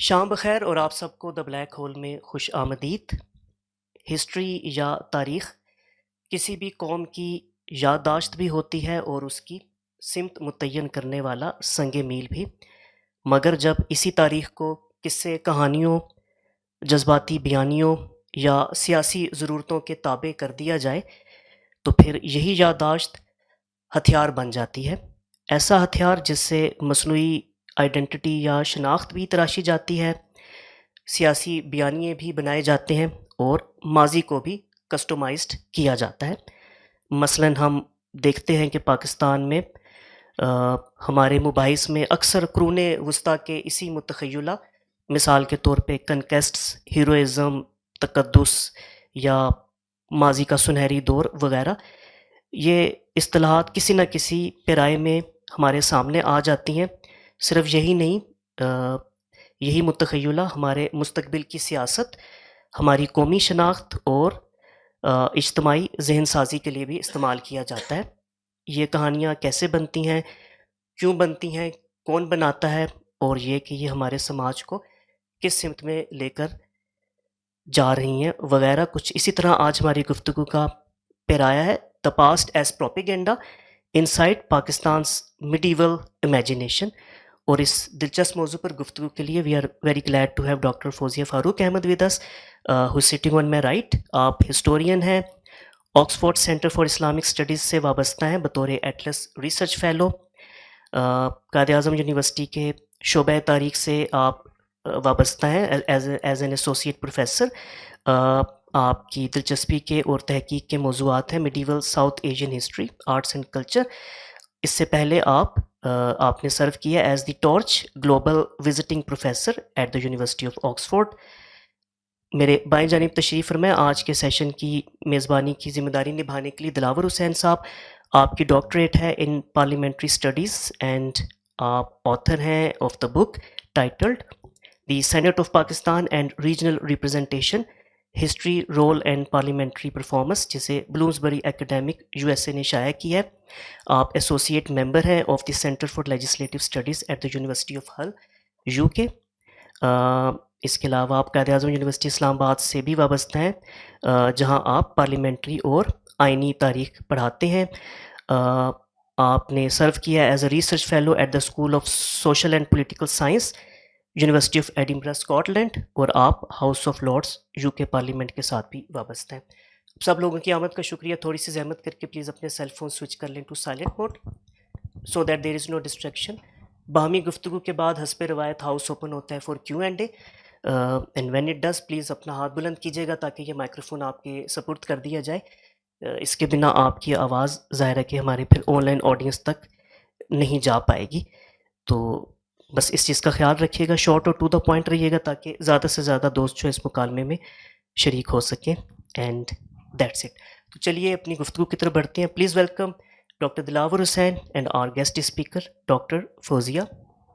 شام بخیر اور آپ سب کو دا بلیک ہول میں خوش آمدید۔ ہسٹری یا تاریخ کسی بھی قوم کی یادداشت بھی ہوتی ہے اور اس کی سمت متعین کرنے والا سنگ میل بھی، مگر جب اسی تاریخ کو قصے کہانیوں، جذباتی بیانیوں یا سیاسی ضرورتوں کے تابع کر دیا جائے تو پھر یہی یادداشت ہتھیار بن جاتی ہے، ایسا ہتھیار جس سے مصنوعی آئیڈینٹی یا شناخت بھی تراشی جاتی ہے، سیاسی بیانیے بھی بنائے جاتے ہیں اور ماضی کو بھی کسٹمائزڈ کیا جاتا ہے۔ مثلاً ہم دیکھتے ہیں کہ پاکستان میں ہمارے مباحث میں اکثر قرون وسطیٰ کے اسی متخیلہ، مثال کے طور پہ کنکیسٹس، ہیروئزم، تقدس یا ماضی کا سنہری دور وغیرہ، یہ اصطلاحات کسی نہ کسی پیرائے میں ہمارے سامنے آ جاتی ہیں۔ صرف یہی نہیں، یہی متخیلہ ہمارے مستقبل کی سیاست، ہماری قومی شناخت اور اجتماعی ذہن سازی کے لیے بھی استعمال کیا جاتا ہے۔ یہ کہانیاں کیسے بنتی ہیں، کیوں بنتی ہیں، کون بناتا ہے، اور یہ کہ یہ ہمارے سماج کو کس سمت میں لے کر جا رہی ہیں وغیرہ، کچھ اسی طرح آج ہماری گفتگو کا پیرایا ہے، the past as propaganda inside Pakistan's medieval imagination۔ اور اس دلچسپ موضوع پر گفتگو کے لیے we are very glad to have Doctor Fauzia Farooq Ahmed with us, who sitting on my right. آپ ہسٹورین ہیں، Oxford Centre for Islamic Studies سے وابستہ ہیں بطور Atlas research fellow, Quaid Azam university کے شعبہ تاریخ سے آپ وابستہ ہیں ایز این ایسوسیٹ پروفیسر۔ آپ کی دلچسپی کے اور تحقیق کے موضوعات ہیں medieval South Asian history, arts and culture. اس سے پہلے آپ نے سرو کیا as the torch global visiting professor at the university of Oxford. میرے بائیں جانب تشریف فرمائے آج کے سیشن کی میزبانی کی ذمہ داری نبھانے کے لیے دلاور حسین صاحب۔ آپ کی ڈاکٹریٹ ہے ان پارلیمنٹری اسٹڈیز اینڈ آپ آتھر ہیں of the book titled the Senate of Pakistan and regional representation, history, role and parliamentary performance, جسے Bloomsbury Academic U S A نے شائع کی ہے۔ آپ ایسوسیٹ ممبر ہیں of the Centre for Legislative Studies at the university of Hull, U K. اس کے علاوہ آپ قائد اعظم یونیورسٹی اسلام آباد سے بھی وابستہ ہیں، جہاں آپ پارلیمنٹری اور آئینی تاریخ پڑھاتے ہیں۔ آپ نے سرو کیا as a research fellow at the School of Social and Political Science, University of Edinburgh, Scotland, اور آپ House of Lords U K Parliament کے ساتھ بھی وابستہ ہیں۔ سب لوگوں کی آمد کا شکریہ۔ تھوڑی سی زحمت کر کے پلیز اپنے سیل فون سوئچ کر لیں to silent mode so that there is no distraction. باہمی گفتگو کے بعد حسب روایت ہاؤس اوپن ہوتا ہے for Q and A, and when it does please اپنا ہاتھ بلند کیجیے گا تاکہ یہ مائکروفون آپ کے سپرد کر دیا جائے۔ اس کے بنا آپ کی آواز ظاہر ہے کہ ہمارے پھر آن لائن آڈینس تک نہیں جا پائے گی، تو بس اس چیز کا خیال رکھیے گا، شارٹ اور ٹو دا پوائنٹ رہیے گا تاکہ زیادہ سے زیادہ دوست جو اس مکالمے میں شریک ہو سکیں، اینڈ دیٹس اٹ۔ تو چلیے اپنی گفتگو کی طرف بڑھتے ہیں۔ Please welcome doctor Dilawar Hussain and our guest speaker doctor Fauzia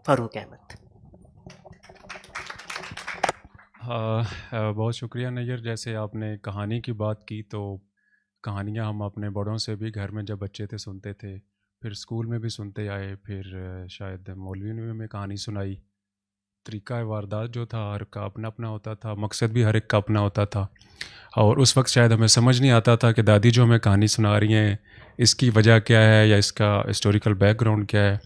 Farooq Ahmed. بہت شکریہ نیئر۔ جیسے آپ نے کہانی کی بات کی، تو کہانیاں ہم اپنے بڑوں سے بھی گھر میں جب بچے تھے سنتے تھے، پھر اسکول میں بھی سنتے آئے، پھر شاید مولوی نے بھی ہمیں کہانی سنائی۔ طریقہ واردات جو تھا ہر کا اپنا اپنا ہوتا تھا، مقصد بھی ہر ایک کا اپنا ہوتا تھا، اور اس وقت شاید ہمیں سمجھ نہیں آتا تھا کہ دادی جو ہمیں کہانی سنا رہی ہیں اس کی وجہ کیا ہے یا اس کا ہسٹوریکل بیک گراؤنڈ کیا ہے،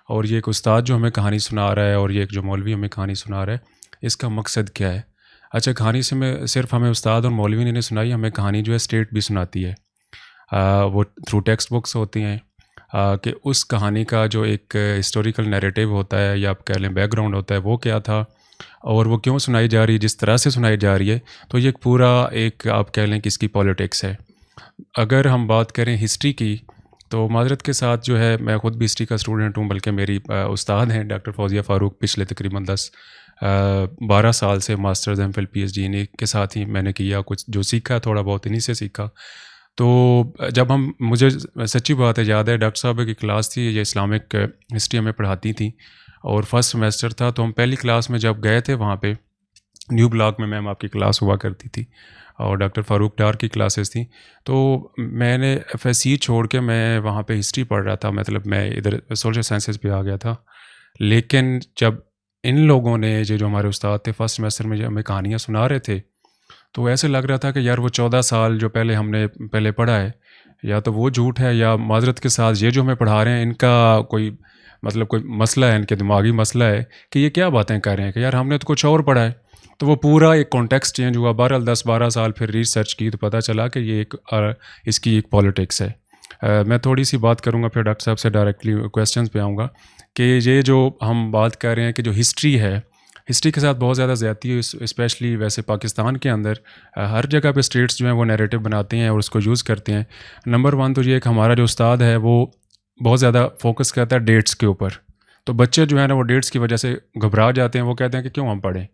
اور یہ ایک استاد جو ہمیں کہانی سنا رہا ہے اور یہ ایک جو مولوی ہمیں کہانی سنا رہا ہے، اس کا مقصد کیا ہے۔ اچھا، کہانی سے میں صرف ہمیں استاد اور مولوی نے نہیں سنائی، ہمیں کہانی جو ہے اسٹیٹ بھی سناتی ہے، وہ تھرو ٹیکسٹ بکس ہوتی ہیں، کہ اس کہانی کا جو ایک ہسٹوریکل نیریٹیو ہوتا ہے یا آپ کہہ لیں بیک گراؤنڈ ہوتا ہے وہ کیا تھا، اور وہ کیوں سنائی جا رہی ہے، جس طرح سے سنائی جا رہی ہے، تو یہ ایک پورا ایک آپ کہہ لیں کہ اس کی پولیٹکس ہے۔ اگر ہم بات کریں ہسٹری کی، تو معذرت کے ساتھ جو ہے میں خود بھی ہسٹری کا اسٹوڈنٹ ہوں، بلکہ میری استاد ہیں ڈاکٹر فوزیہ فاروق، پچھلے تقریباً 12 سال سے masters M Phil P H D انہیں کے ساتھ ہی میں نے کیا، کچھ جو سیکھا تھوڑا بہت انہیں سے سیکھا۔ تو جب مجھے سچی بات ہے یاد ہے، ڈاکٹر صاحب کی کلاس تھی، یہ اسلامک ہسٹری ہمیں پڑھاتی تھیں، اور فرسٹ سیمیسٹر تھا، تو ہم پہلی کلاس میں جب گئے تھے وہاں پہ نیو بلاک میں میم آپ کی کلاس ہوا کرتی تھی، اور ڈاکٹر فاروق ڈار کی کلاسز تھیں، تو میں نے ایف ایس سی چھوڑ کے میں وہاں پہ ہسٹری پڑھ رہا تھا، مطلب میں ادھر سوشل سائنسز پہ آ گیا تھا۔ لیکن جب ان لوگوں نے جو ہمارے استاد تھے فرسٹ سیمسٹر میں جو ہمیں کہانیاں سنا رہے تھے، تو ایسے لگ رہا تھا کہ یار وہ 14 سال جو پہلے ہم نے پہلے پڑھا ہے، یا تو وہ جھوٹ ہے، یا معذرت کے ساتھ یہ جو ہمیں پڑھا رہے ہیں ان کا کوئی مطلب کوئی مسئلہ ہے، ان کے دماغی مسئلہ ہے کہ یہ کیا باتیں کر رہے ہیں، کہ یار ہم نے تو کچھ اور پڑھا ہے. تو وہ پورا ایک کانٹیکسٹ چینج ہوا. بہرحال 10-12 سال پھر ریسرچ کی تو پتہ چلا کہ یہ ایک اس کی ایک پالیٹکس ہے. میں تھوڑی سی بات کروں گا، پھر ڈاکٹر صاحب سے ڈائریکٹلی کویسچنز پہ آؤں گا کہ یہ جو ہم بات کر رہے ہیں کہ جو ہسٹری ہے، ہسٹری کے ساتھ بہت زیادہ زیادتی ہے، اسپیشلی ویسے پاکستان کے اندر ہر جگہ پہ اسٹیٹس جو ہیں وہ نیریٹو بناتے ہیں اور اس کو یوز کرتے ہیں. نمبر 1 تو یہ ہے کہ ہمارا جو استاد ہے وہ بہت زیادہ فوکس کرتا ہے ڈیٹس کے اوپر. تو بچے جو ہیں نا وہ ڈیٹس کی وجہ سے گھبرا جاتے ہیں، وہ کہتے ہیں کہ کیوں ہم پڑھیں.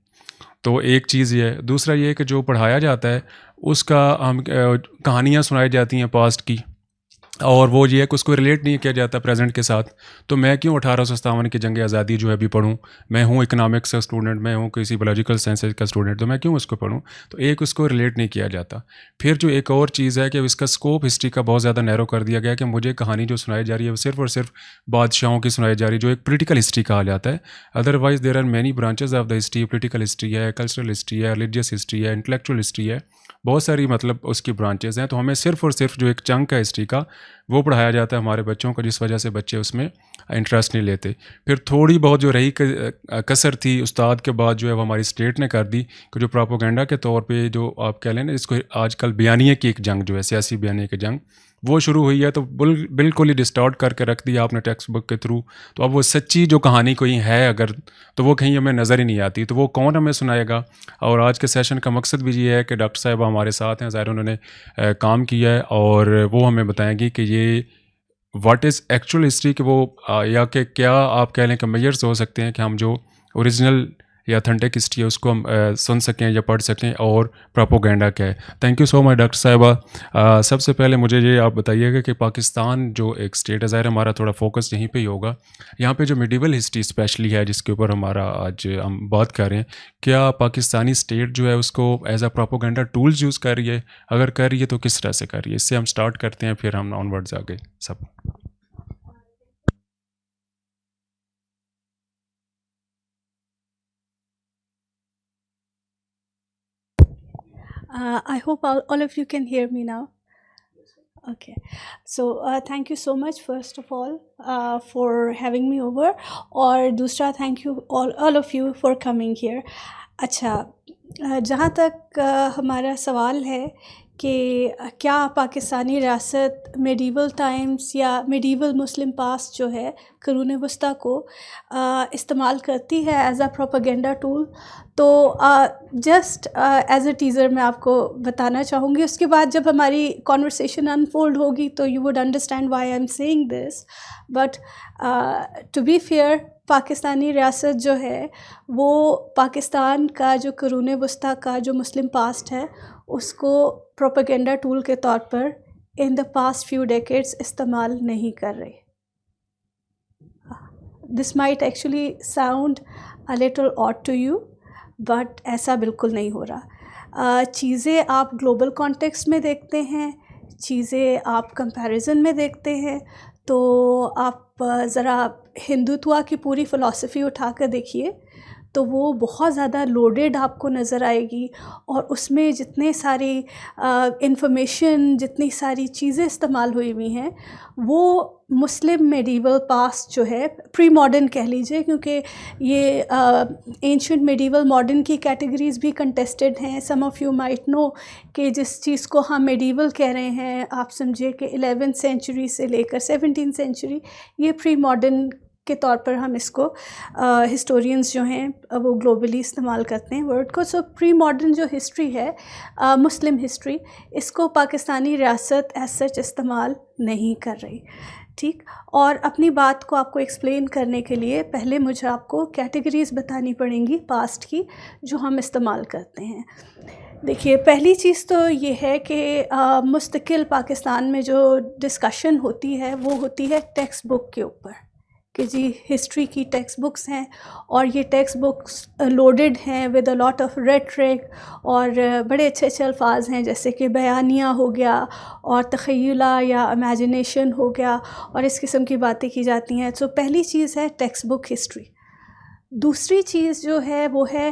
تو ایک چیز یہ ہے. دوسرا یہ ہے کہ جو پڑھایا جاتا ہے اس کا ہم کہانیاں سنائی جاتی ہیں پاسٹ کی، اور وہ یہ ہے کہ اس کو ریلیٹ نہیں کیا جاتا پریزنٹ کے ساتھ. تو میں کیوں 1857 کی جنگ آزادی جو ہے ابھی پڑھوں؟ میں ہوں اکنامکس کا اسٹوڈنٹ، میں ہوں کسی بایولوجیکل سائنسز کا اسٹوڈنٹ، تو میں کیوں اس کو پڑھوں؟ تو ایک اس کو ریلیٹ نہیں کیا جاتا. پھر جو ایک اور چیز ہے کہ اس کا اسکوپ ہسٹری کا بہت زیادہ نیرو کر دیا گیا کہ مجھے کہانی جو سنائی جا رہی ہے وہ صرف اور صرف بادشاہوں کی سنائی جا رہی ہے، جو ایک پولیٹیکل ہسٹری کہا جاتا ہے. Otherwise there are many branches of the history. Political history ہے، کلچرل ہسٹری ہے، ریلیجیس ہسٹری ہے، انٹلیکچوئل ہسٹری ہے، بہت ساری مطلب اس کی برانچز ہیں. تو ہمیں صرف اور صرف جو ایک چنک ہے ہسٹری کا وہ پڑھایا جاتا ہے ہمارے بچوں کو، جس وجہ سے بچے اس میں انٹرسٹ نہیں لیتے. پھر تھوڑی بہت جو رہی کثر تھی استاد کے بعد جو ہے وہ ہماری اسٹیٹ نے کر دی کہ جو پراپوگنڈا کے طور پہ جو آپ کہہ لیں نا، اس کو آج کل بیانیے کی ایک جنگ جو ہے، سیاسی بیانیے کی جنگ وہ شروع ہوئی ہے. تو بالکل ہی ڈسٹارٹ کر کے رکھ دیا آپ نے ٹیکسٹ بک کے تھرو. تو اب وہ سچی جو کہانی کوئی ہے اگر، تو وہ کہیں ہمیں نظر ہی نہیں آتی. تو وہ کون ہمیں سنائے گا؟ اور آج کے سیشن کا مقصد بھی یہ ہے کہ ڈاکٹر صاحبہ ہمارے ساتھ ہیں، ظاہر انہوں نے کام کیا ہے اور وہ ہمیں بتائیں گی کہ یہ واٹ از ایکچوئل ہسٹری، کہ وہ یا کہ کیا آپ کہہ لیں کہ میئرز ہو سکتے ہیں کہ ہم جو اوریجنل یا اتھینٹک ہسٹری ہے اس کو ہم سن سکیں یا پڑھ سکیں، اور پراپوگینڈا کیا ہے. Thank you so much doctor صاحبہ. سب سے پہلے مجھے یہ آپ بتائیے گا کہ پاکستان جو ایک اسٹیٹ ہے، ظاہر ہمارا تھوڑا فوکس یہیں پہ ہی ہوگا، یہاں پہ جو میڈیول ہسٹری اسپیشلی ہے جس کے اوپر ہمارا آج ہم بات کر رہے ہیں، کیا پاکستانی اسٹیٹ جو ہے اس کو ایز اے پراپوگینڈا ٹولز یوز کر رہی ہے؟ اگر کر رہی ہے تو کس طرح سے کر رہی ہے؟ اس سے ہم اسٹارٹ کرتے ہیں، پھر ہم آن ورڈز آگے سب. I hope all of you can hear me now. Okay. So thank you so much, first of all, for having me over. اور دوسرا thank you all of you for coming here. اچھا، جہاں تک ہمارا سوال ہے کہ کیا پاکستانی ریاست میڈیول ٹائمز یا میڈیول مسلم پاسٹ جو ہے قرون وسطیٰ کو استعمال کرتی ہے ایز اے پروپیگنڈا ٹول، تو جسٹ ایز اے ٹیزر میں آپ کو بتانا چاہوں گی. اس کے بعد جب ہماری کانورسیشن انفولڈ ہوگی تو you would understand why I am seeing this. But to be fair, Pakistani ریاست جو ہے وہ پاکستان کا جو قرون وسطیٰ کا جو مسلم پاسٹ ہے اس کو پروپیگنڈا ٹول کے طور پر in the past few decades استعمال نہیں کر رہی. This might actually sound a little odd to you, but ایسا بالکل نہیں ہو رہا. چیزیں آپ گلوبل کانٹیکسٹ میں دیکھتے ہیں، چیزیں آپ کمپیریزن میں دیکھتے ہیں، تو آپ ذرا ہندوتوا کی پوری فلاسفی اٹھا کر دیکھیے تو وہ بہت زیادہ لوڈیڈ آپ کو نظر آئے گی، اور اس میں جتنے ساری انفارمیشن، جتنی ساری چیزیں استعمال ہوئی ہوئی ہیں وہ مسلم میڈیول پاسٹ جو ہے، پری ماڈرن کہہ لیجیے، کیونکہ یہ اینشنٹ میڈیول ماڈرن کی کیٹیگریز بھی کنٹیسٹڈ ہیں. سم آف یو مائٹ نو کہ جس چیز کو ہم میڈیول کہہ رہے ہیں، آپ سمجھے کہ 11th سینچری سے لے کر 17th سینچری، یہ پری ماڈرن کے طور پر ہم اس کو ہسٹورینز جو ہیں وہ گلوبلی استعمال کرتے ہیں ورڈ کو. سو پری ماڈرن جو ہسٹری ہے، مسلم ہسٹری، اس کو پاکستانی ریاست ایز سچ استعمال نہیں کر رہی. ٹھیک، اور اپنی بات کو آپ کو ایکسپلین کرنے کے لیے پہلے مجھے آپ کو کیٹیگریز بتانی پڑیں گی پاسٹ کی جو ہم استعمال کرتے ہیں. دیکھیے، پہلی چیز تو یہ ہے کہ مستقل پاکستان میں جو ڈسکشن ہوتی ہے وہ ہوتی ہے ٹیکسٹ بک کے اوپر، کہ جی ہسٹری کی ٹیکسٹ بکس ہیں اور یہ ٹیکسٹ بکس لوڈڈ ہیں with a lot of rhetoric, اور بڑے اچھے اچھے الفاظ ہیں جیسے کہ بیانیہ ہو گیا اور تخیلہ یا امیجنیشن ہو گیا، اور اس قسم کی باتیں کی جاتی ہیں. سو پہلی چیز ہے ٹیکسٹ بک ہسٹری. دوسری چیز جو ہے وہ ہے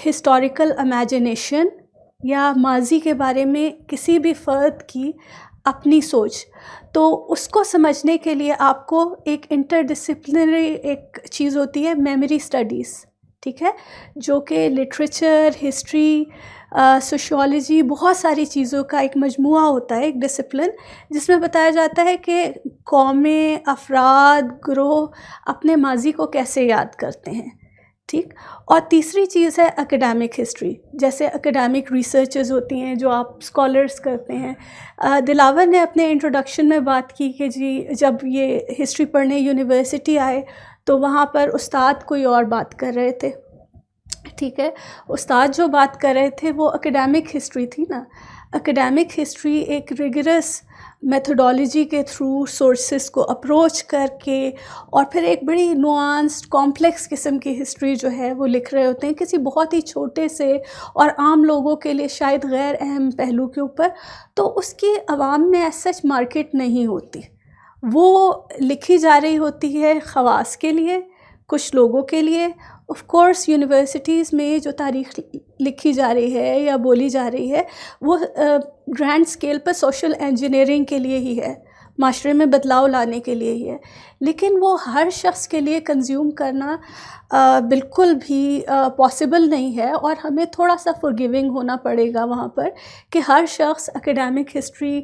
ہسٹوریکل امیجنیشن، یا ماضی کے بارے میں کسی بھی فرد کی اپنی سوچ. تو اس کو سمجھنے کے لیے آپ کو ایک انٹر ڈسپلنری ایک چیز ہوتی ہے میموری اسٹڈیز، ٹھیک ہے، جو کہ لٹریچر، ہسٹری، سوشیولوجی، بہت ساری چیزوں کا ایک مجموعہ ہوتا ہے، ایک ڈسپلن، جس میں بتایا جاتا ہے کہ قومیں، افراد، گروہ اپنے ماضی کو کیسے یاد کرتے ہیں، ٹھیک. اور تیسری چیز ہے اکیڈیمک ہسٹری، جیسے اکیڈیمک ریسرچز ہوتی ہیں جو آپ اسکالرس کرتے ہیں. دلاور نے اپنے انٹروڈکشن میں بات کی کہ جی جب یہ ہسٹری پڑھنے یونیورسٹی آئے تو وہاں پر استاد کوئی اور بات کر رہے تھے، ٹھیک ہے. استاد جو بات کر رہے تھے وہ اکیڈیمک ہسٹری تھی نا. اکیڈیمک ہسٹری ایک ریگرس میتھڈالوجی کے تھرو سورسز کو اپروچ کر کے اور پھر ایک بڑی نوانسڈ کمپلیکس قسم کی ہسٹری جو ہے وہ لکھ رہے ہوتے ہیں کسی بہت ہی چھوٹے سے اور عام لوگوں کے لیے شاید غیر اہم پہلو کے اوپر. تو اس کی عوام میں ایز سچ مارکیٹ نہیں ہوتی، وہ لکھی جا رہی ہوتی ہے خواص کے لیے، کچھ لوگوں کے لیے. آف کورس یونیورسٹیز میں جو تاریخ لکھی جا رہی ہے یا بولی جا رہی ہے وہ گرینڈ اسکیل پر سوشل انجینئرنگ کے لیے ہی ہے، معاشرے میں بدلاؤ لانے کے لیے ہی ہے، لیکن وہ ہر شخص کے لیے کنزیوم کرنا بالکل بھی پاسبل نہیں ہے. اور ہمیں تھوڑا سا forgiving ہونا پڑے گا وہاں پر کہ ہر شخص اکیڈیمک ہسٹری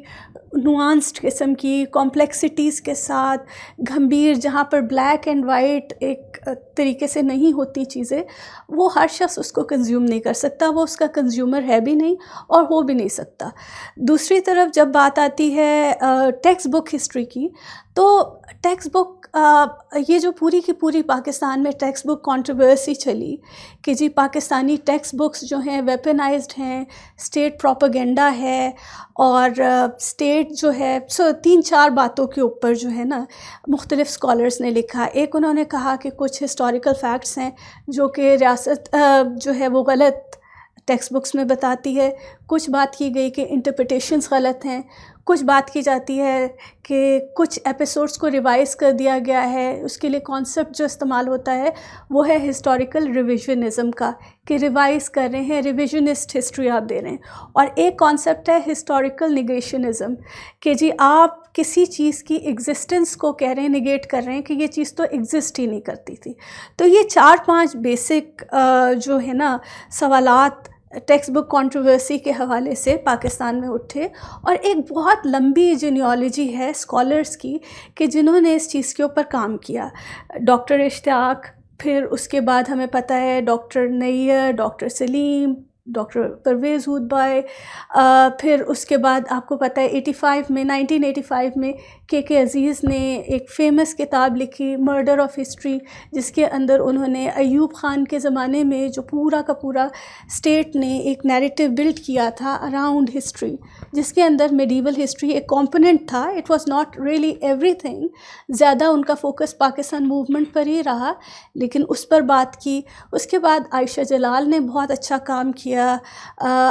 نوانسڈ قسم کی کمپلیکسٹیز کے ساتھ گھمبیر، جہاں پر بلیک اینڈ وائٹ ایک طریقے سے نہیں ہوتی چیزیں، وہ ہر شخص اس کو کنزیوم نہیں کر سکتا، وہ اس کا کنزیومر ہے بھی نہیں اور ہو بھی نہیں سکتا. دوسری طرف جب بات آتی ہے ٹیکسٹ بک ہسٹری کی، تو ٹیکسٹ بک یہ جو پوری کی پوری پاکستان میں ٹیکسٹ بک کنٹروورسی چلی کہ جی پاکستانی ٹیکسٹ بکس جو ہیں ویپنائزڈ ہیں، اسٹیٹ پروپیگنڈا ہے، اور اسٹیٹ جو ہے 3-4 باتوں کے اوپر جو ہے نا مختلف اسکالرس نے لکھا. ایک انہوں نے کہا کہ کچھ ہسٹوریکل فیکٹس ہیں جو کہ ریاست جو ہے وہ غلط ٹیکسٹ بکس میں بتاتی ہے، کچھ بات کی گئی کہ انٹرپریٹیشنز غلط ہیں، کچھ بات کی جاتی ہے کہ کچھ ایپیسوڈس کو ریوائز کر دیا گیا ہے. اس کے لیے کانسیپٹ جو استعمال ہوتا ہے وہ ہے ہسٹوریکل ریویژنزم کا، کہ ریوائز کر رہے ہیں، ریویژنسٹ ہسٹری آپ دے رہے ہیں. اور ایک کانسیپٹ ہے ہسٹوریکل نیگیشنزم، کہ جی آپ کسی چیز کی ایگزسٹنس کو کہہ رہے ہیں، نیگیٹ کر رہے ہیں کہ یہ چیز تو ایگزسٹ ہی نہیں کرتی تھی. تو یہ 4-5 بیسک جو ہے نا سوالات ٹیکسٹ بک کنٹروورسی کے حوالے سے پاکستان میں اٹھے. اور ایک بہت لمبی جینیالوجی ہے اسکالرس کی کہ جنہوں نے اس چیز کے اوپر کام کیا. ڈاکٹر اشتیاق، پھر اس کے بعد ہمیں پتہ ہے ڈاکٹر نیر، ڈاکٹر سلیم، ڈاکٹر پرویز ہود بھائی، پھر اس کے بعد آپ کو پتہ ہے 1985 میں کے عزیز نے ایک فیمس کتاب لکھی مرڈر آف ہسٹری، جس کے اندر انہوں نے ایوب خان کے زمانے میں جو پورا کا پورا اسٹیٹ نے ایک نیریٹو بلڈ کیا تھا اراؤنڈ ہسٹری، جس کے اندر میڈیول ہسٹری ایک کمپوننٹ تھا. It was not really every thing, زیادہ ان کا فوکس پاکستان موومنٹ پر ہی رہا، لیکن اس پر بات کی. اس کے بعد عائشہ جلال نے بہت اچھا کام کیا،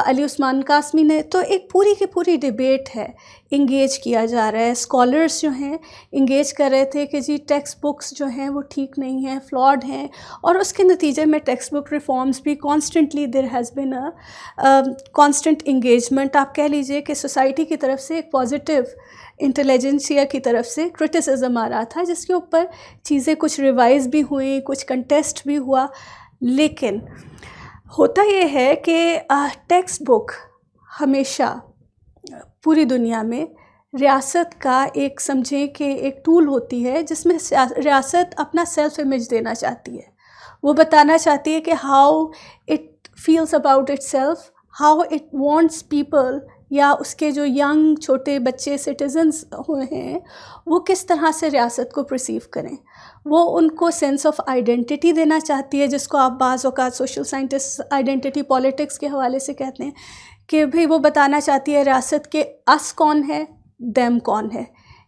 علی عثمان قاسمی نے. تو ایک پوری کی پوری ڈیبیٹ ہے، انگیج کیا جا رہا ہے. اسکالرس جو ہیں انگیج کر رہے تھے کہ جی ٹیکسٹ بکس جو ہیں وہ ٹھیک نہیں ہیں، فلاڈ ہیں، اور اس کے نتیجے میں ٹیکسٹ بک ریفارمز بھی constantly there has been constant engagement. آپ کہہ لیجئے کہ سوسائٹی کی طرف سے ایک پازیٹیو انٹیلیجنسیا کی طرف سے کرٹیسزم آ رہا تھا، جس کے اوپر چیزیں کچھ ریوائز بھی ہوئیں، کچھ کنٹیسٹ بھی ہوا. لیکن ہوتا یہ ہے کہ ٹیکسٹ بک ہمیشہ پوری دنیا میں ریاست کا ایک سمجھیں کہ ایک ٹول ہوتی ہے جس میں ریاست اپنا سیلف امیج دینا چاہتی ہے. وہ بتانا چاہتی ہے کہ how it feels about it self, how it wants people, یا اس کے جو ینگ چھوٹے بچے سٹیزنز ہوئے ہیں وہ کس طرح سے ریاست کو پرسیو کریں. وہ ان کو سینس آف آئیڈینٹی دینا چاہتی ہے، جس کو آپ بعض اوقات سوشل سائنٹسٹ آئیڈینٹی پالیٹکس کے حوالے سے کہتے ہیں، کہ بھئی وہ بتانا چاہتی ہے ریاست کے اس کون ہے، دیم کون ہے،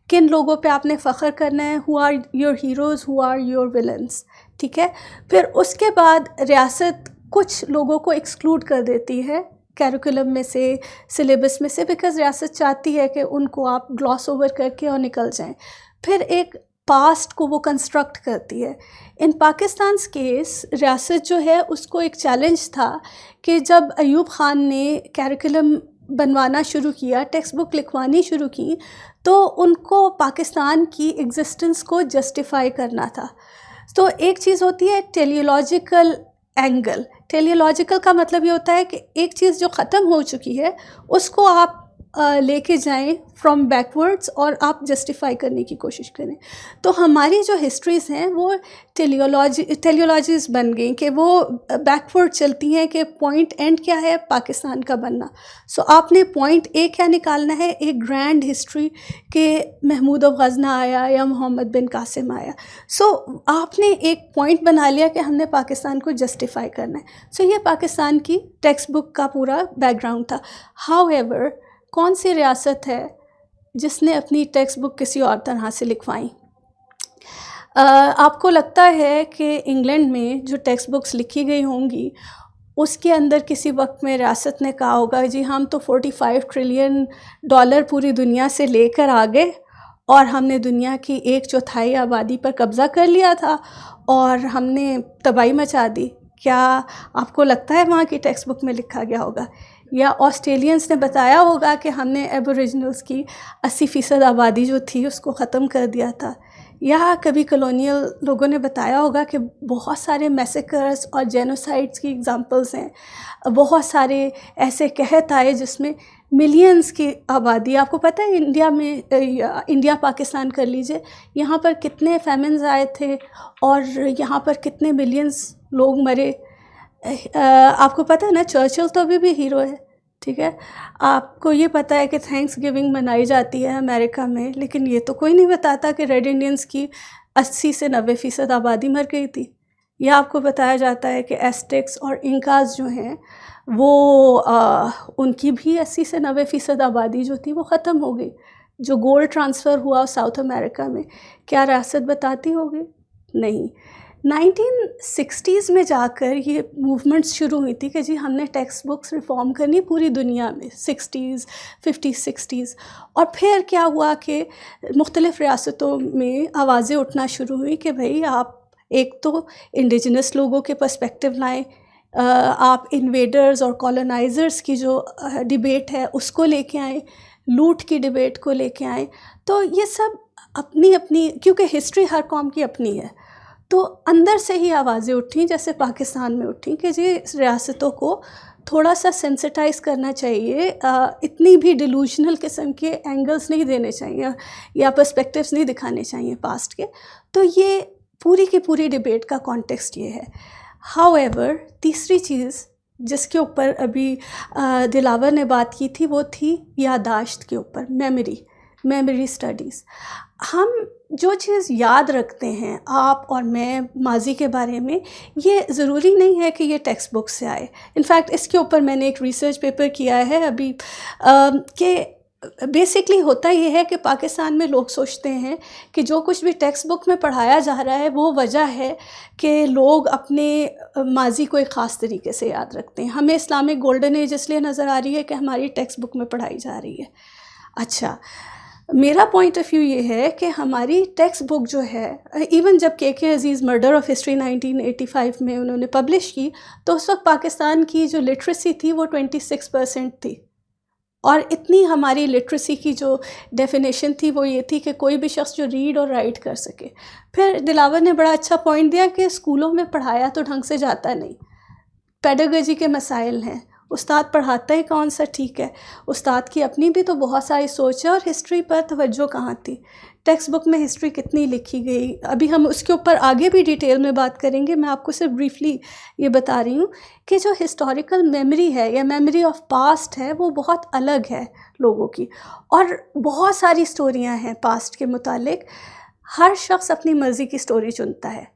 کن لوگوں پہ آپ نے فخر کرنا ہے، who are your heroes, who are your villains. ٹھیک ہے. پھر اس کے بعد ریاست کچھ لوگوں کو ایکسکلوڈ کر دیتی ہے کیریکولم میں سے، سلیبس میں سے، بیکاز ریاست چاہتی ہے کہ ان کو آپ گلاس اوور کر کے اور نکل جائیں. پھر ایک پاسٹ کو وہ کنسٹرکٹ کرتی ہے. ان پاکستان کیس ریاست جو ہے اس کو ایک چیلنج تھا کہ جب ایوب خان نے کیریکولم بنوانا شروع کیا, ٹیکسٹ بک لکھوانی شروع کی, تو ان کو پاکستان کی ایگزسٹنس کو جسٹیفائی کرنا تھا. تو ایک چیز ہوتی ہے ٹیلیولوجیکل اینگل. ٹیلیولوجیکل کا مطلب یہ ہوتا ہے کہ ایک چیز جو ختم ہو چکی ہے اس کو آپ لے کے جائیں فرام بیکورڈس اور آپ جسٹیفائی کرنے کی کوشش کریں. تو ہماری جو ہسٹریز ہیں وہ ٹیلیولوجیز بن گئیں کہ وہ بیکورڈ چلتی ہیں کہ پوائنٹ اینڈ کیا ہے, پاکستان کا بننا. سو آپ نے پوائنٹ اے کیا نکالنا ہے, ایک گرینڈ ہسٹری کہ محمود آف غزنہ آیا یا محمد بن قاسم آیا. سو آپ نے ایک پوائنٹ بنا لیا کہ ہم نے پاکستان کو جسٹیفائی کرنا ہے. سو یہ پاکستان کی ٹیکسٹ بک کا پورا بیک گراؤنڈ تھا. ہاؤ ایور کون سی ریاست ہے جس نے اپنی ٹیکسٹ بک کسی اور طرح سے لکھوائیں؟ آپ کو لگتا ہے کہ انگلینڈ میں جو ٹیکسٹ بکس لکھی گئی ہوں گی اس کے اندر کسی وقت میں ریاست نے کہا ہوگا جی ہم تو $45 ٹریلین پوری دنیا سے لے کر آ گئے اور ہم نے دنیا کی 1/4 آبادی پر قبضہ کر لیا تھا اور ہم نے تباہی مچا دی؟ کیا آپ کو لگتا ہے وہاں کی ٹیکسٹ بک میں لکھا گیا ہوگا؟ یا آسٹریلینس نے بتایا ہوگا کہ ہم نے ایبوریجنلس کی 80% آبادی جو تھی اس کو ختم کر دیا تھا؟ یا کبھی کلونیل لوگوں نے بتایا ہوگا کہ بہت سارے میسیکرز اور جینوسائڈس کی اگزامپلس ہیں, بہت سارے ایسے قحط آئے جس میں ملینز کی آبادی, آپ کو پتہ ہے انڈیا میں, انڈیا پاکستان کر لیجئے, یہاں پر کتنے فیمنز آئے تھے اور یہاں پر کتنے ملینز لوگ مرے. آپ کو پتہ ہے نا چرچل تو ابھی بھی ہیرو ہے, ٹھیک ہے. آپ کو یہ پتہ ہے کہ تھینکس گیونگ منائی جاتی ہے امریکہ میں, لیکن یہ تو کوئی نہیں بتاتا کہ ریڈ انڈینز کی 80 سے 90% آبادی مر گئی تھی. یا آپ کو بتایا جاتا ہے کہ ایسٹیکس اور انکاز جو ہیں وہ ان کی بھی 80 سے 90% آبادی جو تھی وہ ختم ہو گئی. جو گولڈ ٹرانسفر ہوا ساؤتھ امریکہ میں, کیا ریاست بتاتی ہوگی؟ نہیں. 1960s میں جا کر یہ موومنٹس شروع ہوئی تھی کہ جی ہم نے ٹیکسٹ بکس ریفارم کرنی پوری دنیا میں, 60s 50s 60s. اور پھر کیا ہوا کہ مختلف ریاستوں میں آوازیں اٹھنا شروع ہوئی کہ بھئی آپ ایک تو انڈیجنس لوگوں کے پرسپیکٹیو لائیں, آپ انویڈرز اور کالونائزرز کی جو ڈیبیٹ ہے اس کو لے کے آئیں, لوٹ کی ڈیبیٹ کو لے کے آئیں. تو یہ سب اپنی اپنی, کیونکہ ہسٹری ہر قوم کی اپنی ہے, تو اندر سے ہی آوازیں اٹھیں جیسے پاکستان میں اٹھیں کہ جی ریاستوں کو تھوڑا سا سینسٹائز کرنا چاہیے, اتنی بھی ڈیلوژنل قسم کے اینگلز نہیں دینے چاہیے یا پرسپیکٹیوز نہیں دکھانے چاہیے پاسٹ کے. تو یہ پوری کی پوری ڈیبیٹ کا کانٹیکسٹ یہ ہے. ہاؤ ایور تیسری چیز جس کے اوپر ابھی دلاور نے بات کی تھی وہ تھی یادداشت کے اوپر, میموری اسٹڈیز. ہم جو چیز یاد رکھتے ہیں آپ اور میں ماضی کے بارے میں, یہ ضروری نہیں ہے کہ یہ ٹیکسٹ بک سے آئے. انفیکٹ اس کے اوپر میں نے ایک ریسرچ پیپر کیا ہے ابھی کہ بیسکلی ہوتا یہ ہے کہ پاکستان میں لوگ سوچتے ہیں کہ جو کچھ بھی ٹیکسٹ بک میں پڑھایا جا رہا ہے وہ وجہ ہے کہ لوگ اپنے ماضی کو ایک خاص طریقے سے یاد رکھتے ہیں. ہمیں اسلامک گولڈن ایج اس لیے نظر آ رہی ہے کہ ہماری ٹیکسٹ بک میں پڑھائی جا رہی ہے. اچھا, میرا پوائنٹ آف ویو یہ ہے کہ ہماری ٹیکسٹ بک جو ہے, ایون جب کے عزیز مرڈر آف ہسٹری 1985 میں انہوں نے پبلش کی تو اس وقت پاکستان کی جو لٹریسی تھی وہ 26% تھی, اور اتنی ہماری لٹریسی کی جو ڈیفینیشن تھی وہ یہ تھی کہ کوئی بھی شخص جو ریڈ اور رائٹ کر سکے. پھر دلاور نے بڑا اچھا پوائنٹ دیا کہ اسکولوں میں پڑھایا تو ڈھنگ سے جاتا نہیں, پیڈاگوجی کے مسائل ہیں, استاد پڑھاتا ہی کون سا ٹھیک ہے, استاد کی اپنی بھی تو بہت ساری سوچ ہے, اور ہسٹری پر توجہ کہاں تھی. ٹیکسٹ بک میں ہسٹری کتنی لکھی گئی, ابھی ہم اس کے اوپر آگے بھی ڈیٹیل میں بات کریں گے. میں آپ کو صرف بریفلی یہ بتا رہی ہوں کہ جو ہسٹوریکل میموری ہے یا میموری آف پاسٹ ہے وہ بہت الگ ہے لوگوں کی, اور بہت ساری سٹوریاں ہیں پاسٹ کے متعلق. ہر شخص اپنی مرضی کی سٹوری چنتا ہے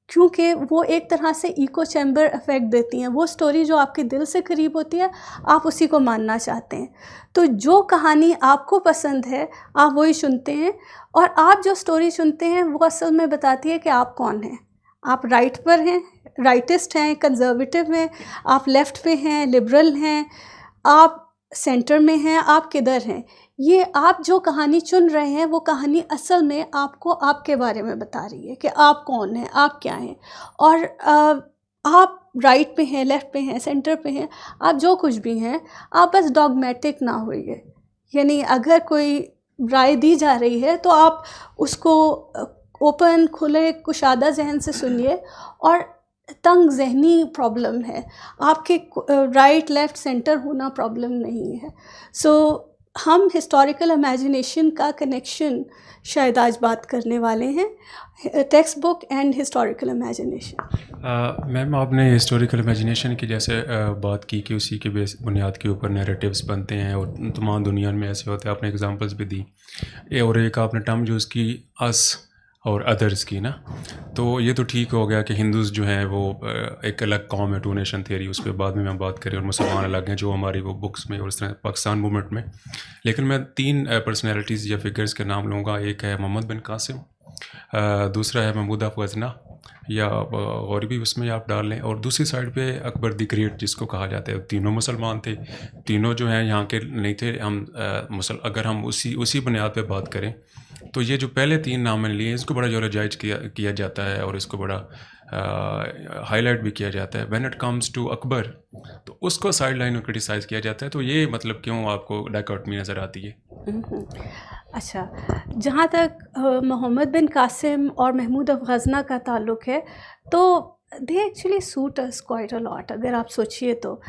کیونکہ وہ ایک طرح سے ایکو چیمبر افیکٹ دیتی ہیں. وہ سٹوری جو آپ کے دل سے قریب ہوتی ہے آپ اسی کو ماننا چاہتے ہیں, تو جو کہانی آپ کو پسند ہے آپ وہی سنتے ہیں, اور آپ جو سٹوری سنتے ہیں وہ اصل میں بتاتی ہے کہ آپ کون ہیں. آپ رائٹ پر ہیں, رائٹسٹ ہیں, کنزرویٹو ہیں, آپ لیفٹ پہ ہیں, لبرل ہیں, آپ سینٹر میں ہیں, آپ کدھر ہیں. یہ آپ جو کہانی چن رہے ہیں وہ کہانی اصل میں آپ کو آپ کے بارے میں بتا رہی ہے کہ آپ کون ہیں، آپ کیا ہیں، اور آپ رائٹ پہ ہیں، لیفٹ پہ ہیں، سینٹر پہ ہیں، آپ جو کچھ بھی ہیں، آپ بس ڈاگمیٹک نہ ہوئیے. یعنی اگر کوئی رائے دی جا رہی ہے تو آپ اس کو اوپن، کھلے، کشادہ ذہن سے سنیے. اور تنگ ذہنی پرابلم ہے، آپ کے رائٹ لیفٹ سینٹر ہونا پرابلم نہیں ہے. سو ہم ہسٹوریکل امیجنیشن کا کنیکشن شاید آج بات کرنے والے ہیں، textbook and historical imagination. Ma'am آپ نے ہسٹوریکل امیجنیشن کی جیسے بات کی کہ اسی کے بنیاد کے اوپر نیریٹیوز بنتے ہیں اور تمام دنیا میں ایسے ہوتے ہیں، آپ نے اگزامپلس بھی دی. اور ایک آپ نے ٹرم یوز کی اس اور ادرس کی نا، تو یہ تو ٹھیک ہو گیا کہ ہندوز جو ہیں وہ ایک الگ قوم ہے، ٹو نیشن تھیوری، اس پہ بعد میں ہم بات کریں، اور مسلمان الگ ہیں جو ہماری وہ بکس میں اور اس طرح پاکستان موومنٹ میں. لیکن میں 3 پرسنالٹیز یا فگرز کے نام لوں گا. ایک ہے محمد بن قاسم، دوسرا ہے محمود آف غزنہ یا غوربی اس میں آپ ڈال لیں، اور دوسری سائڈ پہ اکبر دی گریٹ جس کو کہا جاتا ہے. تینوں مسلمان تھے، تینوں جو ہیں یہاں کے نہیں تھے. ہم اگر ہم اسی بنیاد پہ بات کریں تو یہ جو پہلے 3 نام میں نے لیے اس کو بڑا جائز کیا جاتا ہے اور اس کو بڑا ہائی لائٹ بھی کیا جاتا ہے. وین اٹ کمز ٹو اکبر تو اس کو سائڈ لائن میں کرٹیسائز کیا جاتا ہے. تو یہ مطلب کیوں آپ کو ڈائیکاٹمی نظر آتی ہے؟ اچھا، جہاں تک محمد بن قاسم اور محمود آف غزنہ کا تعلق ہے تو they actually suit us quite a lot. اگر آپ سوچیے تو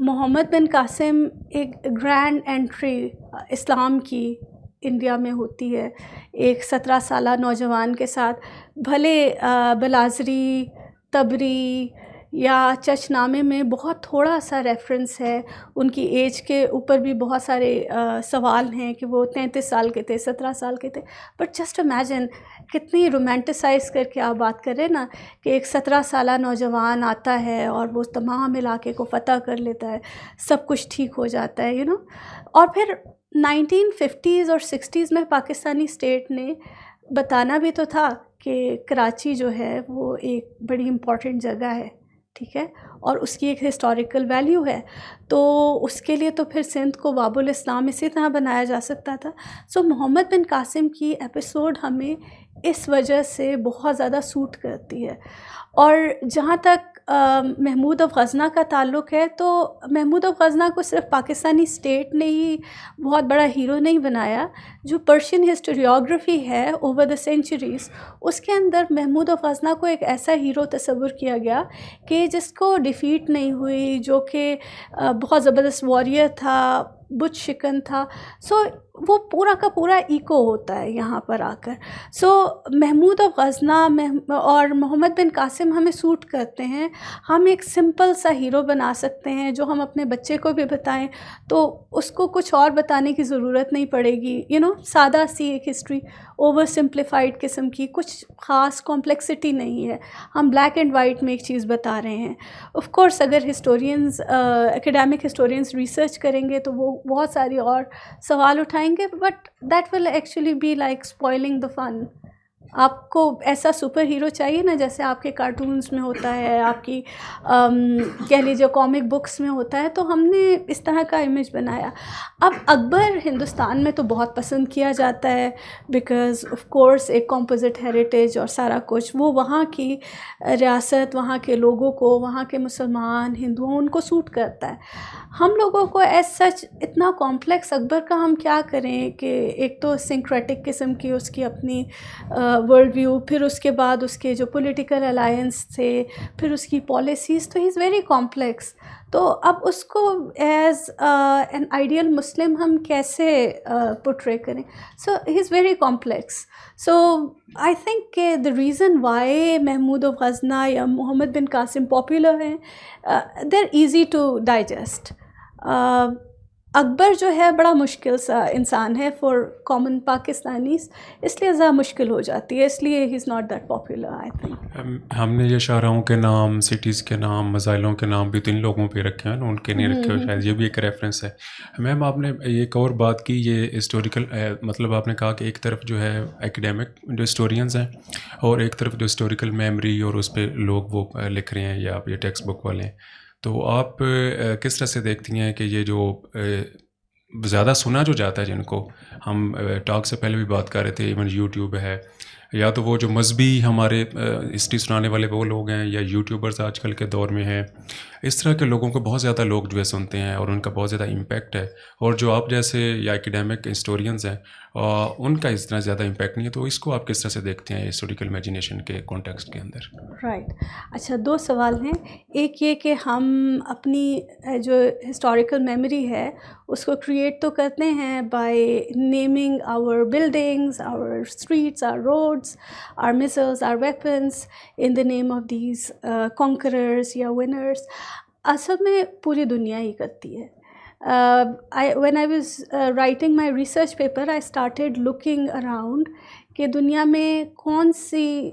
محمد بن قاسم ایک گرینڈ انٹری اسلام کی انڈیا میں ہوتی ہے، ایک 17 سالہ نوجوان کے ساتھ. بھلے بلازری، تبری یا چچ نامے میں بہت تھوڑا سا ریفرنس ہے، ان کی ایج کے اوپر بھی بہت سارے سوال ہیں کہ وہ 33 سال کے تھے، 17 سال کے تھے. بٹ جسٹ امیجن کتنی رومانٹیسائز کر کے آپ بات کر رہے ہیں نا کہ ایک 17 سالہ نوجوان آتا ہے اور وہ تمام علاقے کو فتح کر لیتا ہے، سب کچھ ٹھیک ہو جاتا ہے اور پھر 1950s اور 60s میں پاکستانی اسٹیٹ نے بتانا بھی تو تھا کہ کراچی جو ہے وہ ایک بڑی امپورٹنٹ جگہ ہے، ٹھیک ہے، اور اس کی ایک ہسٹوریکل ویلیو ہے. تو اس کے لیے تو پھر سندھ کو باب الاسلام اسی طرح بنایا جا سکتا تھا. سو محمد بن قاسم کی ایپیسوڈ ہمیں اس وجہ سے بہت زیادہ سوٹ کرتی ہے. اور جہاں تک محمود آف غزنہ کا تعلق ہے تو محمود آف غزنہ کو صرف پاکستانی اسٹیٹ نے ہی بہت بڑا ہیرو نہیں بنایا. جو پرشین ہسٹوریوگرافی ہے اوور دا سینچریز، اس کے اندر محمود آف غزنہ کو ایک ایسا ہیرو تصور کیا گیا کہ جس کو ڈیفیٹ نہیں ہوئی، جو کہ بہت زبردست واریر تھا، بت شکن تھا. سو وہ پورا کا پورا ایکو ہوتا ہے یہاں پر آ کر. سو محمود آف غزنہ اور محمد بن قاسم ہمیں سوٹ کرتے ہیں. ہم ایک سمپل سا ہیرو بنا سکتے ہیں جو ہم اپنے بچے کو بھی بتائیں تو اس کو کچھ اور بتانے کی ضرورت نہیں پڑے گی. سادہ سی ایک ہسٹری، اوور سمپلیفائڈ قسم کی، کچھ خاص کمپلیکسٹی نہیں ہے. ہم بلیک اینڈ وائٹ میں ایک چیز بتا رہے ہیں. آف کورس اگر ہسٹورینز، ایکیڈیمک ہسٹورینز ریسرچ کریں گے تو وہ بہت ساری اور سوال اٹھائیں گے، but that will actually be like spoiling the fun. آپ کو ایسا سپر ہیرو چاہیے نا جیسے آپ کے کارٹونز میں ہوتا ہے، آپ کی کہہ لیجیے کامک بکس میں ہوتا ہے. تو ہم نے اس طرح کا امیج بنایا. اب اکبر ہندوستان میں تو بہت پسند کیا جاتا ہے بیکاز آف کورس ایک کمپوزٹ ہیریٹیج اور سارا کچھ، وہ وہاں کی ریاست، وہاں کے لوگوں کو، وہاں کے مسلمان ہندوؤں ان کو سوٹ کرتا ہے. ہم لوگوں کو ایز سچ اتنا کمپلیکس اکبر کا ہم کیا کریں کہ ایک تو سنکریٹک قسم کی اس کی اپنی ورلڈ ویو، پھر اس کے بعد اس کے جو پولیٹیکل الائنس تھے، پھر اس کی پالیسیز، تو ہی از ویری کمپلیکس. تو اب اس کو ایز این آئیڈیل مسلم ہم کیسے پورٹرے کریں؟ So he is very complex. So I think کہ the reason why Mahmud of Ghazna یا محمد بن قاسم پاپولر ہیں، they are easy to digest. Akbar جو ہے بڑا مشکل سا انسان ہے فار کامن پاکستانیز، اس لیے زیادہ مشکل ہو جاتی ہے، اس لیے he is not that popular I think. ہم نے یہ شاہراہوں کے نام، سٹیز کے نام، مزائلوں کے نام بھی تو ان لوگوں پہ رکھے ہیں نا، ان کے نہیں رکھے ہوئے. شاید یہ بھی ایک ریفرنس ہے. میم آپ نے ایک اور بات کی، یہ ہسٹوریکل، مطلب آپ نے کہا کہ ایک طرف جو ہے ایکیڈیمک جو ہسٹورینز ہیں اور ایک طرف جو ہسٹوریکل میموری اور اس پہ لوگ وہ لکھ رہے ہیں یا یہ ٹیکسٹ بک والے ہیں. تو آپ کس طرح سے دیکھتی ہیں کہ یہ جو زیادہ سنا جو جاتا ہے، جن کو ہم ٹاک سے پہلے بھی بات کر رہے تھے، ایون یوٹیوب ہے، یا تو وہ جو مذہبی ہمارے ہسٹری سنانے والے وہ لوگ ہیں، یا یوٹیوبرز آج کل کے دور میں ہیں، اس طرح کے لوگوں کو بہت زیادہ لوگ جو ہے سنتے ہیں، اور ان کا بہت زیادہ امپیکٹ ہے. اور جو آپ جیسے یا ایکیڈیمک ہسٹورینز ہیں، ان کا اس طرح زیادہ امپیکٹ نہیں ہے. تو اس کو آپ کس طرح سے دیکھتے ہیں ہسٹوریکل امیجینیشن کے کانٹیکسٹ کے اندر؟ رائٹ. اچھا، دو سوال ہیں. ایک یہ کہ ہم اپنی جو ہسٹوریکل میموری ہے اس کو کریٹ تو کرتے ہیں by naming our buildings, our streets, our roads, our missiles، our weapons in the name of these conquerors یا ونرس. اصل میں پوری دنیا ہی کرتی ہے. when I was writing my research paper, I started looking around کہ دنیا میں کون سی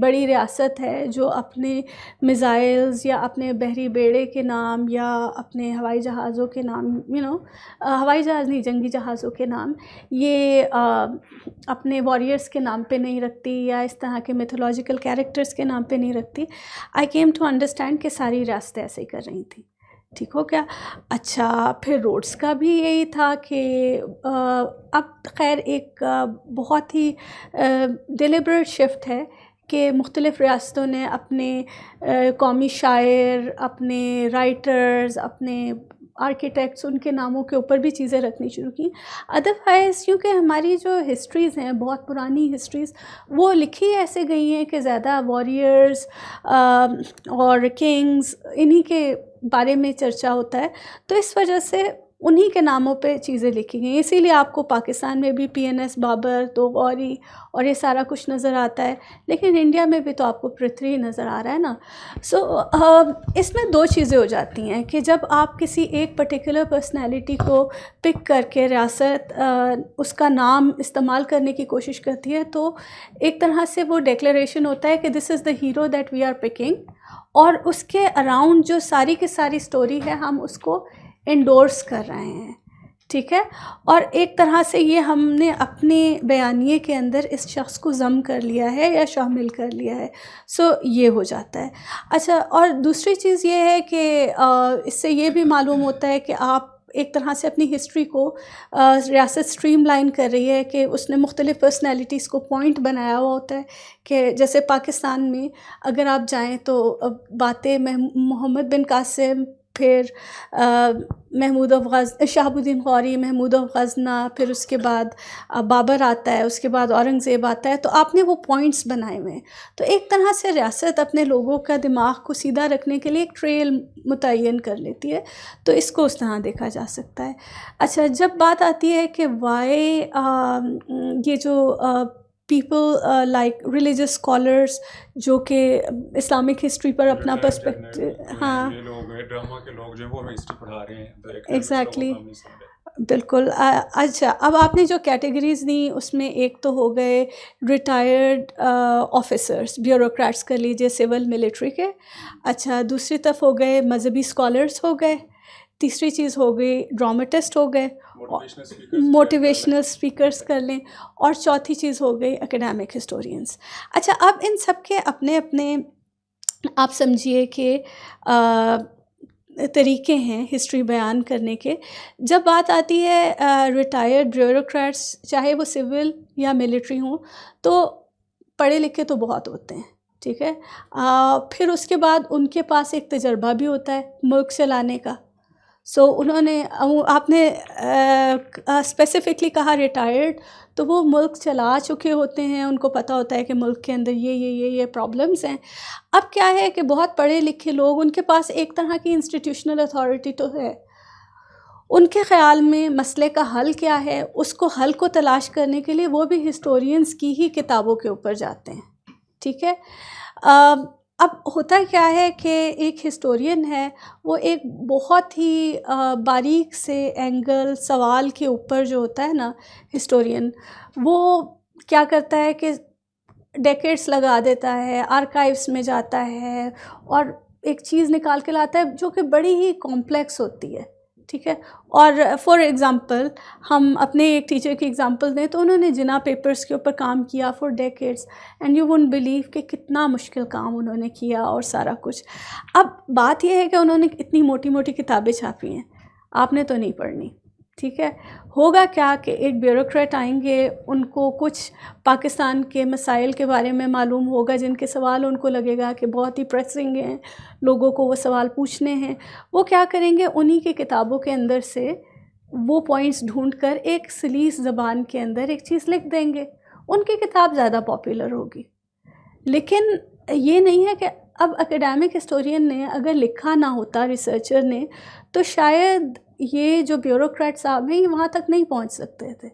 بڑی ریاست ہے جو اپنے میزائلز یا اپنے بحری بیڑے کے نام یا اپنے ہوائی جہازوں کے نام، ہوائی جہاز نہیں، جنگی جہازوں کے نام، یہ اپنے واریئرس کے نام پہ نہیں رکھتی یا اس طرح کے میتھولوجیکل کیریکٹرز کے نام پہ نہیں رکھتی. آئی کیم ٹو انڈرسٹینڈ کہ ساری ریاستیں ایسے ہی کر رہی تھیں. ٹھیک ہو گیا. اچھا، پھر روڈس کا بھی یہی تھا کہ اب خیر ایک بہت ہی ڈیلیبریٹ شفٹ ہے کہ مختلف ریاستوں نے اپنے قومی شاعر، اپنے رائٹرز، اپنے آرکیٹیکٹس، ان کے ناموں کے اوپر بھی چیزیں رکھنی شروع کی. ادروائز کیونکہ ہماری جو ہسٹریز ہیں، بہت پرانی ہسٹریز، وہ لکھی ایسے گئی ہیں کہ زیادہ واریئرز اور کنگز انہی کے بارے میں چرچا ہوتا ہے، تو اس وجہ سے انہی کے ناموں پہ چیزیں لکھی گئی. اسی لیے آپ کو پاکستان میں بھی PNS بابر، تو غوری اور یہ سارا کچھ نظر آتا ہے، لیکن انڈیا میں بھی تو آپ کو پرتھوی نظر آ رہا ہے نا. سو اس میں دو چیزیں ہو جاتی ہیں کہ جب آپ کسی ایک پرٹیکولر پرسنالٹی کو پک کر کے ریاست اس کا نام استعمال کرنے کی کوشش کرتی ہے، تو ایک طرح سے وہ ڈیکلیریشن ہوتا ہے کہ this is the hero that we are picking, اور اس کے اراؤنڈ جو ساری کی ساری سٹوری ہے ہم اس کو انڈورس کر رہے ہیں. ٹھیک ہے. اور ایک طرح سے یہ ہم نے اپنے بیانیے کے اندر اس شخص کو ضم کر لیا ہے یا شامل کر لیا ہے. سو یہ ہو جاتا ہے. اچھا، اور دوسری چیز یہ ہے کہ اس سے یہ بھی معلوم ہوتا ہے کہ آپ ایک طرح سے اپنی ہسٹری کو ریاست سٹریم لائن کر رہی ہے کہ اس نے مختلف پرسنالٹیز کو پوائنٹ بنایا ہوا ہوتا ہے. کہ جیسے پاکستان میں اگر آپ جائیں تو باتیں محمد بن قاسم، پھر Mahmood of Shahab Uddin Ghori, Mahmood of غزنہ، پھر اس کے بعد بابر آتا ہے، اس کے بعد اورنگزیب آتا ہے، تو آپ نے وہ پوائنٹس بنائے ہوئے ہیں. تو ایک طرح سے ریاست اپنے لوگوں کا دماغ کو سیدھا رکھنے کے لیے ایک ٹریل متعین کر لیتی ہے. تو اس کو اس طرح دیکھا جا سکتا ہے. اچھا، جب بات آتی ہے کہ وائی یہ جو پیپل لائک ریلیجس اسکالرس جو کہ اسلامک ہسٹری پر اپنا پرسپیکٹو، ہاں ڈرامہ کے لوگ جو وہ ہسٹری پڑھا رہے ہیں، ایگزیکٹلی، بالکل. اچھا، اب آپ نے جو کیٹیگریز دیں اس میں ایک تو ہو گئے ریٹائرڈ آفیسرس، بیوروکریٹس کر لیجیے، سول ملٹری کے. اچھا، دوسری طرف ہو گئے مذہبی اسکالرس ہو گئے. تیسری چیز ہو گئی ڈرامٹسٹ ہو گئے، موٹیویشنل اسپیکرس کر لیں. اور چوتھی چیز ہو گئی اکیڈیمک ہسٹورینس. اچھا، اب ان سب کے اپنے اپنے آپ سمجھیے کہ طریقے ہیں ہسٹری بیان کرنے کے. جب بات آتی ہے ریٹائرڈ بیوروکریٹس، چاہے وہ سول یا ملٹری ہوں، تو پڑھے لکھے تو بہت ہوتے ہیں. ٹھیک ہے. پھر اس کے بعد ان کے پاس ایک تجربہ بھی ہوتا ہے ملک چلانے کا. سو انہوں نے، آپ نے اسپیسیفکلی کہا ریٹائرڈ، تو وہ ملک چلا چکے ہوتے ہیں، ان کو پتہ ہوتا ہے کہ ملک کے اندر یہ پرابلمس ہیں. اب کیا ہے کہ بہت پڑھے لکھے لوگ، ان کے پاس ایک طرح کی انسٹیٹیوشنل اتھارٹی تو ہے. ان کے خیال میں مسئلے کا حل کیا ہے، اس کو حل کو تلاش کرنے کے لیے وہ بھی ہسٹورینز کی ہی کتابوں کے اوپر جاتے ہیں. ٹھیک ہے. اب ہوتا کیا ہے کہ ایک ہسٹورین ہے، وہ ایک بہت ہی باریک سے اینگل سوال کے اوپر جو ہوتا ہے نا ہسٹورین، وہ کیا کرتا ہے کہ ڈیکیڈس لگا دیتا ہے، آرکائیوز میں جاتا ہے اور ایک چیز نکال کے لاتا ہے جو کہ بڑی ہی کمپلیکس ہوتی ہے. ٹھیک ہے. اور فار ایگزامپل ہم اپنے ایک ٹیچر کی ایگزامپل دیں تو انہوں نے جنا پیپرز کے اوپر کام کیا for decades, and you won't blue کہ کتنا مشکل کام انہوں نے کیا اور سارا کچھ. اب بات یہ ہے کہ انہوں نے اتنی موٹی موٹی کتابیں چھاپی ہیں، آپ نے تو نہیں پڑھنی. ٹھیک ہے. ہوگا کیا کہ ایک بیوروکریٹ آئیں گے, ان کو کچھ پاکستان کے مسائل کے بارے میں معلوم ہوگا, جن کے سوال ان کو لگے گا کہ بہت ہی پریسنگ ہیں, لوگوں کو وہ سوال پوچھنے ہیں. وہ کیا کریں گے, انہی کی کتابوں کے اندر سے وہ پوائنٹس ڈھونڈ کر ایک سلیس زبان کے اندر ایک چیز لکھ دیں گے. ان کی کتاب زیادہ پاپولر ہوگی. لیکن یہ نہیں ہے کہ اب اکیڈیمک ہسٹورین نے اگر لکھا نہ ہوتا, ریسرچر نے, تو شاید یہ جو بیوروکریٹ صاحب ہیں یہ وہاں تک نہیں پہنچ سکتے تھے.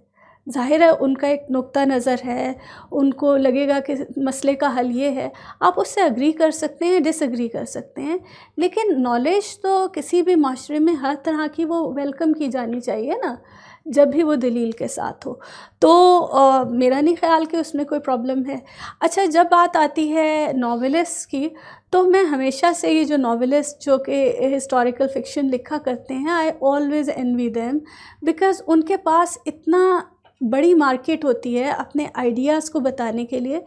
ظاہر ہے ان کا ایک نقطہ نظر ہے, ان کو لگے گا کہ مسئلے کا حل یہ ہے. آپ اس سے اگری کر سکتے ہیں, ڈس اگری کر سکتے ہیں, لیکن نالج تو کسی بھی معاشرے میں ہر طرح کی وہ ویلکم کی جانی چاہیے نا, جب بھی وہ دلیل کے ساتھ ہو. تو میرا نہیں خیال کہ اس میں کوئی پرابلم ہے. اچھا, جب بات آتی ہے ناولسٹ کی, تو میں ہمیشہ سے یہ جو ناولسٹ جو کہ ہسٹوریکل فکشن لکھا کرتے ہیں, I always envy them, because ان کے پاس اتنا بڑی مارکیٹ ہوتی ہے اپنے آئیڈیاز کو بتانے کے لیے.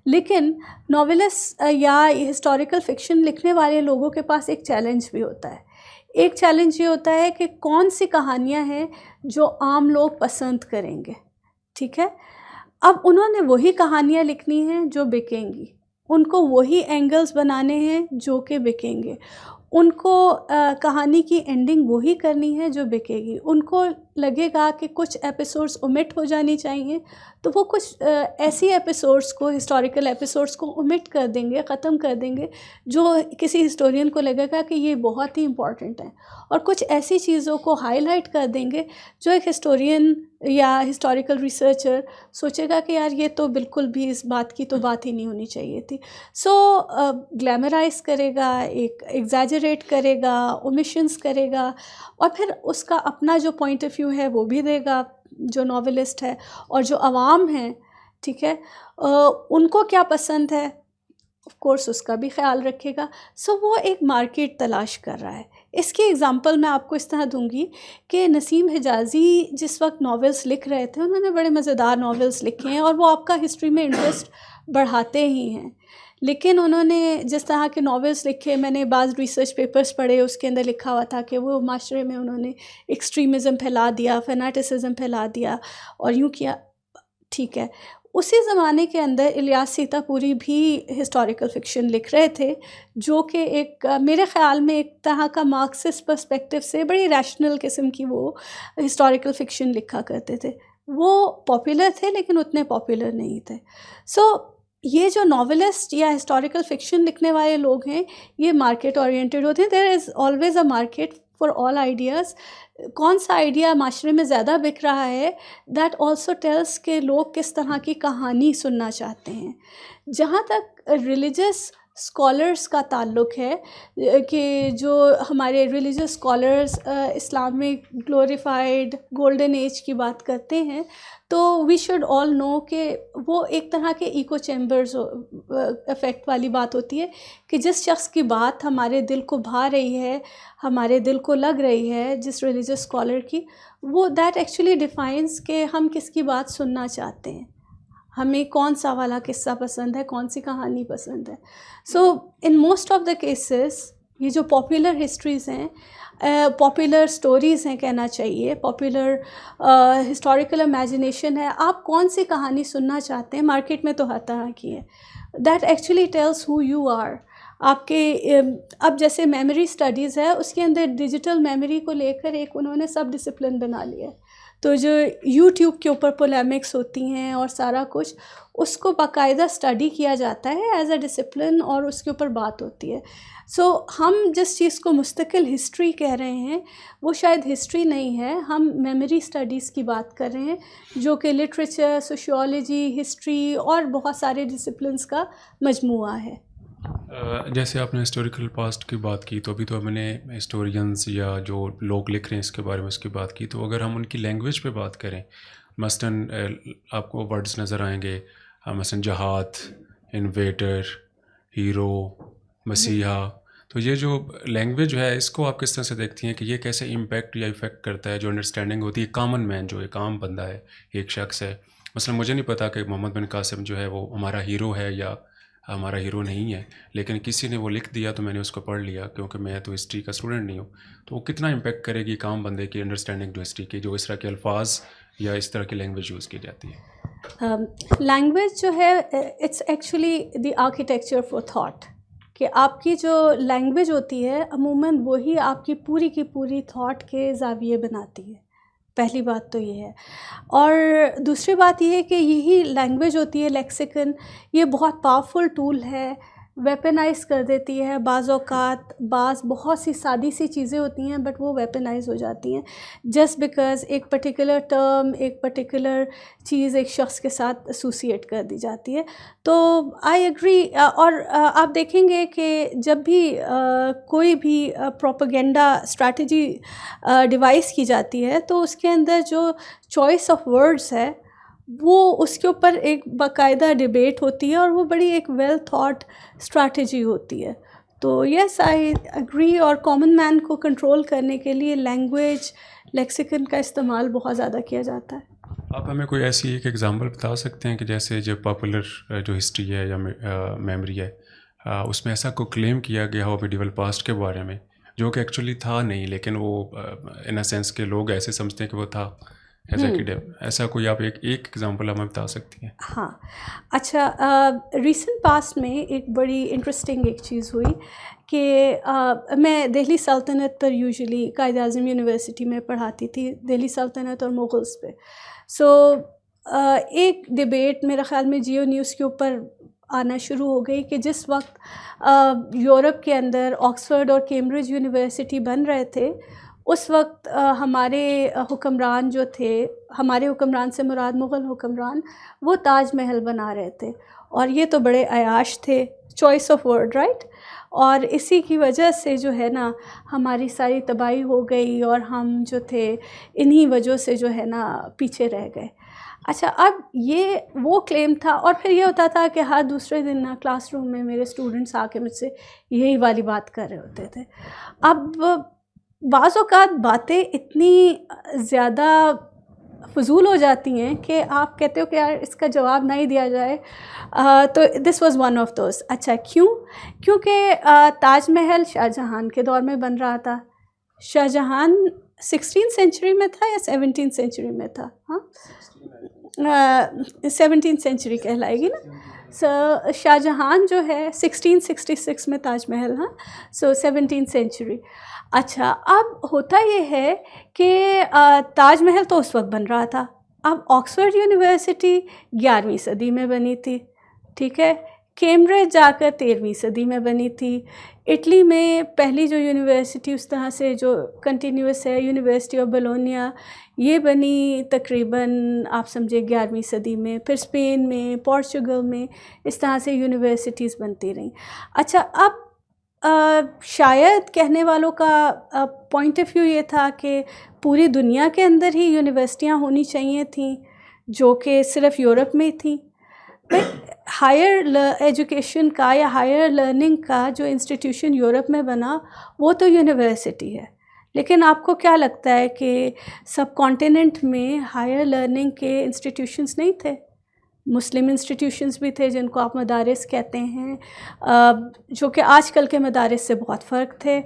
لیکن ناولسٹ یا ہسٹوریکل فکشن لکھنے والے لوگوں کے پاس ایک چیلنج بھی ہوتا ہے. ایک چیلنج یہ ہوتا ہے کہ کون سی کہانیاں ہیں جو عام لوگ پسند کریں گے. ٹھیک ہے, اب انہوں نے وہی کہانیاں لکھنی ہیں جو بکیں گی, ان کو وہی اینگلز بنانے ہیں جو کہ بکیں گے, ان کو کہانی کی اینڈنگ وہی کرنی ہے جو بکے گی. ان کو لگے گا کہ کچھ ایپیسوڈز اومٹ ہو جانی چاہیے, تو وہ کچھ ایسی ایپیسوڈز کو, ہسٹوریکل ایپیسوڈز کو اومٹ کر دیں گے, ختم کر دیں گے, جو کسی ہسٹورین کو لگے گا کہ یہ بہت ہی امپورٹنٹ ہیں, اور کچھ ایسی چیزوں کو ہائی لائٹ کر دیں گے جو ایک ہسٹورین یا ہسٹوریکل ریسرچر سوچے گا کہ یار یہ تو بالکل بھی اس بات کی تو بات ہی نہیں ہونی چاہیے تھی. سو گلیمرائز کرے گا, ایک ایگزیجریٹ کرے گا, اومیشنز کرے گا, اور پھر اس کا اپنا جو پوائنٹ آف ویو ہے وہ بھی دے گا جو ناولسٹ ہے. اور جو عوام ہیں, ٹھیک ہے, ان کو کیا پسند ہے, آف کورس اس کا بھی خیال رکھے گا. سو وہ ایک مارکیٹ تلاش کر رہا ہے. اس کی ایگزامپل میں آپ کو اس طرح دوں گی کہ نسیم حجازی جس وقت ناولس لکھ رہے تھے, انہوں نے بڑے مزیدار ناولس لکھے ہیں, اور وہ آپ کا ہسٹری میں انٹرسٹ بڑھاتے ہی ہیں. لیکن انہوں نے جس طرح کے ناولس لکھے, میں نے بعض ریسرچ پیپرز پڑھے, اس کے اندر لکھا ہوا تھا کہ وہ معاشرے میں انہوں نے ایکسٹریمزم پھیلا دیا, فینیٹسزم پھیلا دیا, اور یوں کیا. ٹھیک ہے, اسی زمانے کے اندر الیاس سیتا پوری بھی ہسٹوریکل فکشن لکھ رہے تھے, جو کہ ایک میرے خیال میں ایک طرح کا مارکسسٹ پرسپیکٹیو سے بڑی ریشنل قسم کی وہ ہسٹوریکل فکشن لکھا کرتے تھے. وہ پاپولر تھے لیکن اتنے پاپولر نہیں تھے. سو یہ جو ناولسٹ یا ہسٹوریکل فکشن لکھنے والے لوگ ہیں, یہ مارکیٹ اورینٹیڈ ہوتے ہیں. There is always a market for all ideas. کون سا آئیڈیا معاشرے میں زیادہ بک رہا ہے, دیٹ آلسو ٹیلس کہ لوگ کس طرح کی کہانی سننا چاہتے ہیں. جہاں تک ریلیجس اسکالرس کا تعلق ہے, کہ جو ہمارے religious scholars Islamic glorified golden age کی بات کرتے ہیں, تو وی شوڈ آل نو کہ وہ ایک طرح کے ایکو چیمبرز افیکٹ والی بات ہوتی ہے, کہ جس شخص کی بات ہمارے دل کو بھا رہی ہے, ہمارے دل کو لگ رہی ہے, جس ریلیجس اسکالر کی, وہ دیٹ ایکچولی ڈیفائنس کہ ہم کس کی بات سننا چاہتے ہیں, ہمیں کون سا والا قصہ پسند ہے, کون سی کہانی پسند ہے. So in most of the cases یہ جو پاپولر ہسٹریز ہیں, پاپولر سٹوریز ہیں کہنا چاہیے, پاپولر ہسٹوریکل امیجنیشن ہے, آپ کون سی کہانی سننا چاہتے ہیں, مارکیٹ میں تو ہر طرح کی ہے. That actually tells who you are. آپ کے اب جیسے میموری اسٹڈیز ہے, اس کے اندر ڈیجیٹل میموری کو لے کر ایک انہوں نے سب ڈسپلن بنا لیا ہے. تو جو یوٹیوب کے اوپر پولیمکس ہوتی ہیں اور سارا کچھ, اس کو باقاعدہ اسٹڈی کیا جاتا ہے ایز اے ڈسپلن, اور اس کے اوپر بات ہوتی ہے. سو ہم جس چیز کو مستقل ہسٹری کہہ رہے ہیں, وہ شاید ہسٹری نہیں ہے, ہم میموری اسٹڈیز کی بات کر رہے ہیں, جو کہ لٹریچر, سوشیولوجی, ہسٹری اور بہت سارے ڈسپلنس کا مجموعہ ہے. جیسے آپ نے ہسٹوریکل پاسٹ کی بات کی, تو ابھی تو ہم نے ہسٹورینز یا جو لوگ لکھ رہے ہیں اس کے بارے میں اس کی بات کی, تو اگر ہم ان کی لینگویج پہ بات کریں, مثلاً آپ کو ورڈز نظر آئیں گے, مثلاً جہاد, انویٹر, ہیرو, مسیحا. تو یہ جو لینگویج ہے, اس کو آپ کس طرح سے دیکھتی ہیں کہ یہ کیسے امپیکٹ یا افیکٹ کرتا ہے جو انڈرسٹینڈنگ ہوتی ہے کامن مین, جو ایک عام بندہ ہے, ایک شخص ہے. مثلاً مجھے نہیں پتا کہ محمد بن قاسم جو ہے وہ ہمارا ہیرو ہے یا ہمارا ہیرو نہیں ہے، لیکن کسی نے وہ لکھ دیا تو میں نے اس کو پڑھ لیا، کیونکہ میں تو ہسٹری کا اسٹوڈنٹ نہیں ہوں. تو وہ کتنا امپیکٹ کرے گی عام بندے کی انڈرسٹینڈنگ جو ہسٹری کی، جو اس طرح کے الفاظ یا اس طرح کی لینگویج یوز کی جاتی ہے؟ لینگویج جو ہے it's actually the architecture for thought, کہ آپ کی جو لینگویج ہوتی ہے عموماً وہی آپ کی پوری تھاٹ کے زاویے بناتی ہے. پہلی بات تو یہ ہے. اور دوسری بات یہ ہے کہ یہی لینگویج ہوتی ہے، لیکسیکن، یہ بہت پاورفل ٹول ہے، ویپنائز کر دیتی ہے. بعض اوقات بہت سی سادی سی چیزیں ہوتی ہیں بٹ وہ ویپنائز ہو جاتی ہیں جسٹ بیکاز ایک پرٹیکولر ٹرم، ایک پرٹیکولر چیز ایک شخص کے ساتھ ایسوسیٹ کر دی جاتی ہے. تو آئی ایگری. اور آپ دیکھیں گے کہ جب بھی کوئی بھی پروپیگنڈا اسٹریٹجی ڈیوائس کی جاتی ہے تو اس کے اندر جو چوائس آف ورڈز ہے وہ اس کے اوپر ایک باقاعدہ ڈبیٹ ہوتی ہے اور وہ بڑی ایک ویل تھاٹ اسٹریٹجی ہوتی ہے. تو یس آئی اگری. اور کامن مین کو کنٹرول کرنے کے لیے لینگویج، لیکسیکن کا استعمال بہت زیادہ کیا جاتا ہے. آپ ہمیں کوئی ایسی ایک ایگزامپل بتا سکتے ہیں کہ جیسے جو پاپولر جو ہسٹری ہے یا میموری ہے اس میں ایسا کوئی کلیم کیا گیا ہو میڈیول پاسٹ کے بارے میں جو کہ ایکچولی تھا نہیں، لیکن وہ ان اے سینس کے لوگ ایسے سمجھتے ہیں کہ وہ تھا، ایسا کوئی آپ ایک ایگزامپل ہمیں بتا سکتی ہیں؟ ہاں اچھا، ریسنٹ پاسٹ میں ایک بڑی انٹرسٹنگ ایک چیز ہوئی کہ میں دہلی سلطنت پر یوزلی قائد اعظم یونیورسٹی میں پڑھاتی تھی، دہلی سلطنت اور مغلز پہ. سو ایک ڈبیٹ میرے خیال میں جیو نیوز کے اوپر آنا شروع ہو گئی کہ جس وقت یورپ کے اندر آکسفورڈ اور کیمبرج یونیورسٹی بن رہے تھے اس وقت ہمارے حکمران جو تھے، ہمارے حکمران سے مراد مغل حکمران، وہ تاج محل بنا رہے تھے اور یہ تو بڑے عیاش تھے. Choice of word, right. اور اسی کی وجہ سے جو ہے نا ہماری ساری تباہی ہو گئی اور ہم جو تھے انہی وجہ سے جو ہے نا پیچھے رہ گئے. اچھا، اب یہ وہ کلیم تھا اور پھر یہ ہوتا تھا کہ ہر دوسرے دن نا کلاس روم میں میرے اسٹوڈنٹس آ کے مجھ سے یہی والی بات کر رہے ہوتے تھے. اب بعض اوقات باتیں اتنی زیادہ فضول ہو جاتی ہیں کہ آپ کہتے ہو کہ یار اس کا جواب نہیں دیا جائے. تو this was one of those. اچھا، کیونکہ تاج محل شاہ جہان کے دور میں بن رہا تھا. شاہ جہان 16 سینچری میں تھا یا 17 سینچری میں تھا؟ ہاں 17 سینچری کہلائے گی نا. شاہ جہان جو ہے 1666 میں تاج محل، ہاں. سو 17 سینچری. اچھا، اب ہوتا یہ ہے کہ تاج محل تو اس وقت بن رہا تھا. اب آکسفورڈ یونیورسٹی 11ویں صدی میں بنی تھی، ٹھیک ہے. کیمبرج جا کر 13ویں صدی میں بنی تھی. اٹلی میں پہلی جو یونیورسٹی اس طرح سے جو کنٹینیوس ہے، یونیورسٹی آف بولونیا، یہ بنی تقریباً آپ سمجھے 11ویں صدی میں. پھر اسپین میں، پورچوگل میں اس طرح سے یونیورسٹیز بنتی رہیں. اچھا، اب شاید کہنے والوں کا پوائنٹ آف ویو یہ تھا کہ پوری دنیا کے اندر ہی یونیورسٹیاں ہونی چاہیے تھیں جو کہ صرف یورپ میں تھیں. ہائر ایجوکیشن کا یا ہائر لرننگ کا جو انسٹیٹیوشن یورپ میں بنا وہ تو یونیورسٹی ہے، لیکن آپ کو کیا لگتا ہے کہ سب کانٹیننٹ میں ہائر لرننگ کے انسٹیٹیوشنز نہیں تھے؟ مسلم انسٹیٹیوشنز بھی تھے جن کو آپ مدارس کہتے ہیں، جو کہ آج کل کے مدارس سے بہت فرق تھے.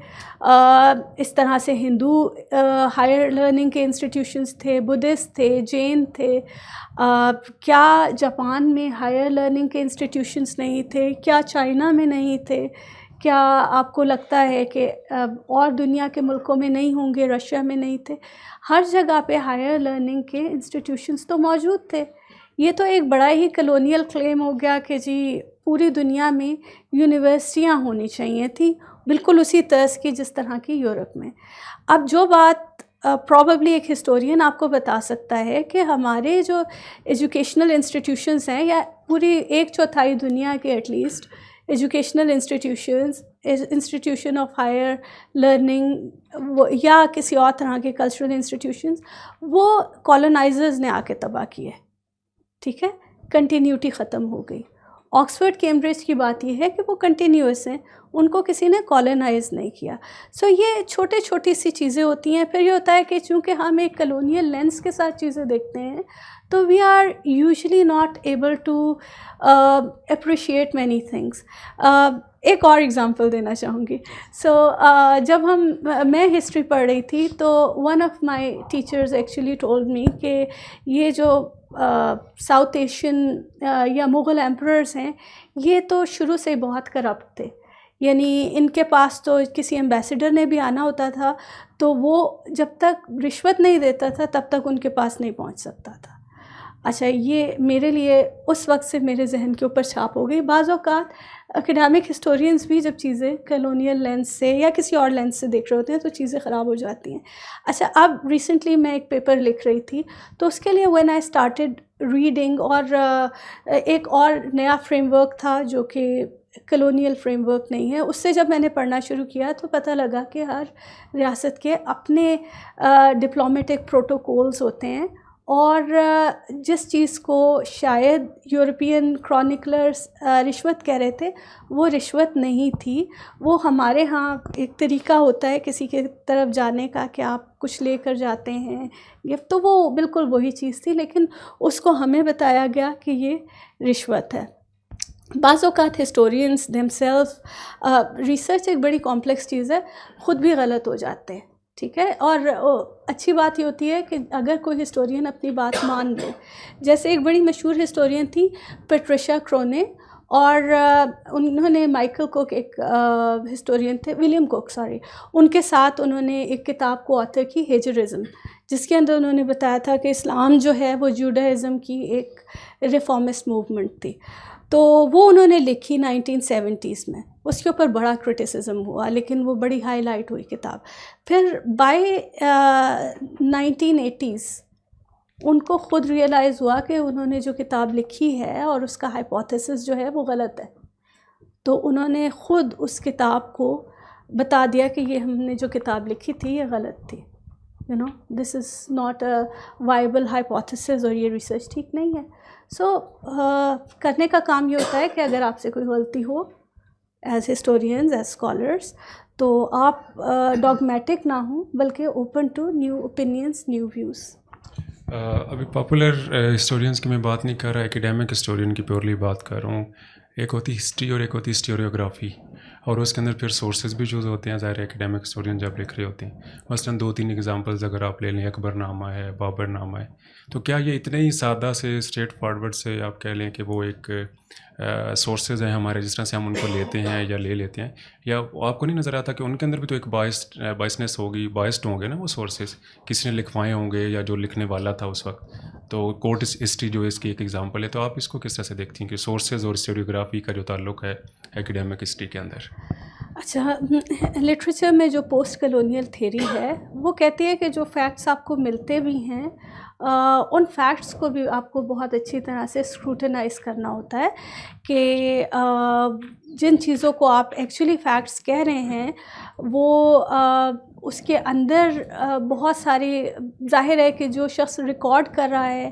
اس طرح سے ہندو ہائر لرننگ کے انسٹیٹیوشنز تھے، بدھسٹ تھے، جین تھے. کیا جاپان میں ہائر لرننگ کے انسٹیٹیوشنز نہیں تھے؟ کیا چائنا میں نہیں تھے؟ کیا آپ کو لگتا ہے کہ اور دنیا کے ملکوں میں نہیں ہوں گے؟ رشیا میں نہیں تھے؟ ہر جگہ پہ ہائر لرننگ کے انسٹیٹیوشنز تو موجود تھے. یہ تو ایک بڑا ہی کلونیل کلیم ہو گیا کہ جی پوری دنیا میں یونیورسٹیاں ہونی چاہیے تھیں، بالکل اسی طرز کی جس طرح کی یورپ میں. اب جو بات پروبیبلی ایک ہسٹورین آپ کو بتا سکتا ہے کہ ہمارے جو ایجوکیشنل انسٹیٹیوشنز ہیں یا پوری 1/4 دنیا کے at least educational institution of higher learning یا کسی اور طرح کے کلچرل انسٹیٹیوشنز، وہ کالونائزرز نے آ کے تباہ کیے. ٹھیک ہے، کنٹینیوٹی ختم ہو گئی. آکسفورڈ کیمبرج کی بات یہ ہے کہ وہ کنٹینیوس ہیں, ان کو کسی نے کالونائز نہیں کیا. سو یہ چھوٹی سی چیزیں ہوتی ہیں. پھر یہ ہوتا ہے کہ چونکہ ہم ایک کلونیل لینس کے ساتھ چیزیں دیکھتے ہیں تو we are usually not able to appreciate many things. ایک اور ایگزامپل دینا چاہوں گی. سو جب میں ہسٹری پڑھ رہی تھی تو one of my teachers actually told me کہ یہ جو ساؤتھ ایشین یا مغل ایمپررز ہیں یہ تو شروع سے بہت کرپٹ تھے, یعنی ان کے پاس تو کسی ایمبیسیڈر نے بھی آنا ہوتا تھا تو وہ جب تک رشوت نہیں دیتا تھا تب تک ان کے پاس نہیں پہنچ سکتا تھا. اچھا, یہ میرے لیے اس وقت سے میرے ذہن کے اوپر چھاپ ہو گئی. بعض اوقات اکیڈیمک ہسٹورینز بھی جب چیزیں کلونیل لینس سے یا کسی اور لینس سے دیکھ رہے ہوتے ہیں تو چیزیں خراب ہو جاتی ہیں. اچھا, اب ریسنٹلی میں ایک پیپر لکھ رہی تھی تو اس کے لیے وین آئی اسٹارٹیڈ ریڈنگ, اور ایک اور نیا فریم ورک تھا جو کہ کلونیل فریم ورک نہیں ہے, اس سے جب میں نے پڑھنا شروع کیا تو پتہ لگا کہ ہر ریاست کے اپنے ڈپلومیٹک پروٹوکولز ہوتے ہیں, اور جس چیز کو شاید یورپین کرونیکلرز رشوت کہہ رہے تھے وہ رشوت نہیں تھی. وہ ہمارے ہاں ایک طریقہ ہوتا ہے کسی کے طرف جانے کا کہ آپ کچھ لے کر جاتے ہیں گفٹ, تو وہ بالکل وہی چیز تھی, لیکن اس کو ہمیں بتایا گیا کہ یہ رشوت ہے. بعض اوقات ہسٹورینس دیم سیلف, ریسرچ ایک بڑی کمپلیکس چیز ہے, خود بھی غلط ہو جاتے ہیں, ٹھیک ہے. اور اچھی بات یہ ہوتی ہے کہ اگر کوئی ہسٹورین اپنی بات مان لے, جیسے ایک بڑی مشہور ہسٹورین تھی پیٹریشیا کرونے, اور انہوں نے مائیکل کوک ایک ہسٹورین تھے, ولیم کوک سوری, ان کے ساتھ انہوں نے ایک کتاب کو آتھر کی ہیجرزم, جس کے اندر انہوں نے بتایا تھا کہ اسلام جو ہے وہ جوڈاازم کی ایک ریفارمسٹ موومنٹ تھی. تو وہ انہوں نے لکھی 1970s میں, اس کے اوپر بڑا کرٹیسزم ہوا لیکن وہ بڑی ہائی لائٹ ہوئی کتاب. پھر بائی 1980s ان کو خود ریئلائز ہوا کہ انہوں نے جو کتاب لکھی ہے اور اس کا ہائپوتھیسس جو ہے وہ غلط ہے, تو انہوں نے خود اس کتاب کو بتا دیا کہ یہ ہم نے جو کتاب لکھی تھی یہ غلط تھی. This is not a viable hypothesis, اور یہ ریسرچ ٹھیک نہیں ہے. سو کرنے کا کام یہ ہوتا ہے کہ اگر آپ سے کوئی غلطی ہو ایز ہسٹورینز, ایز اسکالرس, تو آپ ڈاگمیٹک نہ ہوں بلکہ open to new openness, new views. ابھی پاپولر ہسٹورینس کی میں بات نہیں کر رہا, ایکیڈیمک ہسٹورین کی پیورلی بات کر رہا ہوں. ایک ہوتی ہسٹری اور ایک ہوتی ہسٹوریوگرافی, اور اس کے اندر پھر سورسز بھی چوز ہوتے ہیں. ظاہر ایکیڈیمک ہسٹورین جب لکھ رہے ہوتے ہیں, مثلاً 2-3 ایگزامپلز اگر آپ لے لیں, اکبر نامہ ہے, بابر نامہ ہے, تو کیا یہ اتنے ہی سادہ سے اسٹریٹ فارورڈ سے آپ کہہ لیں کہ وہ ایک سورسز ہیں ہمارے, جس طرح سے ہم ان کو لیتے ہیں یا لے لیتے ہیں, یا آپ کو نہیں نظر آتا کہ ان کے اندر بھی تو ایک بائسنس ہوگی, بائسڈ ہوں گے نا وہ سورسز, کسی نے لکھوائے ہوں گے یا جو لکھنے والا تھا اس وقت. تو کورٹ ہسٹری جو اس کی ایک ایگزامپل ہے, تو آپ اس کو کس طرح سے دیکھتی ہیں کہ سورسز اور ہسٹوریوگرافی کا جو تعلق ہے ایکیڈیمک ہسٹری کے اندر؟ اچھا, لٹریچر میں جو پوسٹ کلونیل تھیوری ہے وہ کہتی ہے کہ جو فیکٹس آپ کو ملتے بھی ہیں ان فیکٹس کو بھی آپ کو بہت اچھی طرح سے اسکروٹنائز کرنا ہوتا ہے کہ جن چیزوں کو آپ ایکچولی فیکٹس کہہ رہے ہیں وہ اس کے اندر بہت ساری, ظاہر ہے کہ جو شخص ریکارڈ کر رہا ہے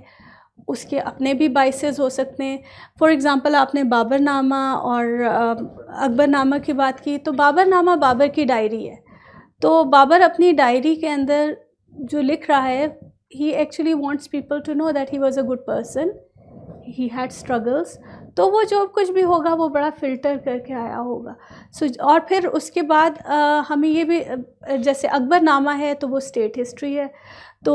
اس کے اپنے بھی بائسز ہو سکتے ہیں. فار ایگزامپل آپ نے بابر نامہ اور اکبر نامہ کی بات کی, تو بابر نامہ بابر کی ڈائری ہے, تو بابر اپنی ڈائری کے اندر جو لکھ رہا ہے he actually wants people to know that he was a good person, he had struggles, تو وہ جو کچھ بھی ہوگا وہ بڑا فلٹر کر کے آیا ہوگا. اور پھر اس کے بعد ہمیں یہ بھی, جیسے اکبر نامہ ہے تو وہ اسٹیٹ ہسٹری ہے, تو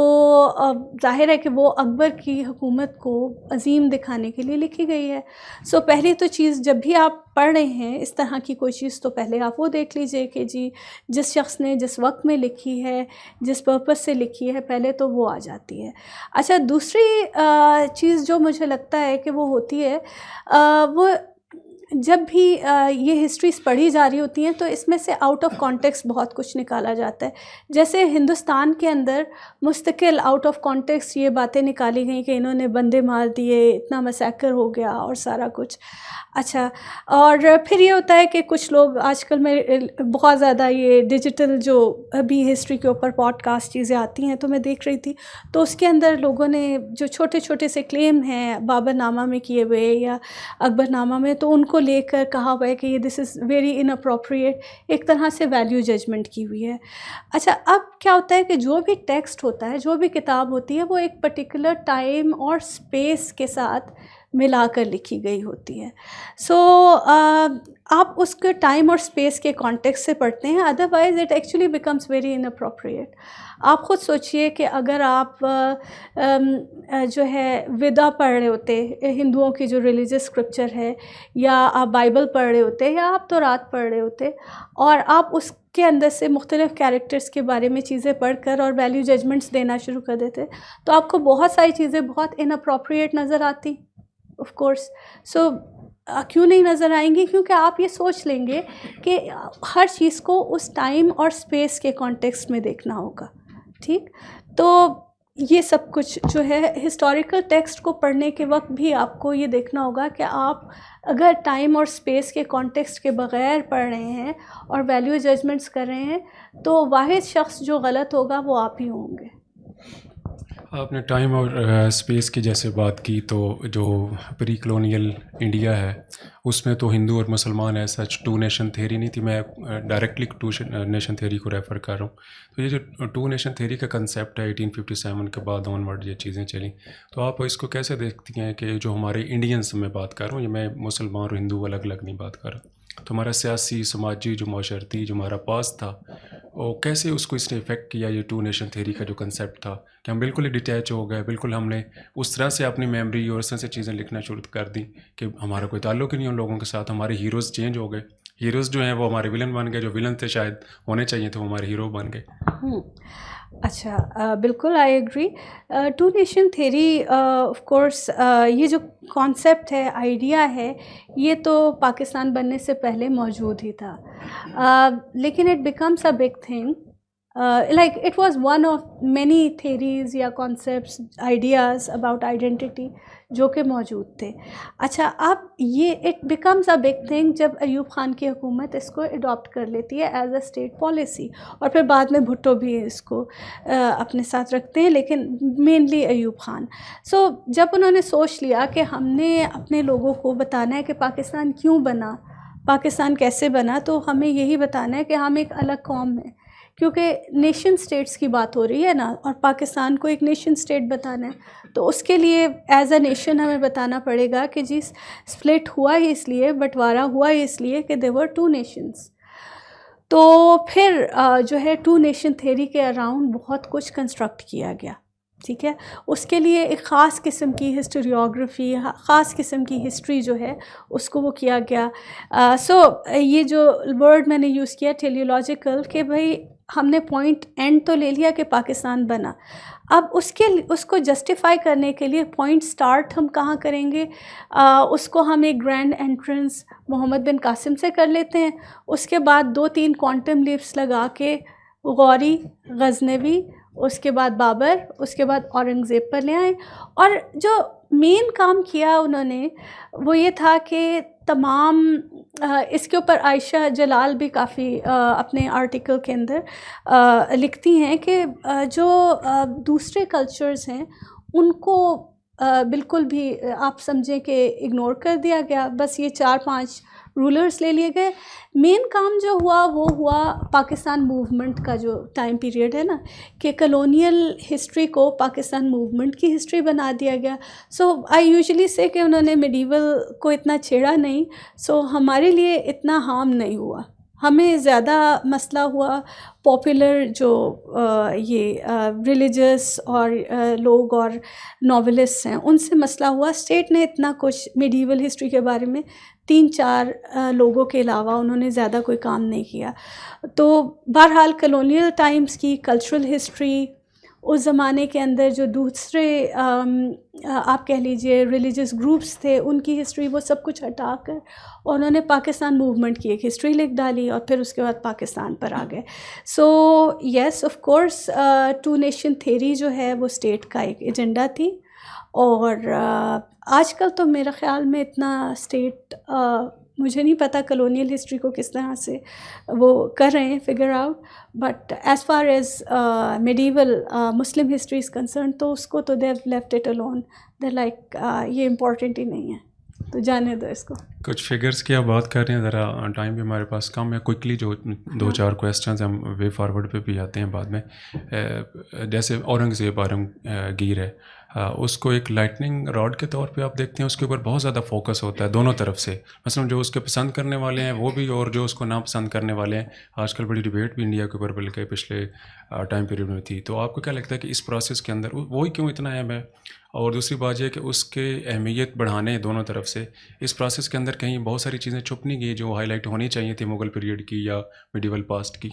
ظاہر ہے کہ وہ اکبر کی حکومت کو عظیم دکھانے کے لیے لکھی گئی ہے. سو پہلی تو چیز جب بھی آپ پڑھ رہے ہیں اس طرح کی کوئی چیز تو پہلے آپ وہ دیکھ لیجئے کہ جی جس شخص نے جس وقت میں لکھی ہے, جس پرپس سے لکھی ہے, پہلے تو وہ آ جاتی ہے. اچھا, دوسری چیز جو مجھے لگتا ہے کہ وہ ہوتی ہے وہ جب بھی یہ ہسٹریز پڑھی جا رہی ہوتی ہیں تو اس میں سے آؤٹ آف کانٹیکسٹ بہت کچھ نکالا جاتا ہے. جیسے ہندوستان کے اندر مستقل آؤٹ آف کانٹیکسٹ یہ باتیں نکالی گئیں کہ انہوں نے بندے مار دیے, اتنا مسیکر ہو گیا اور سارا کچھ. اچھا, اور پھر یہ ہوتا ہے کہ کچھ لوگ آج کل میں بہت زیادہ یہ ڈیجیٹل جو ابھی ہسٹری کے اوپر پوڈ کاسٹ چیزیں آتی ہیں تو میں دیکھ رہی تھی, تو اس کے اندر لوگوں نے جو چھوٹے چھوٹے سے کلیم ہیں بابر نامہ میں کیے ہوئے یا اکبر نامہ میں, تو ان کو لے کر کہا ہوا ہے کہ یہ دس از ویری ان اپروپریٹ, ایک طرح سے ویلیو ججمنٹ کی ہوئی ہے. اچھا, اب کیا ہوتا ہے کہ جو بھی ٹیکسٹ ہوتا ہے, جو بھی کتاب ہوتی ہے, وہ ایک پرٹیکولر ٹائم اور اسپیس کے ساتھ ملا کر لکھی گئی ہوتی ہے. سو آپ اس کے ٹائم اور اسپیس کے کانٹیکس سے پڑھتے ہیں, otherwise it actually becomes very in appropriate. آپ خود سوچئے کہ اگر آپ جو ہے ویدا پڑھ رہے ہوتے, ہندوؤں کی جو ریلیجس اسکرپچر ہے, یا آپ بائبل پڑھ رہے ہوتے, یا آپ تورات پڑھ رہے ہوتے, اور آپ اس کے اندر سے مختلف کیریکٹرز کے بارے میں چیزیں پڑھ کر اور ویلیو ججمنٹس دینا شروع کر دیتے, تو آپ کو بہت ساری چیزیں بہت ان اپروپریٹ نظر آتی آف کورس. سو کیوں نہیں نظر آئیں گی؟ کیونکہ آپ یہ سوچ لیں گے کہ ہر چیز کو اس ٹائم اور اسپیس کے کانٹیکسٹ میں دیکھنا ہوگا. ٹھیک, تو یہ سب کچھ جو ہے ہسٹوریکل ٹیکسٹ کو پڑھنے کے وقت بھی آپ کو یہ دیکھنا ہوگا کہ آپ اگر ٹائم اور اسپیس کے کانٹیکسٹ کے بغیر پڑھ رہے ہیں اور ویلیو ججمنٹس کر رہے ہیں, تو واحد شخص جو غلط ہوگا وہ آپ ہی ہوں گے. آپ نے ٹائم اور اسپیس کی جیسے بات کی, تو جو پری کلونیل انڈیا ہے اس میں تو ہندو اور مسلمان ہے, سچ ٹو نیشن تھیوری نہیں تھی. میں ڈائریکٹلی ٹو نیشن تھیوری کو ریفر کر رہا ہوں. تو یہ جو ٹو نیشن تھیوری کا کنسیپٹ ہے 1857 کے بعد آن ورڈ یہ چیزیں چلیں, تو آپ اس کو کیسے دیکھتی ہیں کہ جو ہمارے انڈینس میں بات کر رہا ہوں, یہ میں مسلمان اور ہندو الگ الگ نہیں بات کر رہا, تو ہمارا سیاسی سماجی جو معاشرتی جو ہمارا پاس تھا, وہ کیسے اس کو اس نے افیکٹ کیا, یہ ٹو نیشن تھیوری کا جو کنسیپٹ تھا کہ ہم بالکل ہی ڈیٹیچ ہو گئے, بالکل ہم نے اس طرح سے اپنی میموری اور اس طرح سے چیزیں لکھنا شروع کر دی کہ ہمارا کوئی تعلق ہی نہیں ان لوگوں کے ساتھ. ہمارے ہیروز چینج ہو گئے, ہیروز جو ہیں وہ ہمارے ولن بن گئے, جو ولن تھے شاید ہونے چاہیے تھے وہ ہمارے ہیرو بن گئے. اچھا, بالکل I agree. Two nation theory of course یہ جو کانسیپٹ ہے, آئیڈیا ہے, یہ تو پاکستان بننے سے پہلے موجود ہی تھا, لیکن it becomes a big thing. like it was one of many theories یا concepts, ideas about identity جو کہ موجود تھے. اچھا, اب یہ it becomes a big thing جب ایوب خان کی حکومت اس کو اڈاپٹ کر لیتی ہے ایز اے اسٹیٹ پالیسی, اور پھر بعد میں بھٹو بھی اس کو اپنے ساتھ رکھتے ہیں, لیکن مینلی ایوب خان. سو جب انہوں نے سوچ لیا کہ ہم نے اپنے لوگوں کو بتانا ہے کہ پاکستان کیوں بنا, پاکستان کیسے بنا, تو ہمیں یہی بتانا ہے کہ ہم ایک الگ قوم ہیں, کیونکہ نیشن سٹیٹس کی بات ہو رہی ہے نا, اور پاکستان کو ایک نیشن سٹیٹ بتانا ہے, تو اس کے لیے ایز اے نیشن ہمیں بتانا پڑے گا کہ جی سپلٹ ہوا ہی اس لیے, بٹوارا ہوا ہی اس لیے کہ there were two nations. تو پھر جو ہے ٹو نیشن تھیوری کے اراؤنڈ بہت کچھ کنسٹرکٹ کیا گیا. ٹھیک ہے, اس کے لیے ایک خاص قسم کی ہسٹوریوگرافی, خاص قسم کی ہسٹری جو ہے اس کو وہ کیا گیا. سو یہ جو ورڈ میں نے یوز کیا ٹیلیولوجیکل, کہ بھئی ہم نے پوائنٹ اینڈ تو لے لیا کہ پاکستان بنا, اب اس کو جسٹیفائی کرنے کے لیے پوائنٹ سٹارٹ ہم کہاں کریں گے, اس کو ہم ایک گرینڈ انٹرنس محمد بن قاسم سے کر لیتے ہیں, اس کے بعد 2-3 کوانٹم لیپس لگا کے غوری, غزنوی, اس کے بعد بابر, اس کے بعد اورنگزیب پر لے آئیں. اور جو مین کام کیا انہوں نے وہ یہ تھا کہ تمام اس کے اوپر عائشہ جلال بھی کافی اپنے آرٹیکل کے اندر لکھتی ہیں کہ جو دوسرے کلچرز ہیں ان کو بالکل بھی آپ سمجھیں کہ اگنور کر دیا گیا, بس یہ 4-5 رولرز لے لیے گئے. مین کام جو ہوا وہ ہوا پاکستان موومنٹ کا جو ٹائم پیریڈ ہے نا, کہ کلونیل ہسٹری کو پاکستان موومنٹ کی ہسٹری بنا دیا گیا. سو آئی یوزلی سے کہ انہوں نے میڈیول کو اتنا چھیڑا نہیں, سو ہمارے لیے اتنا ہارم نہیں ہوا. ہمیں زیادہ مسئلہ ہوا پاپولر جو یہ ریلیجس اور لوگ اور ناولسٹ ہیں ان سے مسئلہ ہوا. اسٹیٹ نے اتنا کچھ میڈیول ہسٹری کے بارے میں 3-4 لوگوں کے علاوہ انہوں نے زیادہ کوئی کام نہیں کیا. تو بہرحال کلونیل ٹائمز کی کلچرل ہسٹری اس زمانے کے اندر جو دوسرے آپ کہہ لیجئے ریلیجس گروپس تھے ان کی ہسٹری وہ سب کچھ ہٹا کر انہوں نے پاکستان موومنٹ کی ایک ہسٹری لکھ ڈالی اور پھر اس کے بعد پاکستان پر آ گئے. So yes of course two nation theory جو ہے وہ اسٹیٹ کا ایک ایجنڈا تھی, اور آج کل تو میرا خیال میں اتنا اسٹیٹ مجھے نہیں پتہ کلونیل ہسٹری کو کس طرح سے وہ کر رہے ہیں figure out, but as far as medieval Muslim history is concern تو اس کو تو they have left it alone, they like یہ امپورٹنٹ ہی نہیں ہے تو جانے دو اس کو. کچھ فگرز کی آپ بات کر رہے ہیں, ذرا ٹائم بھی ہمارے پاس کم ہے, کوئکلی جو 2-4 کویسچنز ہم وے فارورڈ پہ بھی آتے ہیں بعد میں. جیسے اورنگزیب عالمگیر ہے, اس کو ایک لائٹننگ راڈ کے طور پہ آپ دیکھتے ہیں, اس کے اوپر بہت زیادہ فوکس ہوتا ہے دونوں طرف سے, مثلا جو اس کے پسند کرنے والے ہیں وہ بھی اور جو اس کو ناپسند کرنے والے ہیں. آج کل بڑی ڈبیٹ بھی انڈیا کے اوپر بلکہ پچھلے ٹائم پیریڈ میں تھی. تو آپ کو کیا لگتا ہے کہ اس پروسیس کے اندر وہی کیوں اتنا اہم ہے؟ اور دوسری بات یہ کہ اس کے اہمیت بڑھانے دونوں طرف سے اس پروسیس کے اندر کہیں بہت ساری چیزیں چھپ نہیں گئی جو ہائی لائٹ ہونی چاہیے تھی مغل پیریڈ کی یا میڈیول پاسٹ کی؟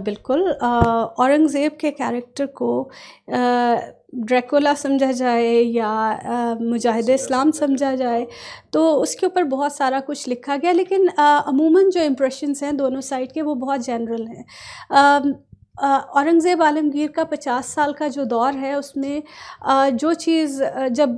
بالکل. اورنگزیب کے کیریکٹر کو ڈریکولا سمجھا جائے یا مجاہد اسلام سمجھا جائے تو اس کے اوپر بہت سارا کچھ لکھا گیا, لیکن عموماً جو امپریشنس ہیں دونوں سائڈ کے وہ بہت جنرل ہیں. اورنگزیب عالمگیر کا 50 سال کا جو دور ہے اس میں جو چیز جب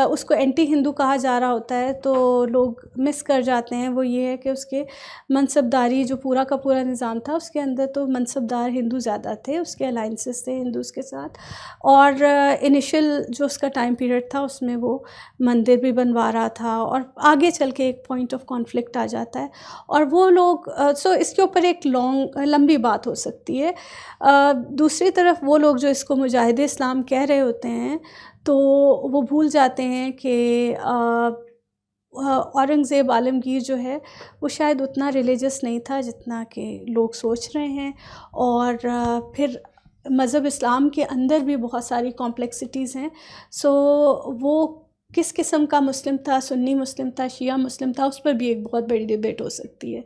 اس کو اینٹی ہندو کہا جا رہا ہوتا ہے تو لوگ مس کر جاتے ہیں, وہ یہ ہے کہ اس کے منصبداری جو پورا کا پورا نظام تھا اس کے اندر تو منصبدار ہندو زیادہ تھے, اس کے الائنسز تھے ہندوز کے ساتھ, اور انیشل جو اس کا ٹائم پیریڈ تھا اس میں وہ مندر بھی بنوا رہا تھا, اور آگے چل کے ایک پوائنٹ آف کانفلکٹ آ جاتا ہے, اور وہ لوگ سو اس کے اوپر ایک لمبی بات ہو سکتی ہے. دوسری طرف وہ لوگ جو اس کو مجاہد اسلام کہہ رہے ہوتے ہیں تو وہ بھول جاتے ہیں کہ اورنگزیب عالمگیر جو ہے وہ شاید اتنا ریلیجس نہیں تھا جتنا کہ لوگ سوچ رہے ہیں, اور پھر مذہب اسلام کے اندر بھی بہت ساری کمپلیکسٹیز ہیں. سو وہ کس قسم کا مسلم تھا, سنی مسلم تھا, شیعہ مسلم تھا, اس پر بھی ایک بہت بڑی ڈیبیٹ ہو سکتی ہے.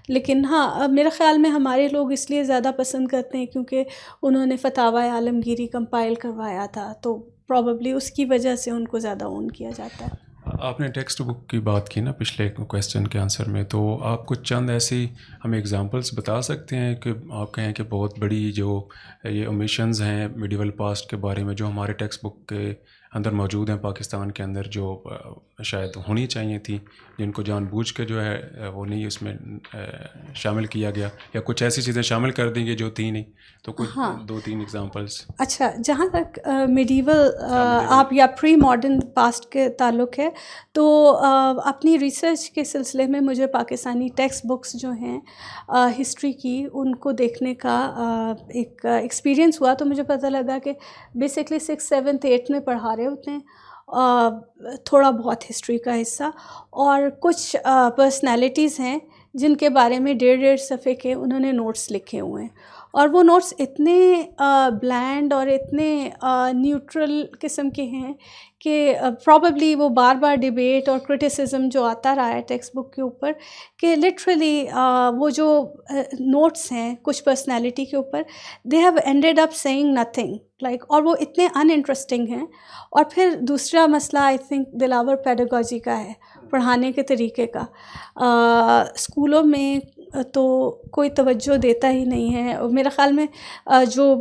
لیکن ہاں میرے خیال میں ہمارے لوگ اس لیے زیادہ پسند کرتے ہیں کیونکہ انہوں نے فتاوی عالمگیری کمپائل کروایا تھا, تو پروبیبلی اس کی وجہ سے ان کو زیادہ اون کیا جاتا ہے. آپ نے ٹیکسٹ بک کی بات کی نا پچھلے کویسچن کے آنسر میں, تو آپ کچھ چند ایسی ہمیں ایگزامپلس بتا سکتے ہیں کہ آپ کہیں کہ بہت بڑی جو یہ اومیشنز ہیں میڈیول پاسٹ کے بارے میں جو ہمارے ٹیکسٹ بک کے اندر موجود ہیں پاکستان کے اندر, جو شاید ہونی چاہیے تھیں, جن کو جان بوجھ کے جو ہے وہ نہیں اس میں شامل کیا گیا, یا کچھ ایسی چیزیں شامل کر دیں گے جو تھیں نہیں, تو کچھ 2-3 ایگزامپلس. اچھا, جہاں تک میڈیول آپ یا پری ماڈرن پاسٹ کے تعلق ہے تو اپنی ریسرچ کے سلسلے میں مجھے پاکستانی ٹیکسٹ بکس جو ہیں ہسٹری کی ان کو دیکھنے کا ایک ایکسپیرینس ہوا, تو مجھے پتہ لگا کہ بیسکلی 6th 7th 8th میں پڑھا رہے ہوتے ہیں تھوڑا بہت ہسٹری کا حصہ, اور کچھ پرسنالٹیز ہیں جن کے بارے میں 1.5 صفحے کے انہوں نے نوٹس لکھے ہوئے ہیں, اور وہ نوٹس اتنے بلینڈ اور اتنے نیوٹرل قسم کے ہیں کہ پروبیبلی وہ بار بار ڈیبیٹ اور کرٹیسزم جو آتا رہا ہے ٹیکسٹ بک کے اوپر کہ لٹرلی وہ جو نوٹس ہیں کچھ پرسنالٹی کے اوپر they have ended up seeing nothing like, اور وہ اتنے ان انٹرسٹنگ ہیں. اور پھر دوسرا مسئلہ آئی تھنک دلاور پیڈاگوجی کا ہے, پڑھانے کے طریقے کا. اسکولوں میں تو کوئی توجہ دیتا ہی نہیں ہے. میرا خیال میں جو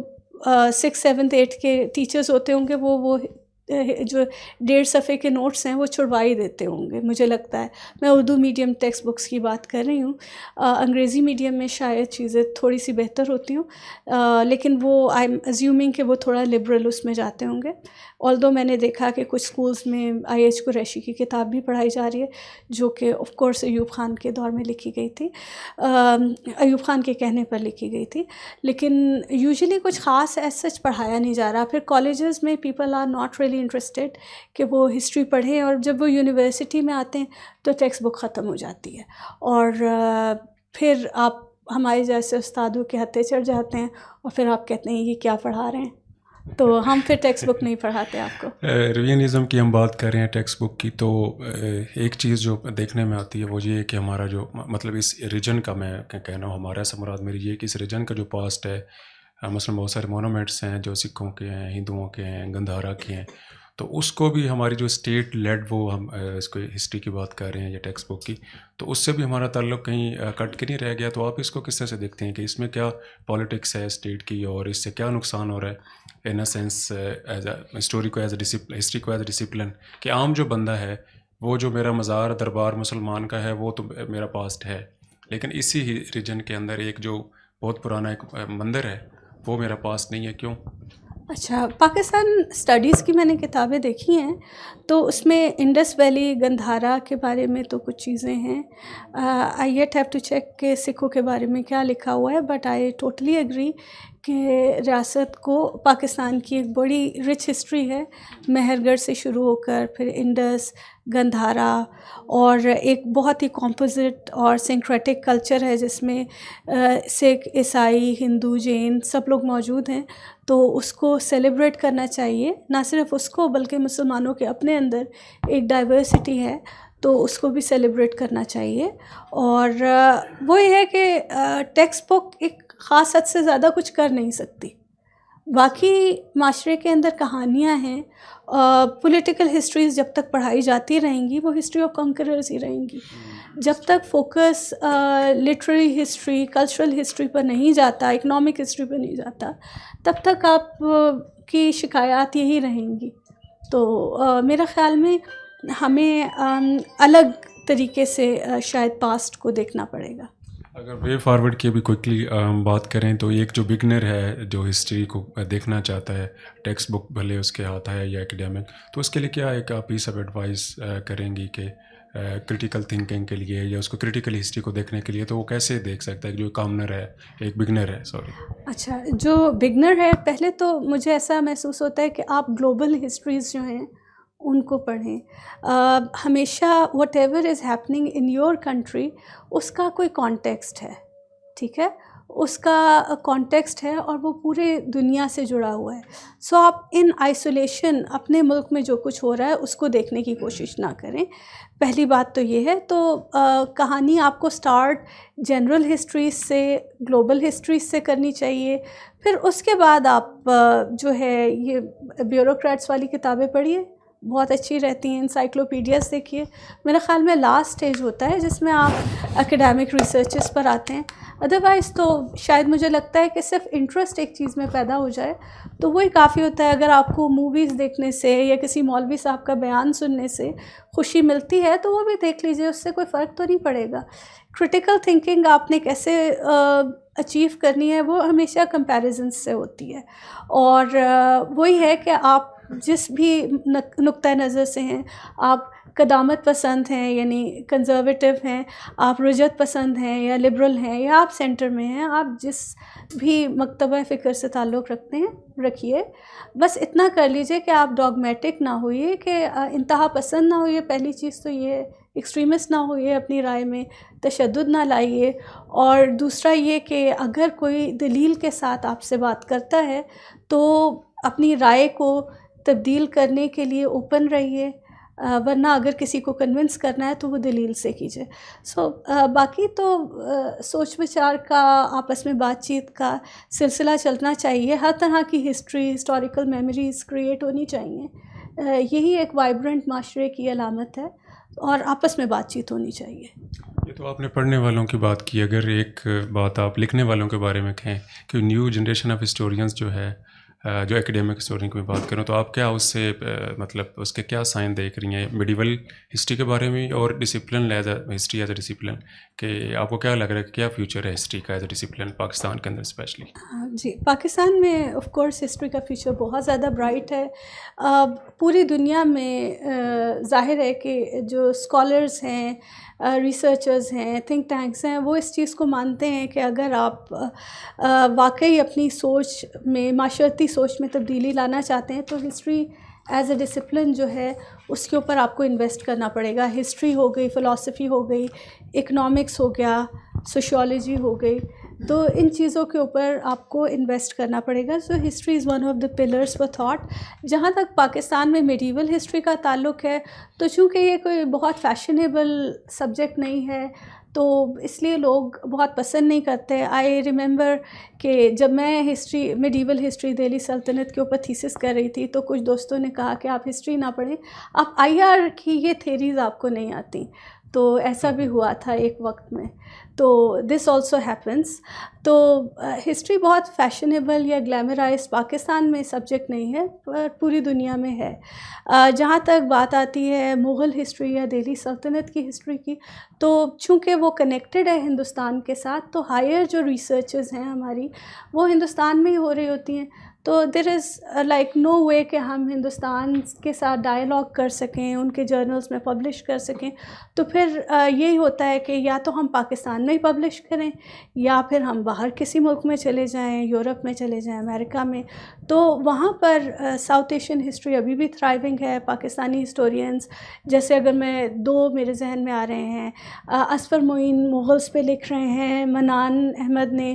6th 7th 8th کے ٹیچرز ہوتے ہوں گے وہ جو 1.5 صفحے کے نوٹس ہیں وہ چھڑوا ہی دیتے ہوں گے مجھے لگتا ہے. میں اردو میڈیم ٹیکسٹ بکس کی بات کر رہی ہوں, انگریزی میڈیم میں شاید چیزیں تھوڑی سی بہتر ہوتی ہوں, لیکن وہ آئی ایم ایزیومنگ کہ وہ تھوڑا لبرل اس میں جاتے ہوں گے. آلدو میں نے دیکھا کہ کچھ سکولز میں IH قریشی کی کتاب بھی پڑھائی جا رہی ہے جو کہ آف کورس ایوب خان کے دور میں لکھی گئی تھی, ایوب خان کے کہنے پر لکھی گئی تھی, لیکن یوزلی کچھ خاص ایز سچ پڑھایا نہیں جا رہا. پھر کالجز میں people are not really interested کہ وہ ہسٹری پڑھیں, اور جب وہ یونیورسٹی میں آتے ہیں تو ٹیکسٹ بک ختم ہو جاتی ہے, اور پھر آپ ہمارے جیسے استادوں کے ہتھے چڑھ جاتے ہیں اور پھر آپ کہتے ہیں یہ کیا پڑھا رہے ہیں, تو ہم پھر ٹیکسٹ بک نہیں پڑھاتے آپ کو. ریویژنزم کی ہم بات کر رہے ہیں ٹیکسٹ بک کی, تو ایک چیز جو دیکھنے میں آتی ہے وہ یہ ہے کہ ہمارا جو مطلب اس ریجن کا میں کہنا ہوں, ہمارا ایسا مراد میری یہ کہ اس ریجن کا جو پاسٹ ہے مثلا بہت سارے مونومنٹس ہیں جو سکھوں کے ہیں، ہندوؤں کے ہیں، گندھارا کے ہیں، تو اس کو بھی ہماری جو اسٹیٹ لیڈ وہ ہم اس کو ہسٹری کی بات کر رہے ہیں یا ٹیکسٹ بک کی، تو اس سے بھی ہمارا تعلق کہیں کٹ کے نہیں رہ گیا. تو آپ اس کو کس طرح سے دیکھتے ہیں کہ اس میں کیا پالیٹکس ہے اسٹیٹ کی، اور اس سے کیا نقصان ہو رہا ہے in a sense as a history کو، ایز اے ہسٹری کو ایز اے ڈسپلن، کہ عام جو بندہ ہے وہ جو میرا مزار دربار مسلمان کا ہے وہ تو میرا پاسٹ ہے، لیکن اسی ہی ریجن کے اندر ایک جو بہت پرانا ایک مندر ہے وہ میرا پاسٹ نہیں ہے. کیوں؟ اچھا، پاکستان اسٹڈیز کی میں نے کتابیں دیکھی ہیں، تو اس میں انڈس ویلی، گندھارا کے بارے میں تو کچھ چیزیں ہیں. آئی یٹ ہیو ٹو چیک کہ سکھوں کے بارے میں کیا لکھا ہوا ہے، بٹ آئی ٹوٹلی ایگری کہ ریاست کو پاکستان کی ایک بڑی رچ ہسٹری ہے، مہر گڑھ سے شروع ہو کر پھر انڈس، گندھارا، اور ایک بہت ہی کمپوزٹ اور سنکریٹک کلچر ہے جس میں سکھ، عیسائی، ہندو، جین سب لوگ موجود ہیں. تو اس کو سیلیبریٹ کرنا چاہیے، نہ صرف اس کو بلکہ مسلمانوں کے اپنے اندر ایک ڈائیورسٹی ہے تو اس کو بھی سیلیبریٹ کرنا چاہیے. اور وہ یہ ہے کہ ٹیکسٹ بک ایک خاص حد سے زیادہ کچھ کر نہیں سکتی. باقی معاشرے کے اندر کہانیاں ہیں، پولیٹیکل ہسٹریز جب تک پڑھائی جاتی رہیں گی وہ ہسٹری آف کنکررز ہی رہیں گی. جب تک focus literary history, cultural history پر نہیں جاتا، اکنامک ہسٹری پر نہیں جاتا، تب تک آپ کی شکایات یہی رہیں گی. تو میرا خیال میں ہمیں الگ طریقے سے شاید پاسٹ کو دیکھنا پڑے گا. اگر وے فارورڈ کی بھی کوئکلی بات کریں تو ایک جو بگنر ہے جو ہسٹری کو دیکھنا چاہتا ہے، ٹیکسٹ بک بھلے اس کے ہاتھ ہے یا اکیڈیمک، تو اس کے لیے کیا ایک آپ پیس آف ایڈوائس کریں گی کہ کرٹیکل تھنکنگ کے لیے یا اس کو کرٹیکل ہسٹری کو دیکھنے کے لیے تو وہ کیسے دیکھ سکتا ہے جو کامنر ہے، ایک بگنر ہے؟ سوری. اچھا، جو بگنر ہے، پہلے تو مجھے ایسا محسوس ہوتا ہے کہ آپ گلوبل ہسٹریز جو ہیں ان کو پڑھیں. ہمیشہ whatever is happening in your country اس کا کوئی کانٹیکسٹ ہے، ٹھیک ہے، اس کا کانٹیکسٹ ہے اور وہ پورے دنیا سے جڑا ہوا ہے. سو آپ ان آئسولیشن اپنے ملک میں جو کچھ ہو رہا ہے اس کو دیکھنے کی کوشش نہ کریں. پہلی بات تو یہ ہے. تو کہانی آپ کو سٹارٹ جنرل ہسٹریز سے، گلوبل ہسٹریز سے کرنی چاہیے. پھر اس کے بعد آپ جو ہے یہ بیوروکریٹس والی کتابیں پڑھیے، بہت اچھی رہتی ہیں. انسائکلوپیڈیاز دیکھیے. میرے خیال میں لاسٹ اسٹیج ہوتا ہے جس میں آپ اکیڈیمک ریسرچز پر آتے ہیں. ادروائز تو شاید مجھے لگتا ہے کہ صرف انٹرسٹ ایک چیز میں پیدا ہو جائے تو وہی کافی ہوتا ہے. اگر آپ کو موویز دیکھنے سے یا کسی مولوی صاحب کا بیان سننے سے خوشی ملتی ہے تو وہ بھی دیکھ لیجیے، اس سے کوئی فرق تو نہیں پڑے گا. کرٹیکل تھنکنگ آپ نے کیسے اچیو کرنی ہے وہ ہمیشہ کمپیریزنس سے ہوتی ہے. اور وہی ہے کہ آپ جس بھی نقطۂ نظر سے ہیں، آپ قدامت پسند ہیں یعنی کنزرویٹو ہیں، آپ رجعت پسند ہیں یا لبرل ہیں، یا آپ سینٹر میں ہیں، آپ جس بھی مکتبہ فکر سے تعلق رکھتے ہیں رکھیے. بس اتنا کر لیجئے کہ آپ ڈاگمیٹک نہ ہوئیے، کہ انتہا پسند نہ ہوئیے. پہلی چیز تو یہ ایکسٹریمسٹ نہ ہوئیے، اپنی رائے میں تشدد نہ لائیے. اور دوسرا یہ کہ اگر کوئی دلیل کے ساتھ آپ سے بات کرتا ہے تو اپنی رائے کو تبدیل کرنے کے لیے اوپن رہیے، ورنہ اگر کسی کو کنونس کرنا ہے تو وہ دلیل سے کیجیے. سو باقی تو سوچ وچار کا، آپس میں بات چیت کا سلسلہ چلنا چاہیے. ہر طرح کی ہسٹری، ہسٹوریکل میموریز کریٹ ہونی چاہیے. یہی ایک وائبرنٹ معاشرے کی علامت ہے، اور آپس میں بات چیت ہونی چاہیے. یہ تو آپ نے پڑھنے والوں کی بات کی. اگر ایک بات آپ لکھنے والوں کے بارے میں کہیں کہ نیو جنریشن آف ہسٹورینز جو ہے، جو ایکیڈیمک ہسٹورین کی میں بات کروں، تو آپ کیا اس سے مطلب اس کے کیا سائن دیکھ رہی ہیں میڈیول ہسٹری کے بارے میں اور discipline as a history as a discipline, کہ آپ کو کیا لگ رہا ہے کہ کیا فیوچر ہے ہسٹری کا ایز اے ڈسپلن پاکستان کے اندر اسپیشلی؟ جی، پاکستان میں آف کورس ہسٹری کا فیوچر بہت زیادہ برائٹ ہے. پوری دنیا میں ظاہر ہے کہ جو اسکالرز ہیں، ریسرچرز ہیں، تھنک ٹینکس ہیں، وہ اس چیز کو مانتے ہیں کہ اگر آپ واقعی اپنی سوچ میں، معاشرتی سوچ میں تبدیلی لانا چاہتے ہیں تو ہسٹری ایز اے ڈسپلن جو ہے اس کے اوپر آپ کو انویسٹ کرنا پڑے گا. ہسٹری ہو گئی، فلاسفی ہو گئی، اکنامکس ہو گیا، سوشیالوجی ہو گئی. تو ان چیزوں کے اوپر آپ کو انویسٹ کرنا پڑے گا. So history is one of the pillars for thought. جہاں تک پاکستان میں میڈیول ہسٹری کا تعلق ہے تو چونکہ یہ کوئی بہت فیشنیبل سبجیکٹ نہیں ہے تو اس لیے لوگ بہت پسند نہیں کرتے. آئی ریممبر کہ جب میں میڈیول ہسٹری دہلی سلطنت کے اوپر تھیسس کر رہی تھی تو کچھ دوستوں نے کہا کہ آپ ہسٹری نہ پڑھیں, آپ آئی آر کی یہ تھیریز آپ کو نہیں آتی. تو ایسا بھی ہوا تھا ایک وقت میں. تو دس آلسو ہیپنس. تو ہسٹری بہت فیشنیبل یا گلیمرائز پاکستان میں سبجیکٹ نہیں ہے پر پوری دنیا میں ہے. جہاں تک بات آتی ہے مغل ہسٹری یا دہلی سلطنت کی ہسٹری کی, تو چونکہ وہ کنیکٹڈ ہے ہندوستان کے ساتھ تو ہائر جو ریسرچز ہیں ہماری وہ ہندوستان میں ہی ہو رہی ہوتی ہیں. تو دیر از لائک نو وے کہ ہم ہندوستان کے ساتھ ڈائلاگ کر سکیں, ان کے جرنلز میں پبلش کر سکیں. تو پھر یہی ہوتا ہے کہ یا تو ہم پاکستان میں ہی پبلش کریں یا پھر ہم باہر کسی ملک میں چلے جائیں, یورپ میں چلے جائیں, امریکہ میں. تو وہاں پر ساؤتھ ایشین ہسٹری ابھی بھی تھرائیونگ ہے. پاکستانی ہسٹورینز جیسے اگر میں دو میرے ذہن میں آ رہے ہیں, اصفر معین مغلز پہ لکھ رہے ہیں, منان احمد نے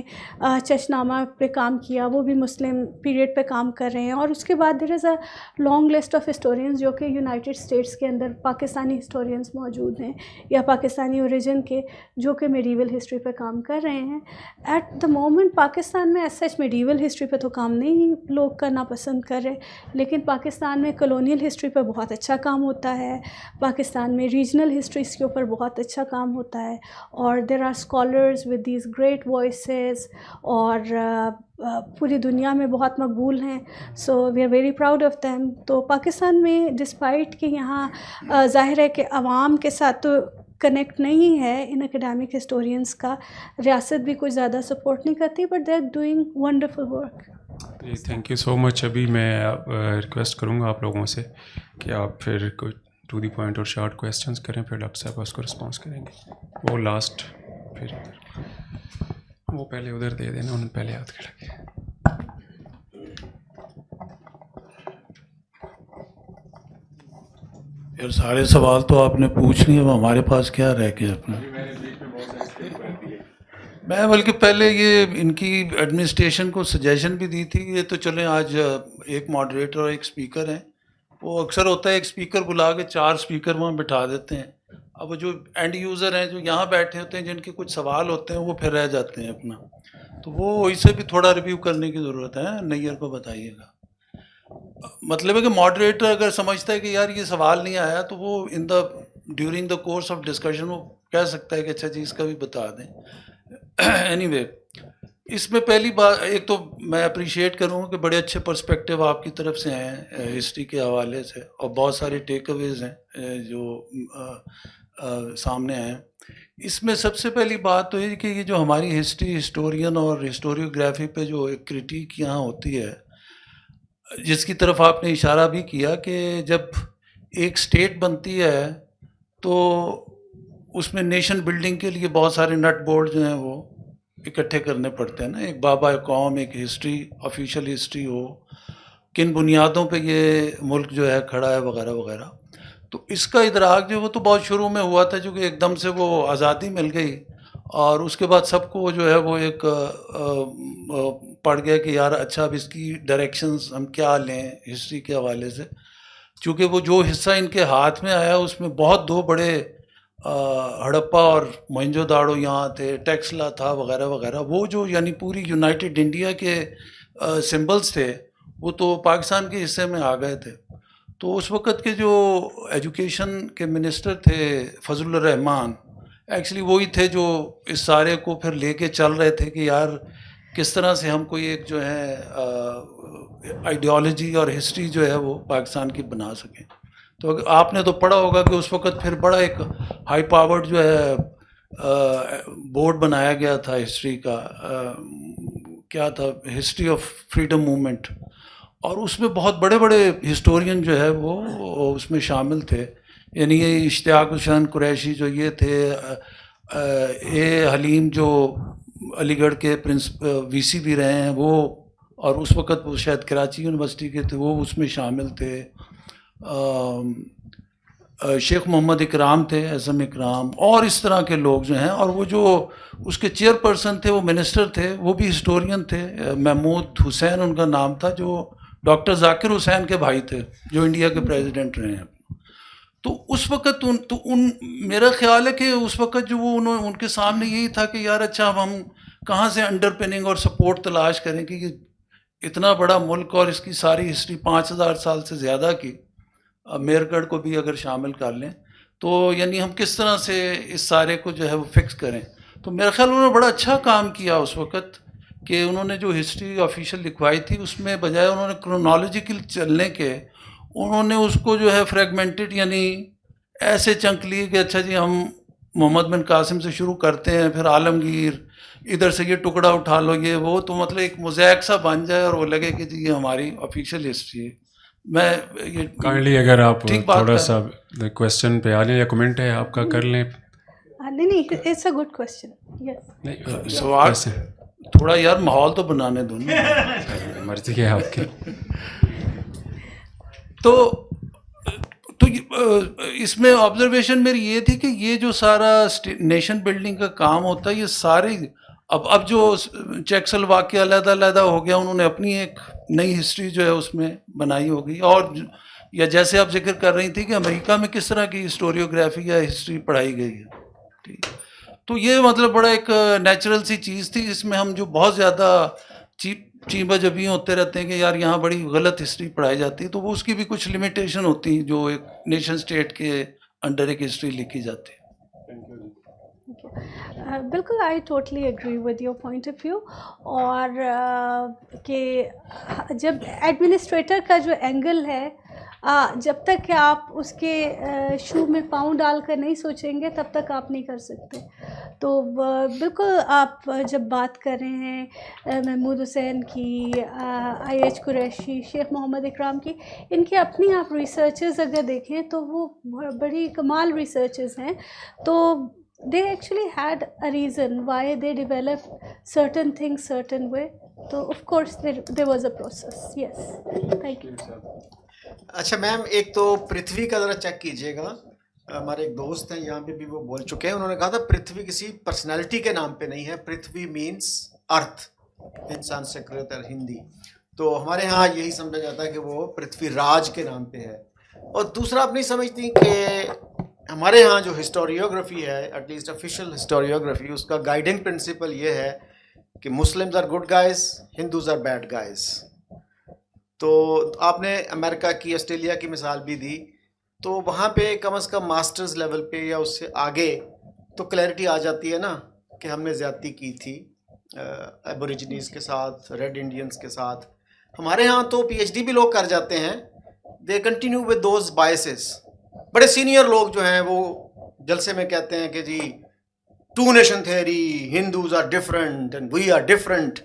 چشنامہ پہ کام کیا, وہ بھی مسلم پیریڈ پہ کام کر رہے ہیں. اور اس کے بعد there is a long list of historians جو کہ یونائٹڈ اسٹیٹس کے اندر پاکستانی ہسٹورینز موجود ہیں یا پاکستانی اوریجن کے جو کہ میڈیول ہسٹری پہ کام کر رہے ہیں. ایٹ دا مومنٹ پاکستان میں ایز سچ میڈیول ہسٹری پہ تو کام نہیں لوگ کرنا پسند کر رہے, لیکن پاکستان میں کلونیل ہسٹری پہ بہت اچھا کام ہوتا ہے, پاکستان میں ریجنل ہسٹریز کے اوپر بہت اچھا کام ہوتا ہے, اور there are scholars with these great voices, اور پوری دنیا میں بہت مقبول ہیں. So we are very proud of them. تو پاکستان میں ڈسپائٹ کہ یہاں ظاہر ہے کہ عوام کے ساتھ تو کنیکٹ نہیں ہے ان اکیڈیمک ہسٹورینس کا, ریاست بھی کچھ زیادہ سپورٹ نہیں کرتی, but they are doing wonderful work. Thank you so much. ابھی میں ریکویسٹ کروں گا آپ لوگوں سے کہ آپ پھر کوئی ٹو دی پوائنٹ اور شارٹ کویسچنس کریں, پھر ڈاکٹر صاحب اس کو رسپانس کریں گے. وہ لاسٹ پھر وہ پہلے ادھر دے دینا, انہوں نے پہلے ہاتھ کھڑا کیا. یار سارے سوال تو آپ نے پوچھ لیے, اب ہمارے پاس کیا رہ گیا اپنا. میں بلکہ پہلے یہ ان کی ایڈمنسٹریشن کو سجیشن بھی دی تھی. یہ تو چلیں آج ایک ماڈریٹر اور ایک اسپیکر ہیں, وہ اکثر ہوتا ہے ایک اسپیکر بلا کے 4 اسپیکر وہاں بٹھا دیتے ہیں. اب وہ جو اینڈ یوزر ہیں جو یہاں بیٹھے ہوتے ہیں جن کے کچھ سوال ہوتے ہیں وہ پھر رہ جاتے ہیں اپنا, تو وہ اسے بھی تھوڑا ریویو کرنے کی ضرورت ہے. نیئر کو بتائیے گا. مطلب ہے کہ ماڈریٹر اگر سمجھتا ہے کہ یار یہ سوال نہیں آیا تو وہ during the course of discussion وہ کہہ سکتا ہے کہ اچھا جی اس کا بھی بتا دیں. اینی وے, اس میں پہلی بات ایک تو میں اپریشیٹ کروں گا کہ بڑے اچھے پرسپیکٹیو آپ کی طرف سے ہیں ہسٹری کے حوالے سے, اور بہت سارے ٹیک اویز ہیں جو سامنے آئے. اس میں سب سے پہلی بات تو یہ کہ یہ جو ہماری ہسٹورین اور ہسٹوریوگرافی پہ جو ایک کرٹیک یہاں ہوتی ہے, جس کی طرف آپ نے اشارہ بھی کیا کہ جب ایک اسٹیٹ بنتی ہے تو اس میں نیشن بلڈنگ کے لیے بہت سارے نٹ بورڈ جو ہیں وہ اکٹھے کرنے پڑتے ہیں نا. ایک بابا قوم, ایک ہسٹری, آفیشیل ہسٹری ہو, کن بنیادوں پہ یہ ملک جو ہے کھڑا ہے وغیرہ وغیرہ. تو اس کا ادراک جو وہ تو بہت شروع میں ہوا تھا, چونکہ ایک دم سے وہ آزادی مل گئی اور اس کے بعد سب کو جو ہے وہ ایک پڑ گیا کہ یار اچھا اب اس کی ڈائریکشنز ہم کیا لیں ہسٹری کے حوالے سے. چونکہ وہ جو حصہ ان کے ہاتھ میں آیا اس میں بہت 2 بڑے ہڑپا اور موہنجو داڑو یہاں تھے, ٹیکسلا تھا وغیرہ وغیرہ. وہ جو یعنی پوری یونائٹڈ انڈیا کے سمبلز تھے وہ تو پاکستان کے حصے میں آ گئے تھے. تو اس وقت کے جو ایجوکیشن کے منسٹر تھے فضل الرحمان, ایکچولی وہی تھے جو اس سارے کو پھر لے کے چل رہے تھے کہ یار کس طرح سے ہم کوئی ایک جو ہے آئیڈیالوجی اور ہسٹری جو ہے وہ پاکستان کی بنا سکیں. تو آپ نے تو پڑھا ہوگا کہ اس وقت پھر بڑا ایک ہائی پاورڈ جو ہے بورڈ بنایا گیا تھا ہسٹری کا, کیا تھا, ہسٹری آف فریڈم موومنٹ, اور اس میں بہت بڑے بڑے ہسٹورین جو ہے وہ اس میں شامل تھے. یعنی یہ اشتیاق حسین قریشی جو یہ تھے, اے حلیم جو علی گڑھ کے وی سی بھی رہے ہیں وہ, اور اس وقت وہ شاید کراچی یونیورسٹی کے تھے, وہ اس میں شامل تھے. شیخ محمد اکرام تھے، اعظم اکرام، اور اس طرح کے لوگ جو ہیں، اور وہ جو اس کے چیئر پرسن تھے وہ منسٹر تھے، وہ بھی ہسٹورین تھے، محمود حسین ان کا نام تھا، جو ڈاکٹر ذاکر حسین کے بھائی تھے، جو انڈیا کے پریزیڈنٹ رہے ہیں. تو اس وقت میرا خیال ہے کہ اس وقت جو وہ ان کے سامنے یہی تھا کہ یار اچھا اب ہم کہاں سے انڈر پننگ اور سپورٹ تلاش کریں کہ یہ اتنا بڑا ملک اور اس کی ساری ہسٹری 5000 سال سے زیادہ کی، میرگڑھ کو بھی اگر شامل کر لیں تو یعنی ہم کس طرح سے اس سارے کو جو ہے وہ فکس کریں. تو میرا خیال انہوں نے بڑا اچھا کام کیا اس وقت کہ انہوں نے جو ہسٹری آفیشیل لکھوائی تھی اس میں بجائے انہوں نے کرونالوجیکل چلنے کے، انہوں نے اس کو جو ہے فریگمنٹڈ یعنی ایسے چنک لیے کہ اچھا جی ہم محمد بن قاسم سے شروع کرتے ہیں، پھر عالمگیر، ادھر سے یہ ٹکڑا اٹھا لو، یہ وہ، تو مطلب ایک موزیک سا بن جائے اور وہ لگے کہ جی یہ ہماری آفیشیل ہسٹری ہے. میں یہ کائنڈلی اگر آپ ٹھیک بات تھوڑا کر سا کویسچن پہ آ لیں یا کمنٹ ہے آپ کا کر لیں. نہیں، اٹس اے گڈ کویسچن. یس سوال ویسے تھوڑا یار ماحول تو بنانے دو نا. مرضی ہے آپ کی. تو اس میں آبزرویشن میری یہ تھی کہ یہ جو سارا نیشن بلڈنگ کا کام ہوتا ہے یہ سارے اب جو چیکسلواکیہ علیحدہ علیحدہ ہو گیا، انہوں نے اپنی ایک نئی ہسٹری جو ہے اس میں بنائی ہوگی، اور یا جیسے آپ ذکر کر رہی تھی کہ امریکہ میں کس طرح کی ہسٹوریوگرافی یا ہسٹری پڑھائی گئی ہے. ٹھیک، تو یہ مطلب بڑا ایک نیچرل سی چیز تھی. اس میں ہم جو بہت زیادہ چیبہ جبی ہوتے رہتے ہیں کہ یار یہاں بڑی غلط ہسٹری پڑھائی جاتی ہے، تو وہ اس کی بھی کچھ لمیٹیشن ہوتی ہیں جو ایک نیشن اسٹیٹ کے انڈر ایک ہسٹری لکھی جاتی ہے. بالکل، I totally agree with your point of view. اور کہ جب ایڈمنسٹریٹر کا جو اینگل ہے، جب تک کہ آپ اس کے شو میں پاؤں ڈال کر نہیں سوچیں گے تب تک آپ نہیں کر سکتے. تو بالکل آپ جب بات کر رہے ہیں محمود حسین کی، آئی ایچ قریشی، شیخ محمد اکرام کی، ان کی اپنی آپ ریسرچز اگر دیکھیں تو وہ بڑی کمال ریسرچز ہیں. تو they actually had a reason why they developed certain things certain way. So of course there was a process. Yes, thank you. اچھا میم، ایک تو پرتھوی کا ذرا چیک کیجیے گا. ہمارے ایک دوست ہیں یہاں پہ بھی، وہ بول چکے ہیں، انہوں نے کہا تھا پرتھوی کسی پرسنالٹی کے نام پہ نہیں ہے، پرتھوی مینس ارتھ ان سنسکرت اور ہندی. تو ہمارے ہاں یہی سمجھا جاتا ہے کہ وہ پرتھوی راج کے نام پہ ہے. اور دوسرا آپ نہیں سمجھتی کہ ہمارے ہاں جو ہسٹوریوگرافی ہے، ایٹ لیسٹ آفیشیل ہسٹوریوگرافی، اس کا گائیڈنگ پرنسپل یہ ہے کہ Muslims are good guys, Hindus are bad guys. تو آپ نے امریکہ کی، آسٹریلیا کی مثال بھی دی، تو وہاں پہ کم از کم ماسٹرز لیول پہ یا اس سے آگے تو کلیئرٹی آ جاتی ہے نا کہ ہم نے زیادتی کی تھی ایبوریجنیز کے ساتھ، ریڈ انڈینز کے ساتھ. ہمارے ہاں تو پی ایچ ڈی بھی لوگ کر جاتے ہیں، they continue with those biases. بڑے سینئر لوگ جو ہیں وہ جلسے میں کہتے ہیں کہ جی two nation theory, Hindus are different and we are different.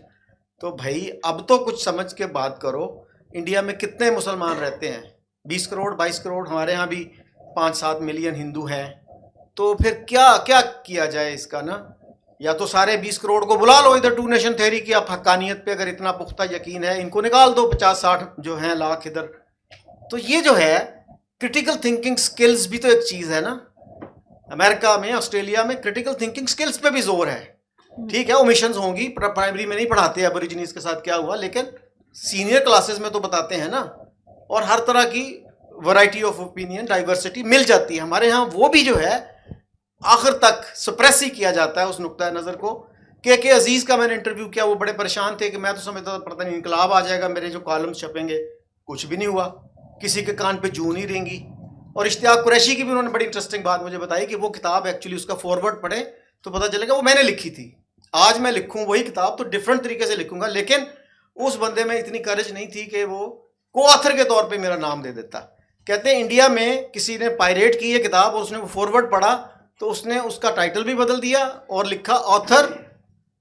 تو بھائی اب تو کچھ سمجھ کے بات کرو. انڈیا میں کتنے مسلمان رہتے ہیں؟ 20 کروڑ 22 کروڑ. ہمارے ہاں بھی 5-7 ملین ہندو ہیں. تو پھر کیا کیا جائے اس کا نا؟ یا تو سارے 20 کروڑ کو بلا لو ادھر ٹو نیشن تھیوری کی، آپ حقانیت پہ اگر اتنا پختہ یقین ہے، ان کو نکال دو 50-60 جو ہیں لاکھ ادھر. تو یہ جو ہے کرٹیکل تھنکنگ سکلز بھی تو ایک چیز ہے نا. امریکہ میں، آسٹریلیا میں کرٹیکل تھنکنگ سکلز پہ بھی زور ہے. ٹھیک ہے اومیشنز ہوں گی، پرائمری میں نہیں پڑھاتے ایبوریجنیز کے ساتھ کیا ہوا، لیکن سینئر کلاسز میں تو بتاتے ہیں نا. اور ہر طرح کی ورائٹی آف اوپینین، ڈائیورسٹی مل جاتی ہے. ہمارے ہاں وہ بھی جو ہے آخر تک سپریس ہی کیا جاتا ہے اس نقطۂ نظر کو. کہ عزیز کا میں نے انٹرویو کیا، وہ بڑے پریشان تھے کہ میں تو سمجھتا تھا پتہ نہیں انقلاب آ جائے گا، میرے جو کالمز چھپیں گے. کچھ بھی نہیں ہوا، کسی کے کان پہ جوں نہیں رہیں گی. اور اشتیاق قریشی کی بھی انہوں نے بڑی انٹرسٹنگ بات مجھے بتائی کہ وہ کتاب ایکچولی اس کا فارورڈ پڑھیں تو پتہ چلے گا وہ میں نے لکھی تھی. آج میں لکھوں وہی کتاب تو ڈفرینٹ طریقے سے لکھوں گا، لیکن اس بندے میں اتنی کریج نہیں تھی کہ وہ کو آتھر کے طور پہ میرا نام دے دیتا. کہتے ہیں انڈیا میں کسی نے پائریٹ کی یہ کتاب اور اس نے وہ فارورڈ پڑھا تو اس نے اس کا ٹائٹل بھی بدل دیا اور لکھا آتھر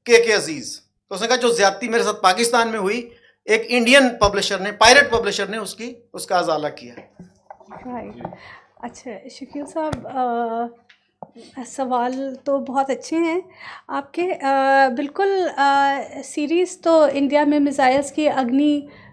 کے عزیز. تو اس نے کہا جو زیادتی میرے ساتھ پاکستان میں ہوئی، ایک انڈین پبلشر نے، پائریٹ پبلشر نے اس کا ازالہ کیا. اچھا شکیل صاحب، سوال تو بہت اچھے ہیں آپ کے. بالکل سیریز تو انڈیا میں میزائلس کی اگنی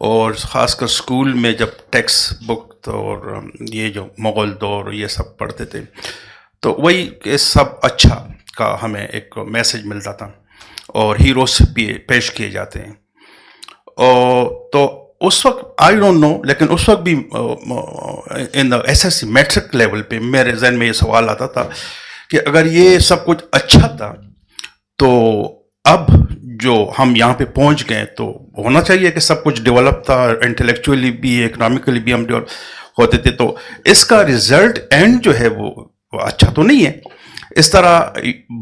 اور خاص کر اسکول میں جب ٹیکسٹ بک اور یہ جو مغل دور یہ سب پڑھتے تھے تو وہی کہ سب اچھا کا ہمیں ایک میسج ملتا تھا اور ہیروز پیش کیے جاتے ہیں. اور تو اس وقت آئی ڈونٹ نو لیکن اس وقت بھی in S S C matric level پہ میرے ذہن میں یہ سوال آتا تھا کہ اگر یہ سب کچھ اچھا تھا تو اب جو ہم یہاں پہ پہنچ گئے تو ہونا چاہیے کہ سب کچھ ڈیولپ تھا, انٹلیکچولی بھی اکنامکلی بھی ہم ڈیولپ ہوتے تھے, تو اس کا ریزلٹ اینڈ جو ہے وہ اچھا تو نہیں ہے. اس طرح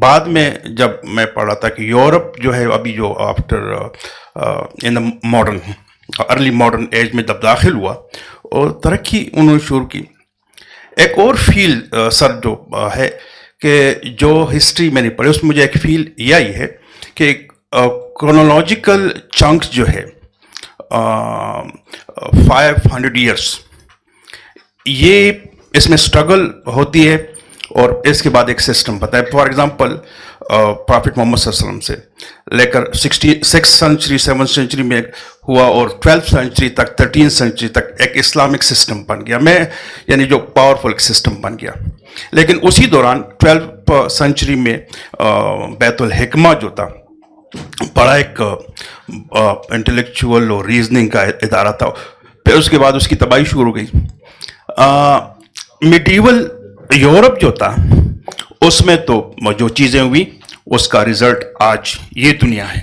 بعد میں جب میں پڑھا تھا کہ یورپ جو ہے ابھی جو after in modern early modern age میں جب داخل ہوا اور ترقی انہوں نے شروع کی. ایک اور فیل سر جو ہے کہ جو ہسٹری میں نے پڑھی اس میں مجھے ایک فیل یہ آئی ہے کہ کرونالوجیکل چنکس جو ہے 500 ایئرس یہ اس میں اسٹرگل ہوتی ہے اور اس کے بعد ایک سسٹم پتہ ہے. فار ایگزامپل پرافٹ محمد صلی اللہ علیہ وسلم سے لے کر 6 سینچری 7 سینچری میں ہوا اور 12 سینچری تک 13 سینچری تک ایک اسلامک سسٹم بن گیا, میں یعنی جو پاورفل سسٹم بن گیا. لیکن اسی دوران 12 سینچری میں بیت الحکمہ جو تھا بڑا ایک انٹلیکچوئل اور ریزننگ کا ادارہ تھا. پھر اس کے بعد اس کی تباہی شروع ہو گئی. میڈیول یورپ جو تھا اس میں تو جو چیزیں ہوئی اس کا رزلٹ آج یہ دنیا ہے.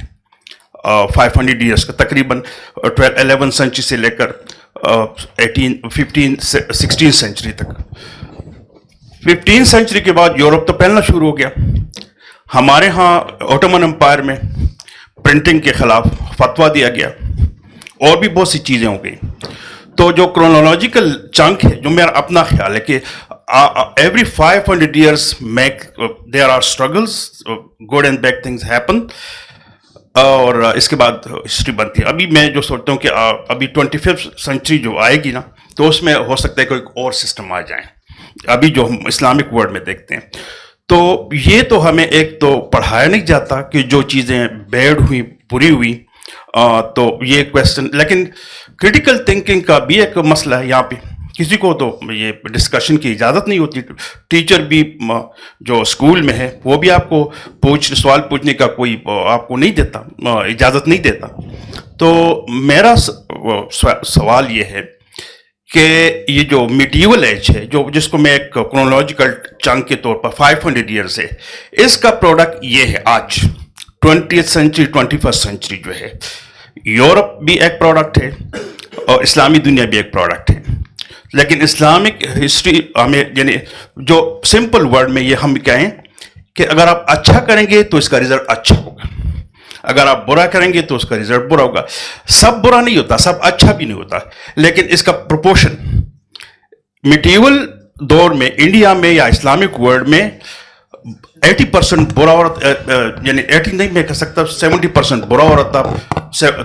500 ایئرس کا تقریباً 11 سینچری سے لے کر 16 سینچری تک. 15 سینچری کے بعد یورپ تو پھیلنا شروع ہو گیا. ہمارے ہاں اوٹومن امپائر میں پرنٹنگ کے خلاف فتویٰ دیا گیا اور بھی بہت سی چیزیں ہو گئی. تو جو کرونالوجیکل چنک ہے جو میرا اپنا خیال ہے کہ every 500 years there are struggles, good and bad things happen, اور اس کے بعد ہسٹری بنتی ہے. ابھی میں جو سوچتا ہوں کہ ابھی 25th سینچری جو آئے گی نا تو اس میں ہو سکتا ہے کوئی اور سسٹم آ جائیں ابھی جو ہم اسلامک ورلڈ میں دیکھتے ہیں. تو یہ تو ہمیں ایک تو پڑھایا نہیں جاتا کہ جو چیزیں بیڈ ہوئی بری ہوئی تو یہ کویسچن, لیکن کریٹیکل تھنکنگ کا بھی ایک مسئلہ ہے یہاں پہ. کسی کو تو یہ ڈسکشن کی اجازت نہیں ہوتی. ٹیچر بھی جو اسکول میں ہے وہ بھی آپ کو سوال پوچھنے کا کوئی آپ کو نہیں دیتا, اجازت نہیں دیتا. تو میرا سوال یہ ہے کہ یہ جو میڈیول ایج ہے جس کو میں ایک کرونالوجیکل چنک کے طور پر 500 ایئرس ہے, اس کا پروڈکٹ یہ ہے آج 20th سینچری 21st سینچری جو ہے. یورپ بھی ایک پروڈکٹ ہے اور اسلامی دنیا بھی ایک پروڈکٹ ہے. لیکن اسلامک ہسٹری ہمیں یعنی جو سمپل ورڈ میں یہ ہم کہیں کہ اگر آپ اچھا کریں گے تو اس کا رزلٹ اچھا ہوگا, اگر آپ برا کریں گے تو اس کا رزلٹ برا ہوگا. سب برا نہیں ہوتا, سب اچھا بھی نہیں ہوتا, لیکن اس کا پروپورشن میڈیول دور میں انڈیا میں یا اسلامک ورلڈ میں 80% برا ہو رہا تھا, یعنی 80 نہیں میں کہہ سکتا 70% برا ہو رہا تھا,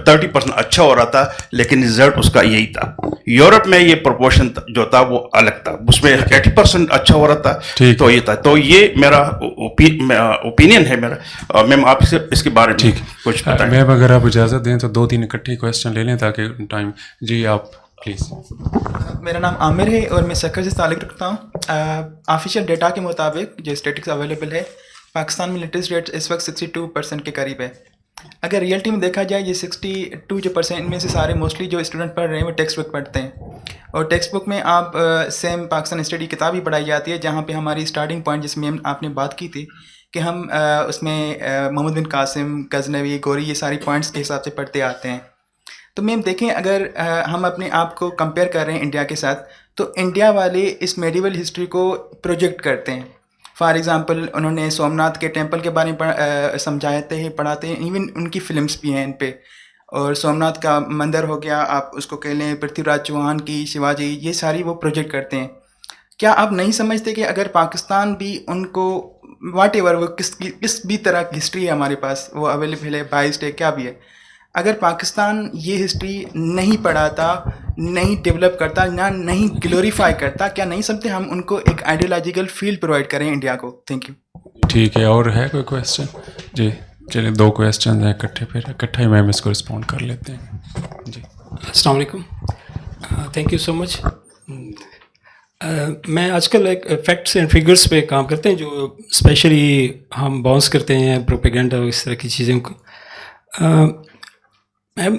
30% اچھا ہو رہا تھا, لیکن رزلٹ اس کا یہی تھا. یورپ میں یہ پروپورشن جو تھا وہ الگ تھا, اس میں 80% اچھا ہو رہا تھا. تو یہ تھا, تو یہ میرا اوپینین ہے میرا. میم آپ سے اس کے بارے میں کچھ بتائیں. میم اگر آپ اجازت دیں تو 2-3 اکٹھے کویسچن لے لیں تاکہ ٹائم. جی آپ پلیز. میرا نام عامر ہے اور میں سکر سے تعلق رکھتا ہوں. آفیشیل ڈیٹا کے مطابق جو اسٹیٹکس اویلیبل ہے پاکستان میں لٹریسی ریٹ اس وقت 62% کے قریب ہے. اگر ریئلٹی میں دیکھا جائے یہ 62 جو پرسینٹ میں سے سارے موسٹلی جو اسٹوڈنٹ پڑھ رہے ہیں وہ ٹیکسٹ بک پڑھتے ہیں, اور ٹیکسٹ بک میں آپ سیم پاکستان اسٹڈی کتاب ہی پڑھائی جاتی ہے جہاں پہ ہماری اسٹارٹنگ پوائنٹ جس میں آپ نے بات کی تھی کہ ہم اس میں محمد بن قاسم, غزنوی, گوری یہ ساری پوائنٹس کے حساب سے پڑھتے آتے ہیں. تو میم دیکھیں اگر ہم اپنے آپ کو کمپیئر کر رہے ہیں انڈیا کے ساتھ تو انڈیا والے اس میڈیول ہسٹری کو پروجیکٹ کرتے ہیں. فار ایگزامپل انہوں نے سومناتھ کے ٹیمپل کے بارے میں سمجھاتے ہیں, پڑھاتے ہیں, ایون ان کی فلمس بھی ہیں ان پہ. اور سومناتھ کا مندر ہو گیا, آپ اس کو کہہ لیں پرتھوی راج چوہان کی, شیواجی, یہ ساری وہ پروجیکٹ کرتے ہیں. کیا آپ نہیں سمجھتے کہ اگر پاکستان بھی ان کو واٹ ایور وہ کس بھی طرح کی ہسٹری ہے ہمارے پاس وہ اویلیبل ہے, بائسڈ ہے, کیا بھی ہے, اگر پاکستان یہ ہسٹری نہیں پڑھاتا, نہیں ڈیولپ کرتا, نہیں گلوریفائی کرتا, کیا نہیں سمجھتے ہم ان کو ایک آئیڈیالوجیکل فیلڈ پرووائڈ کریں انڈیا کو؟ Thank you. ٹھیک ہے, اور ہے کوئی کویسچن؟ جی چلیے 2 کویسچن ہیں اکٹھے, پھر اکٹھا ہی میم اس کو رسپونڈ کر لیتے ہیں. جی السلام علیکم. تھینک یو سو مچ. میں آج کل ایک فیکٹس اینڈ فگرس پہ کام کرتے ہیں جو اسپیشلی ہم باؤنس کرتے ہیں پروپیگنڈا اور اس طرح کی چیزوں کو. میم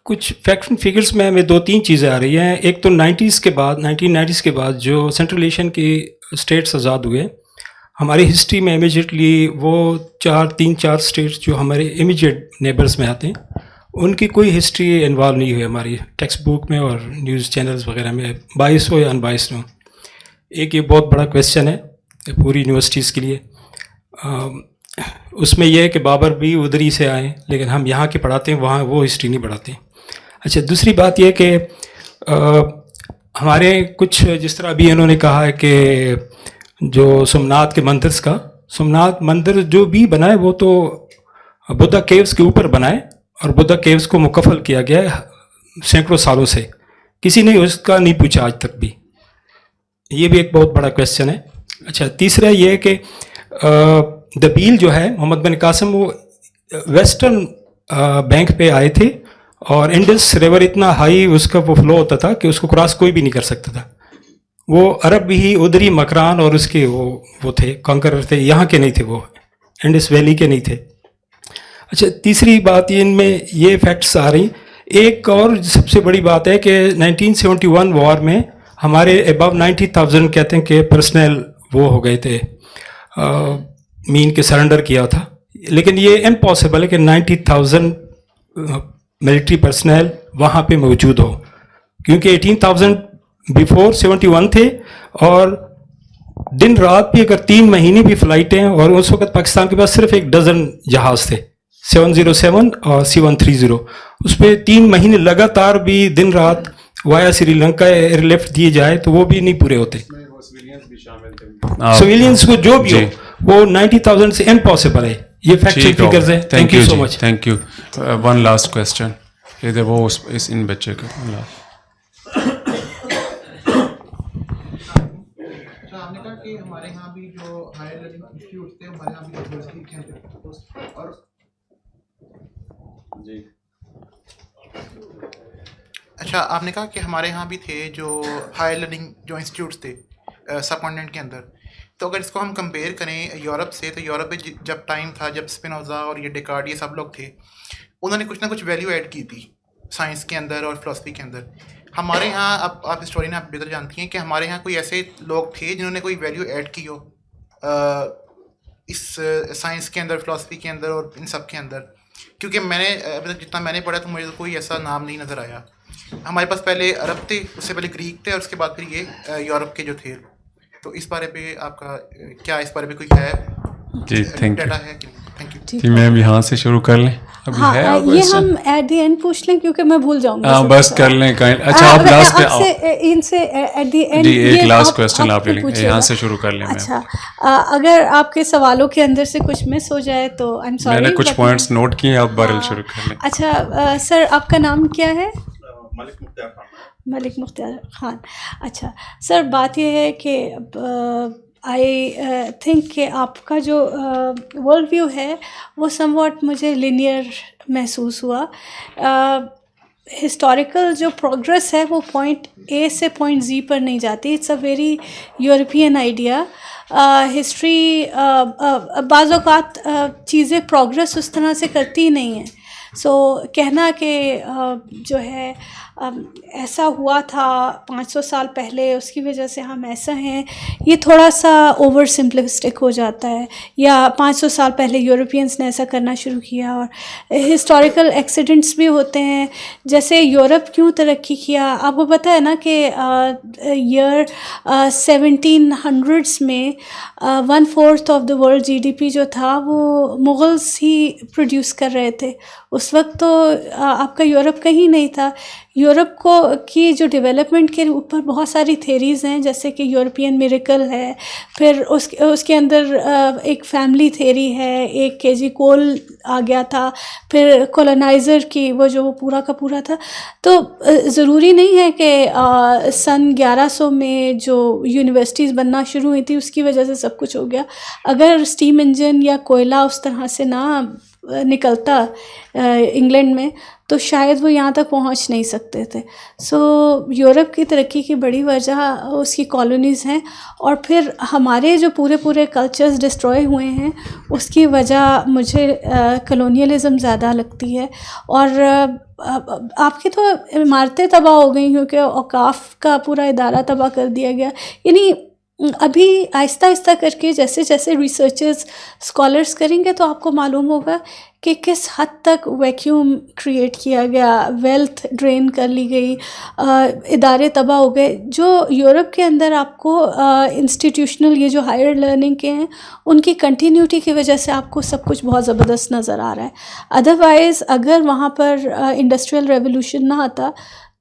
کچھ فیکٹس اینڈ فگرس میں ہمیں 2-3 چیزیں آ رہی ہیں. ایک تو 1990s کے بعد جو سینٹرل ایشین کی اسٹیٹس آزاد ہوئے, ہماری ہسٹری میں امیجیٹلی وہ 3-4 اسٹیٹس جو ہمارے امیجیٹ نیبرس میں آتے ہیں ان کی کوئی ہسٹری انوالو نہیں ہوئی ہماری ٹیکسٹ بک میں اور نیوز چینلز وغیرہ میں, بائس ہو یا ان بائس ہو. ایک یہ بہت بڑا کویسچن ہے پوری یونیورسٹیز کے لیے. اس میں یہ ہے کہ بابر بھی ادھر ہی سے آئے لیکن ہم یہاں کے پڑھاتے ہیں, وہاں وہ ہسٹری نہیں پڑھاتے. اچھا, دوسری بات یہ کہ ہمارے کچھ جس طرح ابھی انہوں نے کہا ہے کہ جو سومناتھ کے مندرس کا, سومناتھ مندر جو بھی بنا ہے وہ تو بدھا کیوز کے اوپر بنا ہے اور بدھا کیوز کو مکفل کیا گیا ہے سینکڑوں سالوں سے, کسی نے اس کا نہیں پوچھا آج تک بھی. یہ بھی ایک بہت بڑا کویسچن ہے. اچھا, تیسرا یہ ہے کہ دبیل جو ہے محمد بن قاسم وہ ویسٹرن بینک پہ آئے تھے اور انڈس ریور اتنا ہائی اس کا وہ فلو ہوتا تھا کہ اس کو کراس کوئی بھی نہیں کر سکتا تھا. وہ عرب ہی ادھری مکران اور اس کے وہ تھے کانکرر تھے, یہاں کے نہیں تھے, وہ انڈس ویلی کے نہیں تھے. اچھا, تیسری بات ان میں یہ فیکٹس آ رہی. ایک اور سب سے بڑی بات ہے کہ 1971 وار میں ہمارے ابو 90,000 کہتے ہیں کہ پرسنل وہ ہو گئے تھے, مین کے سرنڈر کیا تھا, لیکن یہ امپاسبل ہے کہ 90,000 ملٹری پرسنل وہاں پہ موجود ہو, کیونکہ 18,000 بیفور 71 تھے اور دن رات بھی اگر 3 مہینے بھی فلائٹیں, اور اس وقت پاکستان کے پاس صرف 1 ڈزن جہاز تھے 707 اور C-130, اس پہ 3 مہینے لگاتار بھی دن رات وایا سری لنکا ایئر لفٹ دیے جائے تو وہ بھی نہیں پورے ہوتے. سویلینس کو جو بھی ہو وہ 90,000 سے امپاسبل ہے. یہ فیکچوئل فگرز ہیں. Thank you so much. Thank you. One last question ادھر وہ اس ان بچے کا. آپ نے کہا کہ ہمارے یہاں بھی جو ہائر لرننگ انسٹیٹیوٹ تھے ہمارے یہاں بھی یونیورسٹی تھے اور جی اچھا, آپ نے کہا کہ ہمارے یہاں بھی تھے جو ہائر لرننگ جو انسٹیٹیوٹس تھے سب کانٹیننٹ کے اندر. تو اگر اس کو ہم کمپیئر کریں یورپ سے, تو یورپ میں جب ٹائم تھا جب اسپینوزا اور یہ ڈیکارٹ یہ سب لوگ تھے, انہوں نے کچھ نہ کچھ ویلیو ایڈ کی تھی سائنس کے اندر اور فلاسفی کے اندر. ہمارے یہاں اب آپ ہسٹورین آپ بہتر جانتی ہیں کہ ہمارے یہاں کوئی ایسے لوگ تھے جنہوں نے کوئی ویلیو ایڈ کی ہو اس سائنس کے اندر, فلاسفی کے اندر اور ان سب کے اندر. کیونکہ میں نے ابھی تک جتنا میں نے پڑھا تو مجھے کوئی ایسا نام نہیں نظر آیا. ہمارے پاس پہلے عرب تھے, اس سے پہلے گریک تھے, اور اس کے بعد پھر یہ یورپ کے جو تھے. تو اس بارے پہ آپ کا کیا, اس بارے پہ کوئی ہے جی ڈیٹا ہے کہ تھینک یو. جی میم یہاں سے شروع کر لیں. ہاں, یہ ہم ایٹ دی اینڈ پوچھ لیں کیونکہ میں بھول جاؤں گا. ہاں بس کر لیں. اچھا آپ لاسٹ پہ ان سے ایٹ دی اینڈ جی ایک لاسٹ کویسچن آپ لے لیں, یہاں سے شروع کر لیں. اچھا, اگر آپ کے سوالوں کے اندر سے کچھ مس ہو جائے تو آئی ایم سوری. میں نے کچھ پوائنٹس نوٹ کیے, آپ بہرحال شروع کر لیں. اچھا سر, آپ کا نام کیا ہے؟ ملک مختار خان. اچھا سر, بات یہ ہے کہ آئی تھنک کہ آپ کا جو ورلڈ ویو ہے وہ سم واٹ مجھے لینئر محسوس ہوا. ہسٹوریکل جو پروگرس ہے وہ پوائنٹ اے سے پوائنٹ زی پر نہیں جاتی. It's a very European idea. History بعض اوقات چیزیں پروگرس اس طرح سے کرتی نہیں ہیں. سو کہنا کہ جو ہے ایسا ہوا تھا 500 سال پہلے, اس کی وجہ سے ہم ایسا ہیں, یہ تھوڑا سا اوور سمپلسٹک ہو جاتا ہے. یا 500 سال پہلے یورپینس نے ایسا کرنا شروع کیا, اور ہسٹوریکل ایکسیڈنٹس بھی ہوتے ہیں. جیسے یورپ کیوں ترقی کیا, آپ کو پتہ ہے نا کہ ایئر 1700s میں 1/4 آف دا ورلڈ GDP جو تھا وہ مغلز ہی پروڈیوس کر رہے تھے. اس وقت تو آپ کا یورپ کہیں نہیں تھا. یورپ کو کی جو ڈیولپمنٹ کے اوپر بہت ساری تھیریز ہیں, جیسے کہ یورپین میریکل ہے, پھر اس کے اندر ایک فیملی تھیری ہے, ایک KG کول آ گیا تھا, پھر کولونائزر کی وہ جو پورا کا پورا تھا. تو ضروری نہیں ہے کہ سن 1100 میں جو یونیورسٹیز بننا شروع ہوئی تھی اس کی وجہ سے سب کچھ ہو گیا. اگر اسٹیم انجن یا کوئلہ اس طرح سے نہ نکلتا انگلینڈ میں تو شاید وہ یہاں تک پہنچ نہیں سکتے تھے. سو یورپ کی ترقی کی بڑی وجہ اس کی کالونیز ہیں, اور پھر ہمارے جو پورے کلچرز ڈسٹروائے ہوئے ہیں اس کی وجہ مجھے کلونیلزم زیادہ لگتی ہے. اور آپ کی تو عمارتیں تباہ ہو گئی کیونکہ اوقاف کا پورا ادارہ تباہ کر دیا گیا. یعنی ابھی آہستہ آہستہ کر کے جیسے جیسے ریسرچرز اسکالرس کریں گے تو آپ کو معلوم ہوگا کہ کس حد تک ویکیوم کریٹ کیا گیا, ویلتھ ڈرین کر لی گئی, ادارے تباہ ہو گئے. جو یورپ کے اندر آپ کو انسٹیٹیوشنل یہ جو ہائر لرننگ کے ہیں ان کی کنٹینیوٹی کی وجہ سے آپ کو سب کچھ بہت زبردست نظر آ رہا ہے. ادروائز اگر وہاں پر انڈسٹریل ریولوشن نہ آتا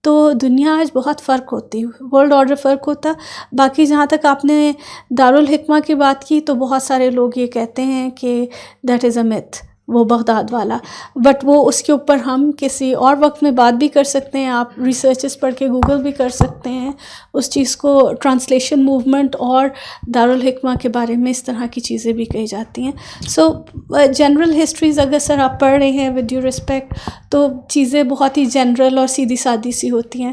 تو دنیا آج بہت فرق ہوتی, ورلڈ آرڈر فرق ہوتا. باقی جہاں تک آپ نے دارالحکمہ کی بات کی تو بہت سارے لوگ یہ کہتے ہیں کہ دیٹ از اے میتھ, وہ بغداد والا, بٹ وہ اس کے اوپر ہم کسی اور وقت میں بات بھی کر سکتے ہیں. آپ ریسرچز پڑھ کے گوگل بھی کر سکتے ہیں اس چیز کو. ٹرانسلیشن موومنٹ اور دارالحکمہ کے بارے میں اس طرح کی چیزیں بھی کہی جاتی ہیں. سو جنرل ہسٹریز اگر سر آپ پڑھ رہے ہیں ود ڈیو رسپیکٹ تو چیزیں بہت ہی جنرل اور سیدھی سادی سی ہوتی ہیں,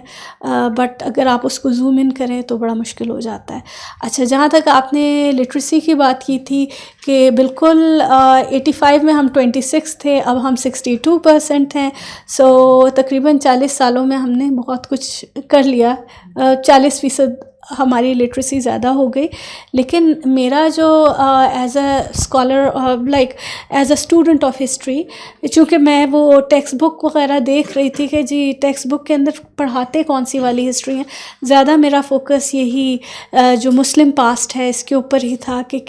بٹ اگر آپ اس کو زوم ان کریں تو بڑا مشکل ہو جاتا ہے. اچھا, جہاں تک آپ نے لٹریسی کی بات کی تھی کہ بالکل 85 میں ہم 26 تھے, اب ہم 62% ہیں. سو تقریباً 40 سالوں میں ہم نے بہت کچھ کر لیا, 40% ہماری لٹریسی زیادہ ہو گئی. لیکن میرا جو as a scholar like as a student of history, چونکہ میں وہ ٹیکسٹ بک وغیرہ دیکھ رہی تھی کہ جی ٹیکسٹ بک کے اندر پڑھاتے کون سی والی ہسٹری ہیں, زیادہ میرا فوکس یہی جو مسلم پاسٹ ہے اس کے اوپر ہی تھا کہ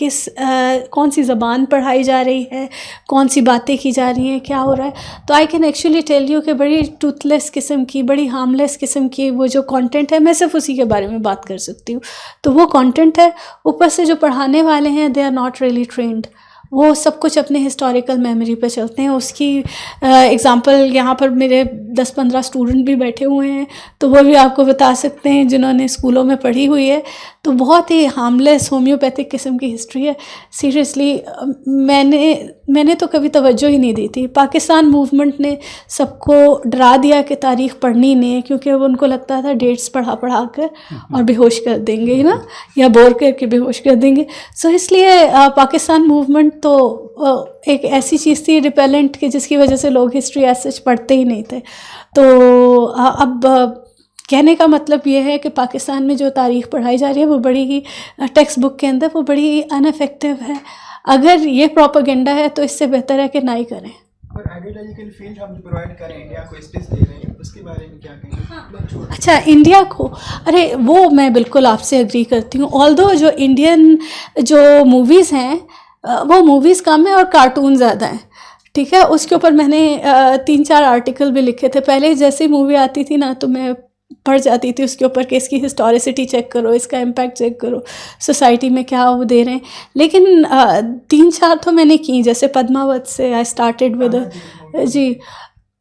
کون سی زبان پڑھائی جا رہی ہے, کون سی باتیں کی جا رہی ہیں, کیا ہو رہا ہے. تو I can actually tell you کہ بڑی ٹوتھ لیس قسم کی, بڑی ہارم لیس قسم کی وہ جو کانٹینٹ ہے, میں صرف اسی کے بارے میں بات کر سکتی ہوں. تو وہ کانٹینٹ ہے, اوپر سے جو پڑھانے والے ہیں they are not really trained, وہ سب کچھ اپنے ہسٹوریکل میموری پہ چلتے ہیں. اس کی اگزامپل یہاں پر میرے 10-15 اسٹوڈنٹ بھی بیٹھے ہوئے ہیں تو وہ بھی آپ کو بتا سکتے ہیں جنہوں نے اسکولوں میں پڑھی ہوئی ہے. تو بہت ہی ہارملیس ہومیوپیتھک قسم کی ہسٹری ہے. سیریسلی میں نے تو کبھی توجہ ہی نہیں دی تھی. پاکستان موومنٹ نے سب کو ڈرا دیا کہ تاریخ پڑھنی نہیں ہے, کیونکہ وہ ان کو لگتا تھا ڈیٹس پڑھا کر اور بے ہوش کر دیں گے نا, یا بور کر کے بے ہوش کر دیں گے. سو اس لیے پاکستان موومنٹ تو ایک ایسی چیز تھی ریپیلنٹ کہ جس کی وجہ سے لوگ ہسٹری ایز سچ پڑھتے ہی نہیں تھے. تو اب کہنے کا مطلب یہ ہے کہ پاکستان میں جو تاریخ پڑھائی جا رہی ہے وہ بڑی ہی ٹیکسٹ بک کے اندر وہ بڑی ہی ان افیکٹو ہے. اگر یہ پروپیگنڈا ہے تو اس سے بہتر ہے کہ نہ ہی کریں. اور آئیڈیالوجیکل فیلڈ ہم جو پرووائڈ کریں انڈیا کو اسپیس دے رہے ہیں, اس کے بارے میں کیا کہیں؟ اچھا, انڈیا کو, ارے وہ میں بالکل آپ سے اگری کرتی ہوں. آلدو جو انڈین جو موویز ہیں وہ موویز کم ہیں اور کارٹون زیادہ ہیں, ٹھیک ہے. اس کے اوپر میں نے 3-4 آرٹیکل بھی لکھے تھے. پہلے جیسے مووی آتی تھی نا تو میں پڑھ جاتی تھی اس کے اوپر کہ اس کی ہسٹوریسٹی چیک کرو, اس کا امپیکٹ چیک کرو, سوسائٹی میں کیا وہ دے رہے ہیں. لیکن 3-4 تو میں نے کی, جیسے پدماوت سے آئی اسٹارٹیڈ ود جی,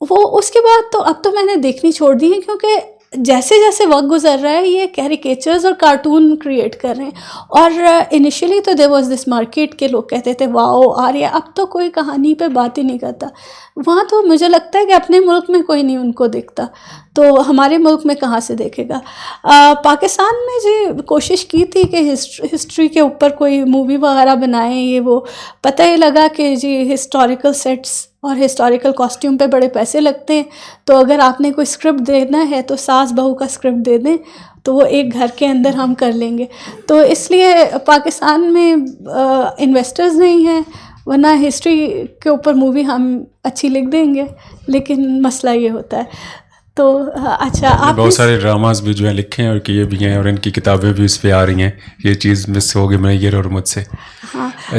وہ اس کے بعد تو اب تو میں نے دیکھنی چھوڑ دی ہے, کیونکہ جیسے جیسے وقت گزر رہا ہے یہ کیریکیچرز اور کارٹون کریٹ کر رہے ہیں. اور انیشلی تو دیر واز دس مارکیٹ کے لوگ کہتے تھے واؤ آ رہی ہے, اب تو کوئی کہانی پہ بات ہی نہیں کرتا. وہاں تو مجھے لگتا ہے کہ اپنے ملک میں کوئی نہیں ان کو دیکھتا, تو ہمارے ملک میں کہاں سے دیکھے گا. پاکستان میں جی کوشش کی تھی کہ ہسٹری کے اوپر کوئی مووی وغیرہ بنائیں, یہ وہ پتہ ہی لگا کہ جی ہسٹوریکل سیٹس اور ہسٹوریکل کاسٹیوم پہ بڑے پیسے لگتے ہیں. تو اگر آپ نے کوئی اسکرپٹ دینا ہے تو ساس بہو کا اسکرپٹ دے دیں تو وہ ایک گھر کے اندر ہم کر لیں گے. تو اس لیے پاکستان میں انویسٹرز نہیں ہیں, ورنہ ہسٹری کے اوپر مووی ہم اچھی لکھ دیں گے. لیکن مسئلہ یہ ہوتا ہے. تو اچھا, آپ بہت سارے ڈراماز بھی جو ہیں لکھے ہیں اور کیے بھی ہیں, اور ان کی کتابیں بھی اس پہ آ رہی ہیں. یہ چیز مس ہو گئی میئر اور مجھ سے.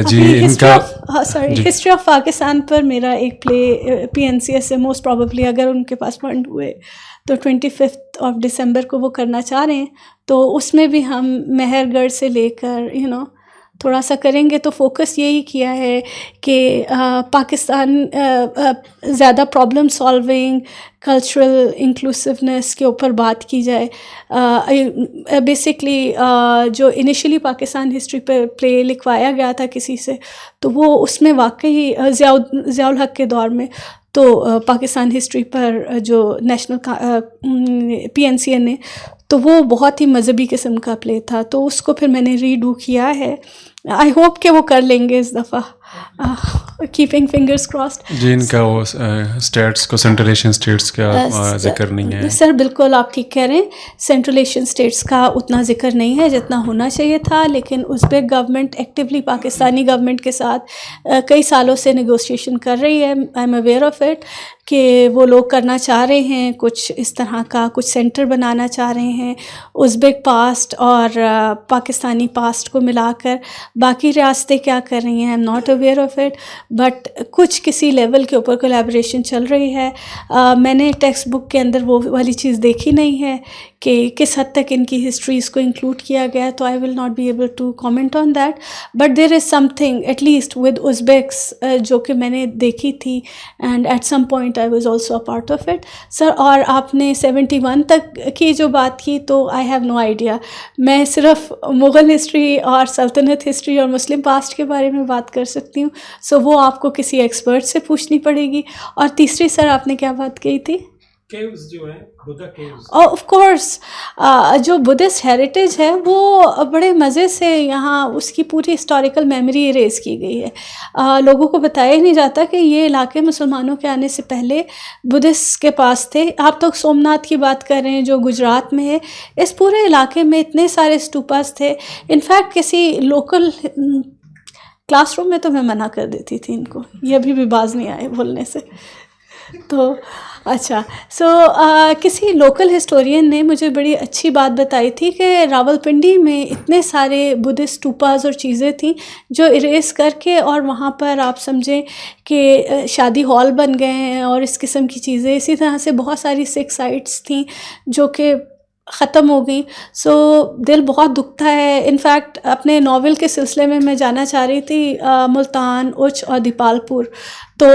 جی ان کا ہسٹری آف پاکستان پر میرا ایک پلے PNCS سے موسٹ پروبیبلی اگر ان کے پاس فنڈ ہوئے تو 25 دسمبر کو وہ کرنا چاہ رہے ہیں. تو اس میں بھی ہم مہر گڑھ سے لے کر تھوڑا سا کریں گے تو فوکس یہی کیا ہے کہ پاکستان زیادہ پرابلم سالونگ، کلچرل انکلوسیونیس کے اوپر بات کی جائے. بیسکلی جو انیشلی پاکستان ہسٹری پہ پلے لکھوایا گیا تھا کسی سے، تو وہ اس میں واقعی ضیاء الحق کے دور میں تو پاکستان ہسٹری پر جو نیشنل PNCN نے، تو وہ بہت ہی مذہبی قسم کا پلے تھا، تو اس کو پھر میں نے ری ڈو کیا ہے. آئی ہوپ کہ وہ کر لیں گے اس دفعہ، کیپنگ فنگرز کراسڈ. جی ان کا وہ اسٹیٹس کو سینٹرل ایشین اسٹیٹس کا ذکر نہیں ہے. سر بالکل آپ ٹھیک کہہ رہے ہیں، سینٹرل ایشین اسٹیٹس کا اتنا ذکر نہیں ہے جتنا ہونا چاہیے تھا، لیکن Uzbek government actually Pakistani government کے ساتھ کئی سالوں سے نیگوشیشن کر رہی ہے. I am aware of it کہ وہ لوگ کرنا چاہ رہے ہیں کچھ اس طرح کا، کچھ سینٹر بنانا چاہ رہے ہیں ازبیک پاسٹ اور پاکستانی پاسٹ کو ملا کر. باقی ریاستیں کیا کر رہی ہیں، I am not aware of it, but کچھ کسی لیول کے اوپر کولیبریشن چل رہی ہے. میں نے ٹیکسٹ بک کے اندر وہ والی چیز دیکھی نہیں ہے کہ کس حد تک ان کی ہسٹریز کو انکلوڈ کیا گیا، تو I will not be able to comment on that, but there is something at least with Uzbeks جو کہ میں نے دیکھی تھی، and at some point I was also a part of it. Sir اور آپ نے 71 تک کی جو بات کی، تو آئی ہیو نو آئیڈیا. میں صرف مغل ہسٹری اور سلطنت ہسٹری اور مسلم پاسٹ کے بارے میں بات کر سکتی ہوں، سو وہ آپ کو کسی ایکسپرٹ سے پوچھنی پڑے گی. اور تیسری سر آپ نے کیا بات کہی تھی؟ کیوز جو ہیں، بدھا کیوز. آف کورس جو بدھسٹ ہیریٹیج ہے وہ بڑے مزے سے یہاں اس کی پوری ہسٹوریکل میموری اریز کی گئی ہے. لوگوں کو بتایا ہی نہیں جاتا کہ یہ علاقے مسلمانوں کے آنے سے پہلے بدھسٹ کے پاس تھے. آپ تو سومناتھ کی بات کر رہے ہیں جو گجرات میں ہے، اس پورے علاقے میں اتنے سارے اسٹوپاس تھے. انفیکٹ کسی لوکل کلاس روم میں تو میں منع کر دیتی تھی ان کو، یہ ابھی بھی باز نہیں آئے بولنے سے. تو اچھا کسی لوکل ہسٹورین نے مجھے بڑی اچھی بات بتائی تھی کہ راول پنڈی میں اتنے سارے بدھسٹ اسٹوپاز اور چیزیں تھیں جو اریز کر کے، اور وہاں پر آپ سمجھیں کہ شادی ہال بن گئے ہیں اور اس قسم کی چیزیں. اسی طرح سے بہت ساری سکھ سائٹس تھیں جو کہ ختم ہو گئی. سو دل بہت دکھتا ہے. انفیکٹ اپنے ناول کے سلسلے میں میں جانا چاہ رہی تھی ملتان، اچ اور دیپال پور. تو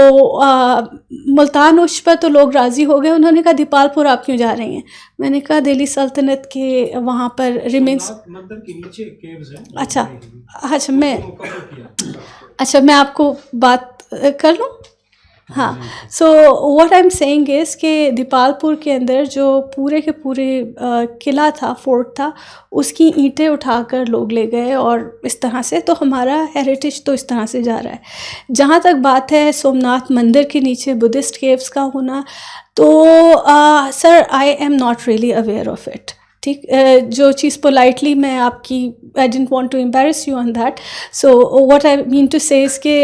ملتان اچ پر تو لوگ راضی ہو گئے، انہوں نے کہا دیپال پور آپ کیوں جا رہی ہیں؟ میں نے کہا دہلی سلطنت کے وہاں پر ریمینس. مندر کے نیچے کیوز ہیں. اچھا میں آپ کو بات کر لوں. ہاں so what I am saying is کہ دیپال پور کے اندر جو پورے کے پورے قلعہ تھا، فورٹ تھا، اس کی اینٹیں اٹھا کر لوگ لے گئے، اور اس طرح سے تو ہمارا ہیریٹیج تو اس طرح سے جا رہا ہے. جہاں تک بات ہے سومناتھ مندر کے نیچے بدھسٹ کیوز کا ہونا، تو sir I am not really aware of it. ٹھیک، جو چیز پولائٹلی میں آپ کی I didn't want to embarrass you on that. So what I mean to say is کہ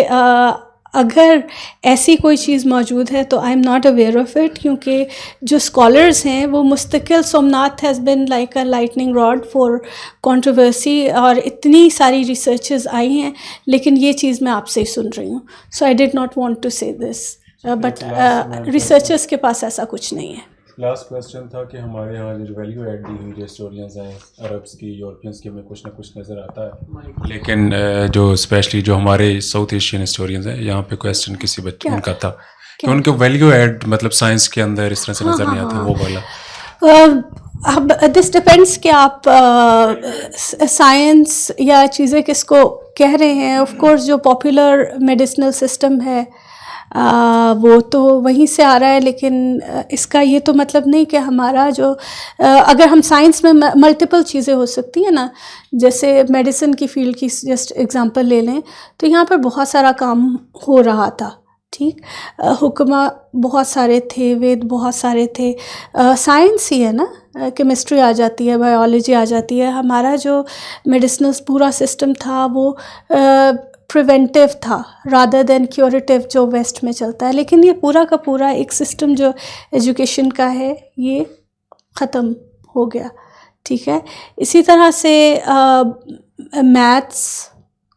اگر ایسی کوئی چیز موجود ہے تو آئی am not aware of it, کیونکہ جو اسکالرز ہیں وہ مستقل، Somnath has been like a Lightning rod for controversy, اور اتنی ساری ریسرچز آئی ہیں، لیکن یہ چیز میں آپ سے ہی سن رہی ہوں. سو آئی ڈڈ ناٹ وانٹ ٹو سے دس، بٹ ریسرچرز کے پاس ایسا کچھ نہیں ہے. لاسٹ کویسچن تھا کہ ہمارے یہاں جو ویلیو ایڈ دی ہوئی جو ہسٹورینز ہیں عربس کی، یورپینس کی، ہمیں کچھ نہ کچھ نظر آتا ہے، لیکن جو اسپیشلی جو ہمارے ساؤتھ ایشین ہسٹورینز ہیں، یہاں پہ کویسچن کسی بچے ان کا تھا کہ ان کے ویلیو ایڈ مطلب سائنس کے اندر اس طرح سے نظر نہیں آتا، وہ والا. اب دس ڈپینڈس کہ آپ سائنس یا چیزیں کس کو کہہ رہے ہیں. آف کورس جو پاپولر میڈیسنل سسٹم ہے وہ تو وہیں سے آ رہا ہے، لیکن اس کا یہ تو مطلب نہیں کہ ہمارا جو اگر ہم سائنس میں ملٹیپل چیزیں ہو سکتی ہیں نا، جیسے میڈیسن کی فیلڈ کی جسٹ ایگزامپل لے لیں تو یہاں پر بہت سارا کام ہو رہا تھا. ٹھیک، حکمہ بہت سارے تھے، وید بہت سارے تھے. سائنس ہی ہے نا، کیمسٹری آ جاتی ہے، بایولوجی آ جاتی ہے. ہمارا جو میڈیسنل پورا سسٹم تھا وہ پریونٹیو تھا رادر دین کیوریٹیو جو ویسٹ میں چلتا ہے. لیکن یہ پورا کا پورا ایک سسٹم جو ایجوکیشن کا ہے یہ ختم ہو گیا. ٹھیک ہے، اسی طرح سے میتھس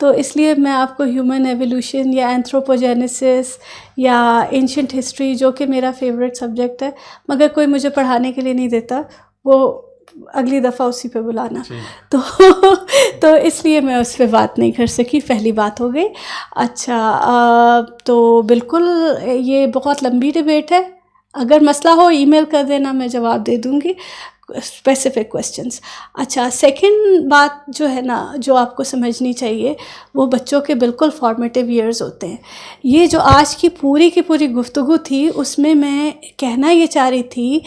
تو اس لیے میں آپ کو ہیومن ایولیوشن یا اینتھروپوجینیسس یا اینشنٹ ہسٹری، جو کہ میرا فیوریٹ سبجیکٹ ہے مگر کوئی مجھے پڑھانے کے لیے نہیں دیتا، وہ اگلی دفعہ اسی پہ بلانا، تو اس لیے میں اس پہ بات نہیں کر سکی. پہلی بات ہو گئی. اچھا، تو بالکل یہ بہت لمبی ڈبیٹ ہے، اگر مسئلہ ہو ای میل کر دینا، میں جواب دے دوں گی اسپیسیفک کویسچنس. اچھا، سیکنڈ بات جو ہے نا، جو آپ کو سمجھنی چاہیے، وہ بچوں کے بالکل فارمیٹیو ایئرز ہوتے ہیں. یہ جو آج کی پوری گفتگو تھی، اس میں کہنا یہ چاہ رہی تھی،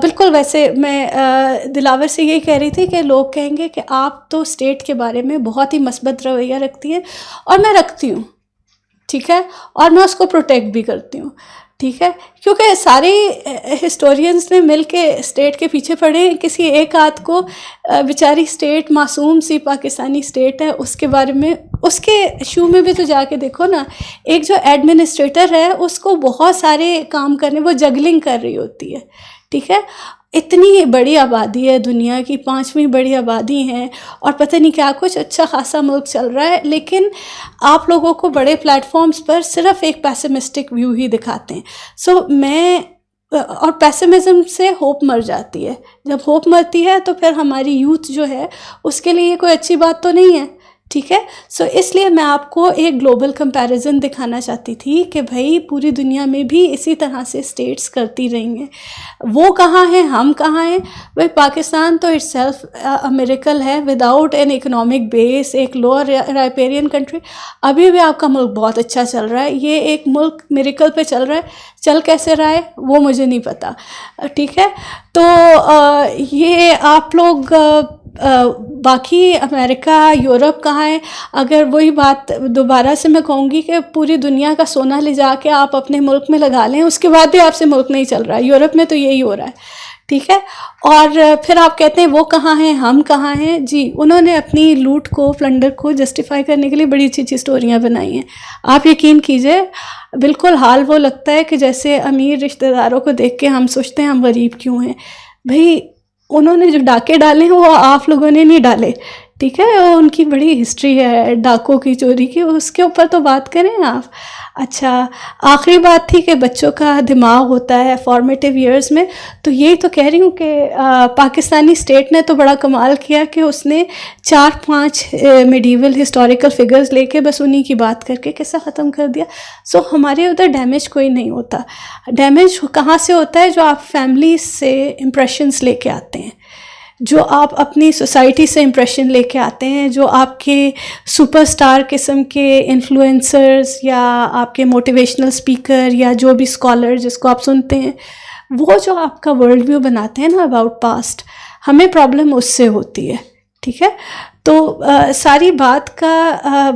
بالکل ویسے میں دلاور سے یہی کہہ رہی تھی کہ لوگ کہیں گے کہ آپ تو اسٹیٹ کے بارے میں بہت ہی مثبت رویہ رکھتی ہیں، اور میں رکھتی ہوں، ٹھیک ہے، اور میں اس کو پروٹیکٹ بھی کرتی ہوں، ٹھیک ہے، کیونکہ سارے ہسٹورینز نے مل کے اسٹیٹ کے پیچھے پڑے ہیں. کسی ایک آدھ کو بیچاری اسٹیٹ معصوم سی پاکستانی اسٹیٹ ہے، اس کے بارے میں، اس کے شو میں بھی تو جا کے دیکھو نا. ایک جو ایڈمنسٹریٹر ہے، اس کو بہت سارے کام کرنے، وہ جگلنگ کر رہی ہوتی ہے، ٹھیک ہے. اتنی بڑی آبادی ہے، دنیا کی 5ویں بڑی آبادی ہے، اور پتہ نہیں کیا کچھ اچھا خاصا ملک چل رہا ہے، لیکن آپ لوگوں کو بڑے پلیٹ فارمز پر صرف ایک پیسمسٹک ویو ہی دکھاتے ہیں. اور پیسمزم سے ہوپ مر جاتی ہے. جب ہوپ مرتی ہے تو پھر ہماری یوتھ جو ہے، اس کے لیے یہ کوئی اچھی بات تو نہیں ہے، ٹھیک ہے. اس لیے میں آپ کو ایک گلوبل کمپیریزن دکھانا چاہتی تھی کہ بھائی پوری دنیا میں بھی اسی طرح سے اسٹیٹس کرتی رہی ہیں. وہ کہاں ہیں، ہم کہاں ہیں؟ بھائی پاکستان تو اٹ سیلف میریکل ہے، وداؤٹ این اکنامک بیس، ایک لوور رائپیرین کنٹری. ابھی بھی آپ کا ملک بہت اچھا چل رہا ہے. یہ ایک ملک میریکل پہ چل رہا ہے، چل کیسے رہا ہے وہ مجھے نہیں پتا، ٹھیک ہے. تو یہ آپ لوگ باقی امریکہ، یورپ کہاں ہے؟ اگر وہی بات دوبارہ سے میں کہوں گی کہ پوری دنیا کا سونا لے جا کے آپ اپنے ملک میں لگا لیں، اس کے بعد بھی آپ سے ملک نہیں چل رہا ہے. یورپ میں تو یہی ہو رہا ہے، ٹھیک ہے. اور پھر آپ کہتے ہیں وہ کہاں ہیں، ہم کہاں ہیں. جی، انہوں نے اپنی لوٹ کو، پلنڈر کو جسٹیفائی کرنے کے لیے بڑی اچھی اسٹوریاں بنائی ہیں. آپ یقین کیجئے، بالکل حال وہ لگتا ہے کہ جیسے امیر رشتہ داروں کو دیکھ کے ہم سوچتے ہیں ہم غریب کیوں ہیں. بھئی انہوں نے جو ڈاکے ڈالے ہیں وہ آپ لوگوں نے نہیں ڈالے، ٹھیک ہے. ان کی بڑی ہسٹری ہے ڈاکوں کی، چوری کی، اس کے اوپر تو بات کریں آپ. اچھا، آخری بات تھی کہ بچوں کا دماغ ہوتا ہے فارمیٹیو ایئرز میں. تو یہی تو کہہ رہی ہوں کہ پاکستانی اسٹیٹ نے تو بڑا کمال کیا کہ اس نے 4-5 میڈیول ہسٹوریکل فگرز لے کے بس انہی کی بات کر کے قصہ ختم کر دیا. ہمارے ادھر ڈیمیج کوئی نہیں ہوتا. ڈیمیج کہاں سے ہوتا ہے؟ جو آپ فیملی سے امپریشنز لے کے آتے ہیں، جو آپ اپنی سوسائٹی سے امپریشن لے کے آتے ہیں، جو آپ کے سپر سٹار قسم کے انفلوئنسرز یا آپ کے موٹیویشنل اسپیکر یا جو بھی اسکالر جس کو آپ سنتے ہیں، وہ جو آپ کا ورلڈ ویو بناتے ہیں نا اباؤٹ پاسٹ، ہمیں پرابلم اس سے ہوتی ہے، ٹھیک ہے. تو ساری بات کا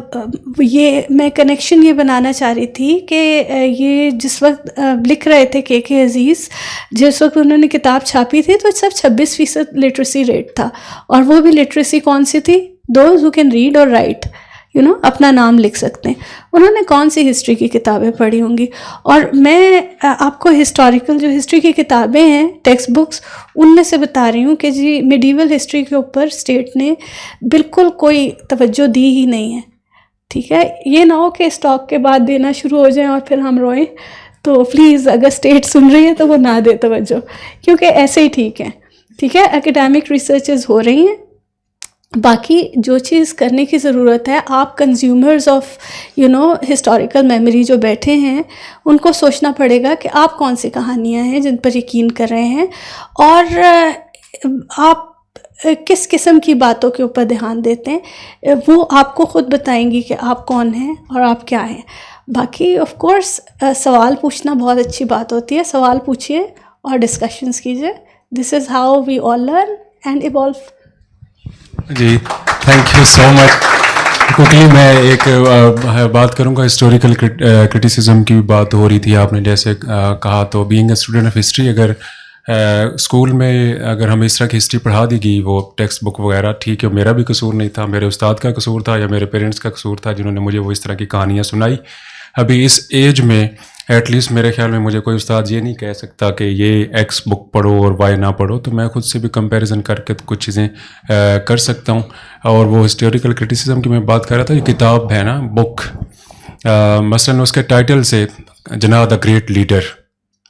یہ میں کنیکشن یہ بنانا چاہ رہی تھی کہ یہ جس وقت لکھ رہے تھے کے عزیز، جس وقت انہوں نے کتاب چھاپی تھی تو صرف 26% لٹریسی ریٹ تھا. اور وہ بھی لٹریسی کون سی تھی؟ دوز ہو کین ریڈ اور رائٹ، اپنا نام لکھ سکتے ہیں. انہوں نے کون سی ہسٹری کی کتابیں پڑھی ہوں گی؟ اور میں آپ کو ہسٹوریکل جو ہسٹری کی کتابیں ہیں، ٹیکسٹ بکس، ان میں سے بتا رہی ہوں کہ جی میڈیول ہسٹری کے اوپر اسٹیٹ نے بالکل کوئی توجہ دی ہی نہیں ہے، ٹھیک ہے. یہ نہ ہو کہ اسٹاک کے بعد دینا شروع ہو جائیں اور پھر ہم روئیں. تو پلیز اگر اسٹیٹ سن رہی ہے تو وہ نہ دے توجہ، کیونکہ ایسے ہی ٹھیک ہے، ٹھیک ہے. اکیڈیمک ریسرچز ہو رہی ہیں. باقی جو چیز کرنے کی ضرورت ہے، آپ کنزیومرز آف ہسٹوریکل میموری جو بیٹھے ہیں، ان کو سوچنا پڑے گا کہ آپ کون سی کہانیاں ہیں جن پر یقین کر رہے ہیں، اور آپ کس قسم کی باتوں کے اوپر دھیان دیتے ہیں. وہ آپ کو خود بتائیں گی کہ آپ کون ہیں اور آپ کیا ہیں. باقی آف کورس سوال پوچھنا بہت اچھی بات ہوتی ہے. سوال پوچھیے اور ڈسکشنز کیجیے. This is how we all learn and evolve. جی تھینک یو سو مچ. کوکلی میں ایک بات کروں گا، ہسٹوریکل کرٹیسزم کی بات ہو رہی تھی، آپ نے جیسے کہا. تو being a student of history, اگر اسکول میں اگر ہمیں اس طرح کی ہسٹری پڑھا دی گئی، وہ ٹیکسٹ بک وغیرہ، ٹھیک ہے، میرا بھی قصور نہیں تھا، میرے استاد کا قصور تھا یا میرے پیرنٹس کا قصور تھا جنہوں نے مجھے وہ اس طرح کی کہانیاں سنائی. ابھی اس ایج میں ایٹ لیسٹ میرے خیال میں مجھے کوئی استاد یہ نہیں کہہ سکتا کہ یہ ایکس بک پڑھو اور وائی نہ پڑھو، تو میں خود سے بھی کمپیریزن کر کے کچھ چیزیں کر سکتا ہوں. اور وہ ہسٹوریکل کرٹیسزم کی میں بات کر رہا تھا، یہ کتاب ہے نا بک، مثلاً اس کے ٹائٹل سے جناح دا گریٹ لیڈر،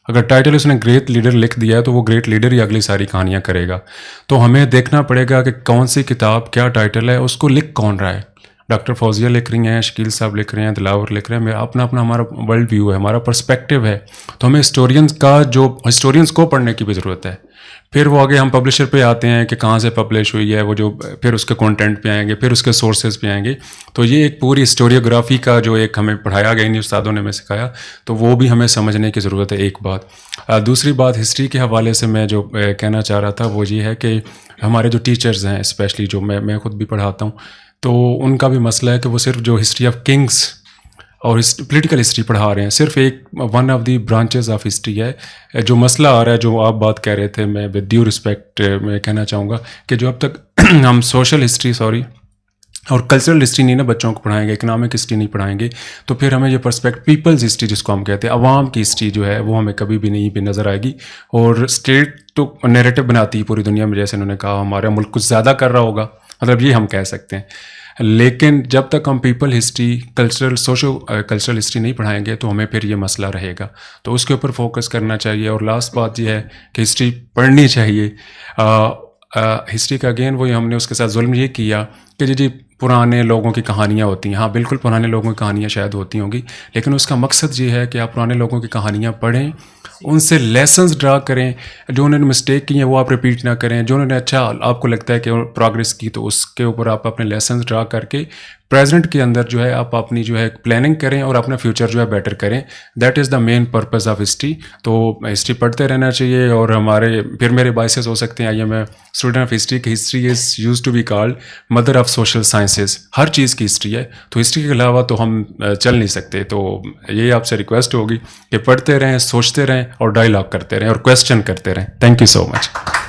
اگر ٹائٹل اس نے گریٹ لیڈر لکھ دیا ہے تو وہ گریٹ لیڈر ہی اگلی ساری کہانیاں کرے گا. تو ہمیں دیکھنا پڑے گا کہ کون سی کتاب کیا ٹائٹل ہے، اس کو لکھ کون رہا ہے. ڈاکٹر فوزیہ لکھ رہی ہیں، شکیل صاحب لکھ رہے ہیں، دلاور لکھ رہے ہیں، اپنا اپنا ہمارا ورلڈ ویو ہے، ہمارا پرسپیکٹیو ہے. تو ہمیں ہسٹورینس کو پڑھنے کی بھی ضرورت ہے. پھر وہ آگے ہم پبلشر پہ آتے ہیں کہ کہاں سے پبلش ہوئی ہے، وہ جو پھر اس کے کنٹینٹ پہ آئیں گے، پھر اس کے سورسز پہ آئیں گے. تو یہ ایک پوری ہسٹوریوگرافی کا جو ایک ہمیں پڑھایا گیا، ان استادوں نے ہمیں سکھایا، تو وہ بھی ہمیں سمجھنے کی ضرورت ہے. ایک بات. دوسری بات ہسٹری کے حوالے سے میں جو کہنا چاہ رہا تھا وہ یہ ہے کہ ہمارے جو ٹیچرز ہیں، اسپیشلی جو میں خود بھی پڑھاتا ہوں، تو ان کا بھی مسئلہ ہے کہ وہ صرف جو ہسٹری آف کنگس اور پولیٹیکل ہسٹری پڑھا رہے ہیں، صرف ایک one of the branches of history ہے. جو مسئلہ آ رہا ہے، جو آپ بات کہہ رہے تھے، میں ود ڈیو رسپیکٹ میں کہنا چاہوں گا کہ جو اب تک ہم سوشل ہسٹری اور کلچرل ہسٹری نہیں نا بچوں کو پڑھائیں گے، اکنامک ہسٹری نہیں پڑھائیں گے، تو پھر ہمیں یہ پرسپیکٹ پیپلز ہسٹری جس کو ہم کہتے ہیں، عوام کی ہسٹری جو ہے وہ ہمیں کبھی بھی نہیں نظر آئے گی. اور اسٹیٹ تو نیریٹو بناتی ہے پوری دنیا میں، جیسے انہوں نے کہا ہمارا ملک کچھ زیادہ کر رہا ہوگا، مطلب یہ ہم کہہ سکتے ہیں. لیکن جب تک ہم پیپل ہسٹری، کلچرل ہسٹری نہیں پڑھائیں گے تو ہمیں پھر یہ مسئلہ رہے گا. تو اس کے اوپر فوکس کرنا چاہیے. اور لاسٹ بات یہ ہے کہ ہسٹری پڑھنی چاہیے. ہسٹری کا اگین وہی ہم نے اس کے ساتھ ظلم یہ کیا کہ جی پرانے لوگوں کی کہانیاں ہوتی ہیں. ہاں بالکل پرانے لوگوں کی کہانیاں شاید ہوتی ہوں گی، لیکن اس کا مقصد یہ ہے کہ آپ پرانے لوگوں کی کہانیاں پڑھیں، ان سے لیسنز ڈرا کریں، جو انہوں نے مسٹیک کی ہیں وہ آپ ریپیٹ نہ کریں، جو انہوں نے اچھا آپ کو لگتا ہے کہ پروگریس کی تو اس کے اوپر آپ اپنے لیسنز ڈرا کر کے پریزنٹ کے اندر جو ہے آپ اپنی جو ہے پلاننگ کریں اور اپنا فیوچر جو ہے بیٹر کریں. That is the main purpose of history. تو ہسٹری پڑھتے رہنا چاہیے. اور پھر میرے باعث ہو سکتے ہیں، I am a student of history, کہ history is used to be called mother of social sciences. ہر چیز کی ہسٹری ہے، تو ہسٹری کے علاوہ تو ہم چل نہیں سکتے. تو یہ آپ سے ریکویسٹ ہوگی کہ پڑھتے رہیں، سوچتے رہیں اور ڈائلاگ کرتے رہیں اور کویسچن کرتے رہیں. Thank you so much.